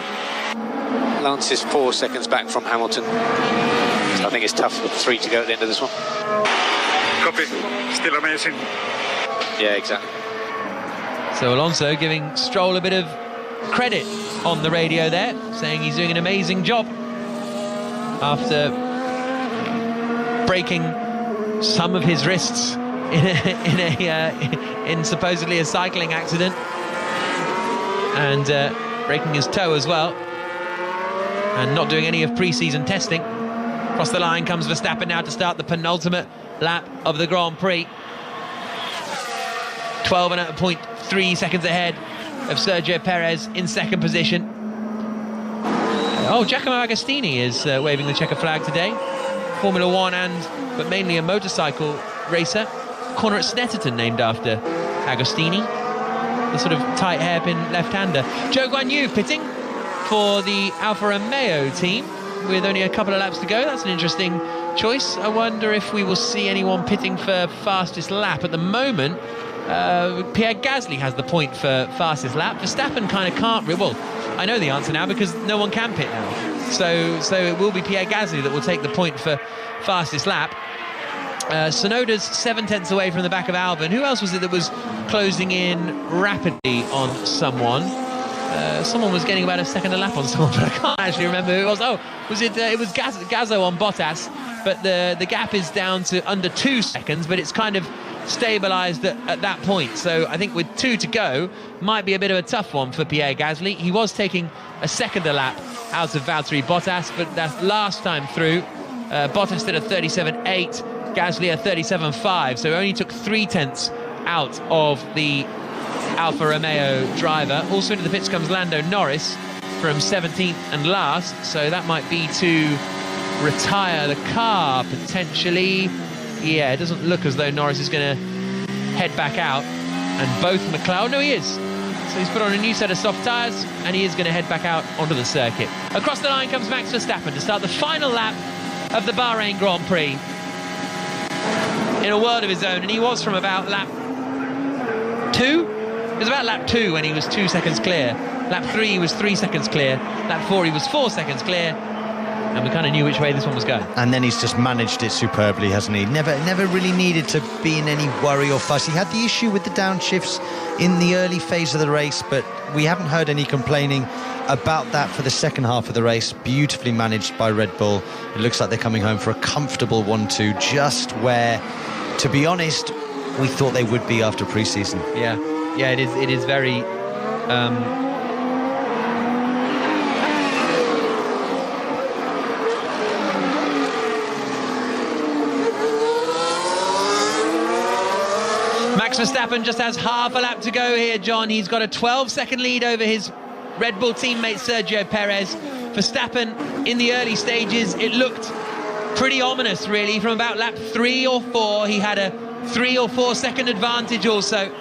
Lance is 4 seconds back from Hamilton. So I think it's tough with 3 to go at the end of this one. Copy. Still amazing. Yeah, exactly. So Alonso giving Stroll a bit of credit on the radio there, saying he's doing an amazing job after breaking some of his wrists in supposedly a cycling accident, and breaking his toe as well. and not doing any of pre-season testing. Across the line comes Verstappen now to start the penultimate lap of the Grand Prix. 12.3 seconds ahead of Sergio Perez in second position. Oh, Giacomo Agostini is waving the checker flag today. Formula One but mainly a motorcycle racer. Corner at Snetterton named after Agostini, the sort of tight hairpin left-hander. Zhou Guanyu pitting for the Alfa Romeo team with only a couple of laps to go. That's an interesting choice. I wonder if we will see anyone pitting for fastest lap. At the moment, Pierre Gasly has the point for fastest lap. Verstappen kind of can't. Well, I know the answer now because no one can pit now. So it will be Pierre Gasly that will take the point for fastest lap. Tsunoda's 7 tenths away from the back of Albon. Who else was it that was closing in rapidly on someone? Someone was getting about a second a lap on someone, but I can't actually remember who it was. Oh, was it? It was Gazzo on Bottas, but the gap is down to under 2 seconds, but it's kind of stabilised at that point. So I think with 2 to go, might be a bit of a tough one for Pierre Gasly. He was taking a second a lap out of Valtteri Bottas, but that last time through, Bottas did a 37.8. Gasly a 37.5, so only took 3 tenths out of the Alfa Romeo driver. Also into the pits comes Lando Norris from 17th and last, so that might be to retire the car potentially. Yeah, it doesn't look as though Norris is going to head back out, and both McLaren, no, he is. So he's put on a new set of soft tyres, and he is going to head back out onto the circuit. Across the line comes Max Verstappen to start the final lap of the Bahrain Grand Prix in a world of his own, and he was from about lap 2. It was about lap 2 when he was 2 seconds clear. Lap 3 he was 3 seconds clear. Lap 4 he was 4 seconds clear, and we kind of knew which way this one was going. And then he's just managed it superbly, hasn't he? Never really needed to be in any worry or fuss. He had the issue with the downshifts in the early phase of the race, but we haven't heard any complaining about that for the second half of the race. Beautifully managed by Red Bull. It looks like they're coming home for a comfortable 1-2, just where, to be honest, we thought they would be after pre-season. Yeah, it is very Max Verstappen just has half a lap to go here, John. He's got a 12-second lead over his Red Bull teammate Sergio Perez. Verstappen, in the early stages, it looked pretty ominous, really. From about lap 3 or 4, he had a 3 or 4 second advantage also.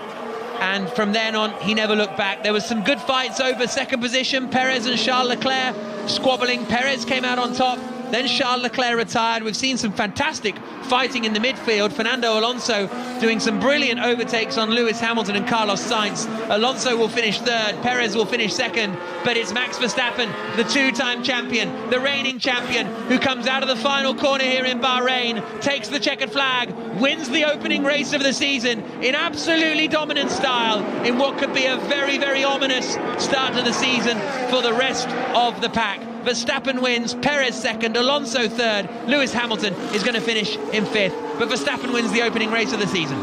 And from then on, he never looked back. There was some good fights over second position. Perez and Charles Leclerc squabbling. Perez came out on top. Then Charles Leclerc retired. We've seen some fantastic fighting in the midfield. Fernando Alonso doing some brilliant overtakes on Lewis Hamilton and Carlos Sainz. Alonso will finish 3rd, Perez will finish 2nd, but it's Max Verstappen, the 2-time champion, the reigning champion, who comes out of the final corner here in Bahrain, takes the checkered flag, wins the opening race of the season in absolutely dominant style, in what could be a very, very ominous start to the season for the rest of the pack. Verstappen wins, Perez 2nd, Alonso 3rd, Lewis Hamilton is going to finish in 5th, but Verstappen wins the opening race of the season.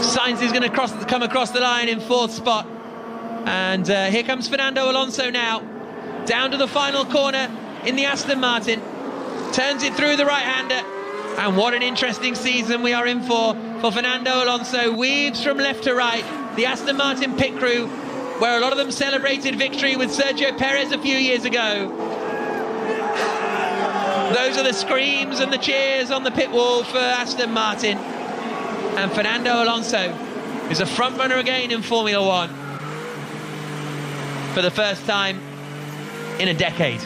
Sainz is going to come across the line in 4th spot, and here comes Fernando Alonso now, down to the final corner in the Aston Martin, turns it through the right-hander, and what an interesting season we are in for Fernando Alonso. Weaves from left to right, the Aston Martin pit crew, where a lot of them celebrated victory with Sergio Perez a few years ago. Those are the screams and the cheers on the pit wall for Aston Martin. And Fernando Alonso is a front runner again in Formula One for the first time in a decade.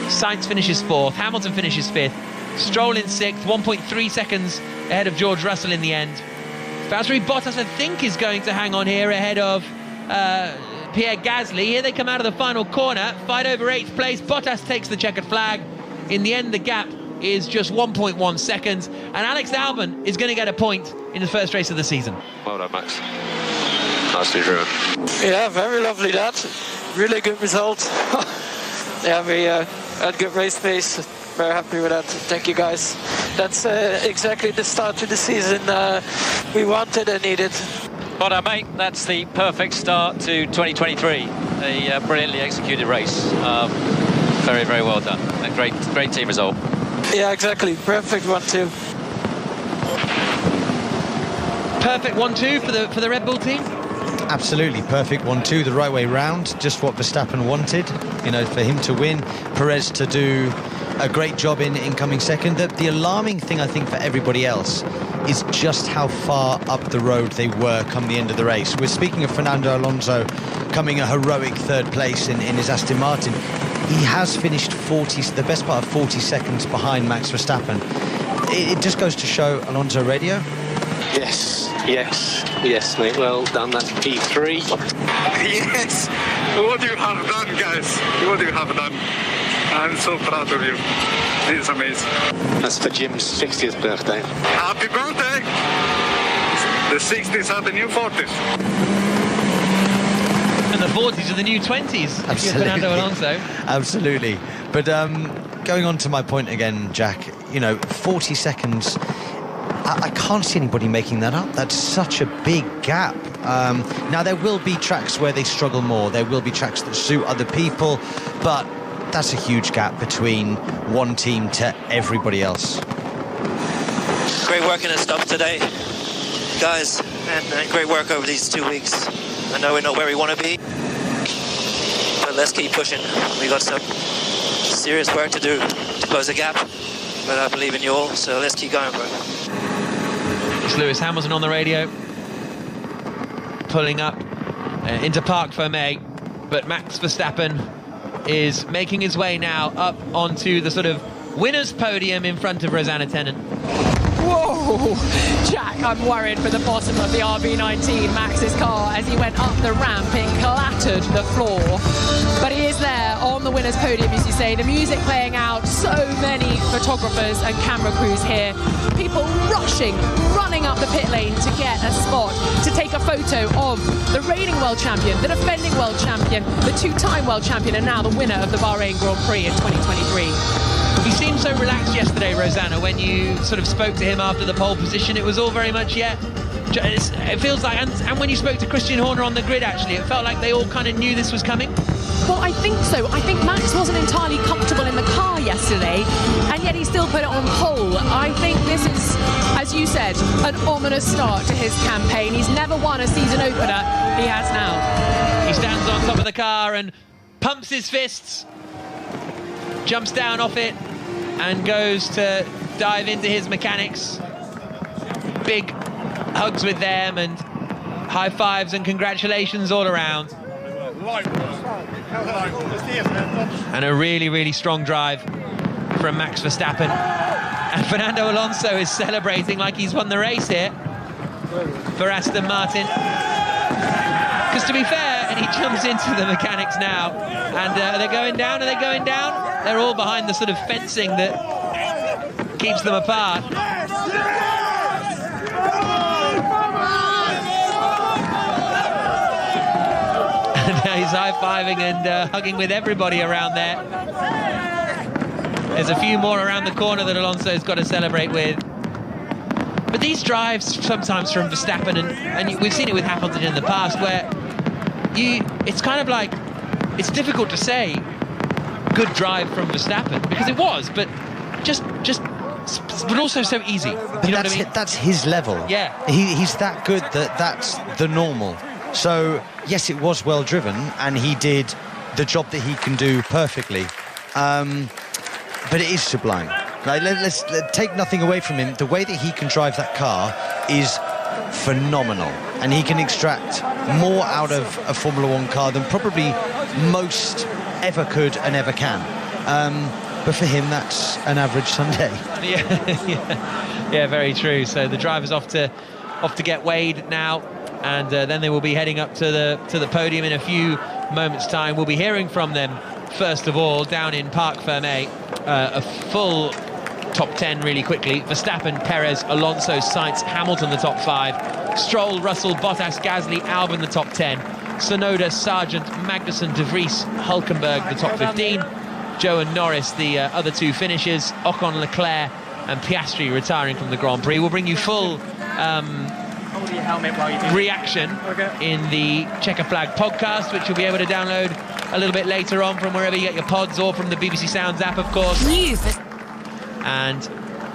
Sainz finishes 4th, Hamilton finishes 5th, Stroll in 6th, 1.3 seconds ahead of George Russell in the end. Valtteri Bottas, I think, is going to hang on here ahead of Pierre Gasly. Here they come out of the final corner, fight over 8th place. Bottas takes the checkered flag. In the end, the gap is just 1.1 seconds. And Alex Albon is going to get a point in the first race of the season. Well done, Max. Nicely driven. Yeah, very lovely that. Really good result. Yeah, we had good race pace. Very happy with that. Thank you, guys. That's exactly the start to the season we wanted and needed. Well done, mate. That's the perfect start to 2023. A brilliantly executed race. Very, very well done. A great team result. Yeah, exactly. Perfect 1-2. Perfect 1-2 for the Red Bull team? Absolutely, perfect 1-2, the right way round, just what Verstappen wanted, you know, for him to win, Perez to do a great job in coming second. The alarming thing, I think, for everybody else is just how far up the road they were come the end of the race. We're speaking of Fernando Alonso coming a heroic third place in his Aston Martin. He has finished the best part of 40 seconds behind Max Verstappen. It just goes to show, Alonso Radio. Yes, mate. Well done. That's P3. Yes! What you have done, guys. What you have done. I'm so proud of you. It's amazing. That's for Jim's 60th birthday. Happy birthday! The 60s are the new 40s. And the 40s are the new 20s. Absolutely. Fernando Alonso. Absolutely. But going on to my point again, Jack, you know, 40 seconds... I can't see anybody making that up. That's such a big gap. Now, there will be tracks where they struggle more. There will be tracks that suit other people, but that's a huge gap between one team to everybody else. Great work in the stop today, guys, and great work over these 2 weeks. I know we're not where we want to be, but let's keep pushing. We got some serious work to do to close the gap, but I believe in you all, so let's keep going, bro. It's Lewis Hamilton on the radio, pulling up into Parc Fermé, but Max Verstappen is making his way now up onto the sort of winner's podium in front of Rosanna Tennant. Whoa! Jack, I'm worried for the bottom of the RB19, Max's car, as he went up the ramp. It clattered the floor. But he is there on the winner's podium, as you say. The music playing out, so many photographers and camera crews here. People running up the pit lane to get a spot, to take a photo of the reigning world champion, the defending world champion, the two-time world champion, and now the winner of the Bahrain Grand Prix in 2023. He seemed so relaxed yesterday, Rosanna, when you sort of spoke to him after the pole position. It was all very much, it feels like, and when you spoke to Christian Horner on the grid, actually, it felt like they all kind of knew this was coming. Well, I think so. I think Max wasn't entirely comfortable in the car yesterday, and yet he still put it on pole. I think this is, as you said, an ominous start to his campaign. He's never won a season opener. He has now. He stands on top of the car and pumps his fists, jumps down off it, and goes to dive into his mechanics. Big hugs with them and high fives and congratulations all around. And a really, really strong drive from Max Verstappen. And Fernando Alonso is celebrating like he's won the race here for Aston Martin. Because to be fair, and he jumps into the mechanics now, and are they going down? Are they going down? They're all behind the sort of fencing that keeps them apart. And now he's high-fiving and hugging with everybody around there. There's a few more around the corner that Alonso's got to celebrate with. But these drives sometimes from Verstappen, and we've seen it with Hamilton in the past, where it's kind of like, it's difficult to say good drive from Verstappen, because it was, but but also so easy. But you know what I mean? That's his level. Yeah. He's that good that's the normal. So, yes, it was well driven, and he did the job that he can do perfectly. But it is sublime. Like, let's take nothing away from him. The way that he can drive that car is phenomenal, and he can extract more out of a Formula One car than probably most ever could and ever can. But for him, that's an average Sunday. Yeah, very true. So the driver's off to get weighed now, and then they will be heading up to the podium in a few moments' time. We'll be hearing from them first of all down in Parc Fermé. A full top 10 really quickly. Verstappen, Perez, Alonso, Sainz, Hamilton the top 5. Stroll, Russell, Bottas, Gasly, Albon the top 10. Tsunoda, Sargent, Magnussen, De Vries, Hulkenberg the top 15. Joe and Norris the other two finishers. Ocon, Leclerc and Piastri retiring from the Grand Prix. We'll bring you full hold your helmet while you do reaction in the Checker Flag podcast, which you'll be able to download a little bit later on from wherever you get your pods or from the BBC Sounds app, of course. And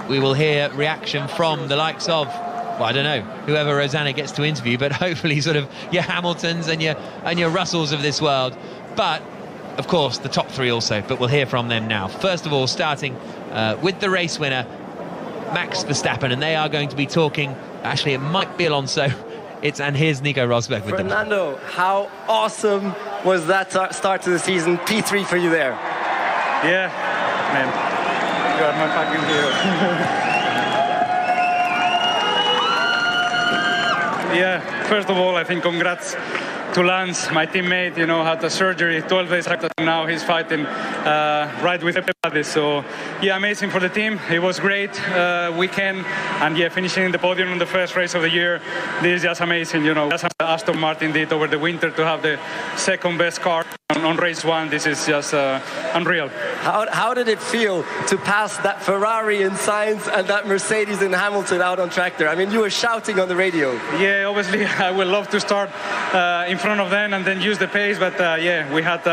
we will hear reaction from the likes of, well, I don't know, whoever Rosanna gets to interview, but hopefully sort of your Hamiltons and your Russells of this world. But, of course, the top three also, but we'll hear from them now. First of all, starting with the race winner, Max Verstappen, and they are going to be talking, actually it might be Alonso, and here's Nico Rosberg with Fernando, how awesome was that start to the season? P3 for you there. Yeah, man, you are my fucking hero. Yeah, first of all, I think congrats to Lance, my teammate, you know, had a surgery 12 days after. Now he's fighting right with everybody. So, yeah, amazing for the team. It was great weekend. And, yeah, finishing in the podium on the first race of the year, this is just amazing, you know. As Aston Martin did over the winter to have the second best car on race one, this is just unreal. How did it feel to pass that Ferrari in Sainz and that Mercedes in Hamilton out on track there? I mean, you were shouting on the radio. Yeah, obviously, I would love to start in front of them and then use the pace, but yeah, we had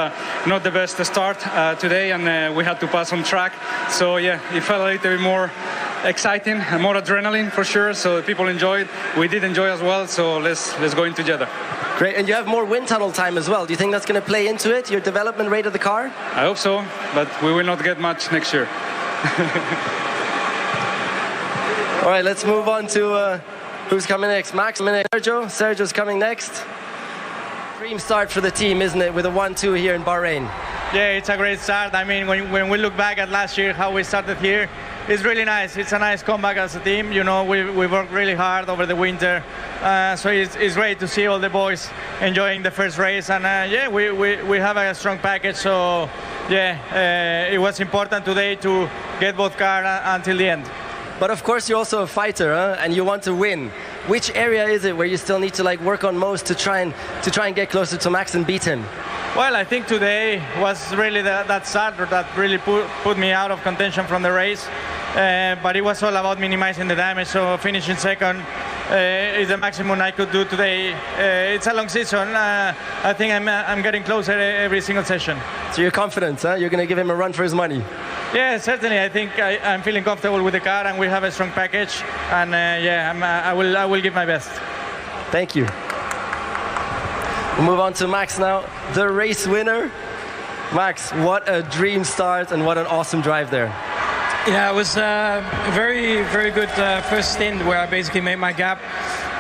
not the best start today, and we had to pass on track. So yeah, it felt a little bit more exciting and more adrenaline for sure. So people enjoyed. We did enjoy as well. So let's go in together. Great, and you have more wind tunnel time as well. Do you think that's going to play into it, your development rate of the car? I hope so, but we will not get much next year. All right, let's move on to who's coming next. Max, Sergio's coming next. Dream start for the team, isn't it, with a 1-2 here in Bahrain? Yeah, it's a great start. I mean, when we look back at last year, how we started here, it's really nice. It's a nice comeback as a team. You know, we worked really hard over the winter. So it's great to see all the boys enjoying the first race. And yeah, we have a strong package. So yeah, it was important today to get both cars until the end. But of course, you're also a fighter, huh? And you want to win. Which area is it where you still need to work on most to try and get closer to Max and beat him? Well, I think today was really that start that really put me out of contention from the race. But it was all about minimizing the damage. So finishing second is the maximum I could do today. It's a long season. I think I'm getting closer every single session. So you're confident, huh? You're going to give him a run for his money? Yeah, certainly. I think I'm feeling comfortable with the car, and we have a strong package. And yeah, I will give my best. Thank you. We'll move on to Max now, the race winner. Max, what a dream start and what an awesome drive there. Yeah, it was a very, very good first stint where I basically made my gap.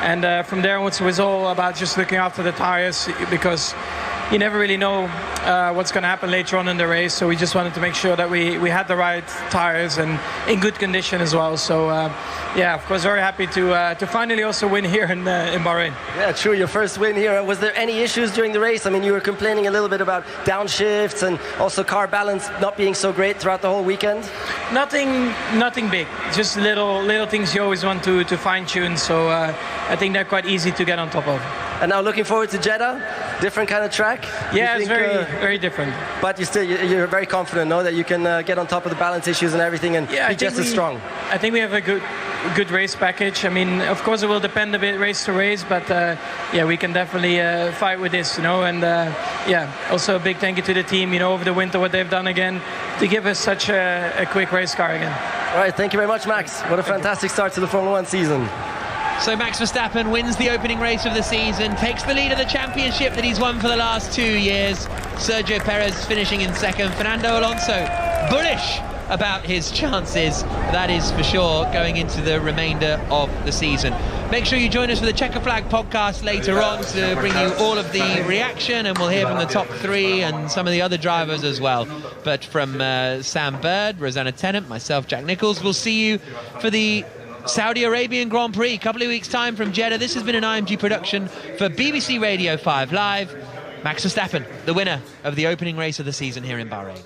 And from there onwards, it was all about just looking after the tires, because you never really know what's going to happen later on in the race. So we just wanted to make sure that we had the right tires and in good condition as well. So yeah, of course, very happy to finally also win here in Bahrain. Yeah, true. Your first win here. Was there any issues during the race? I mean, you were complaining a little bit about downshifts and also car balance not being so great throughout the whole weekend. Nothing big. Just little things you always want to fine tune. So I think they're quite easy to get on top of. And now looking forward to Jeddah, different kind of track. Yeah, it's very different. But you're very confident, no, that you can get on top of the balance issues and everything and be just as strong. I think we have a good race package. I mean, of course, it will depend a bit race to race, but yeah, we can definitely fight with this, you know. And yeah, also a big thank you to the team, you know, over the winter, what they've done again to give us such a quick race car again. All right, thank you very much, Max. What a fantastic start to the Formula 1 season. So Max Verstappen wins the opening race of the season, takes the lead of the championship that he's won for the last 2 years. Sergio Perez finishing in second. Fernando Alonso bullish about his chances, that is for sure, going into the remainder of the season. Make sure you join us for the Checker Flag podcast later on to bring you all of the reaction, and we'll hear from the top three and some of the other drivers as well. But from Sam Bird, Rosanna Tennant, myself, Jack Nichols, we'll see you for the Saudi Arabian Grand Prix, a couple of weeks' time from Jeddah. This has been an IMG production for BBC Radio 5 Live. Max Verstappen, the winner of the opening race of the season here in Bahrain.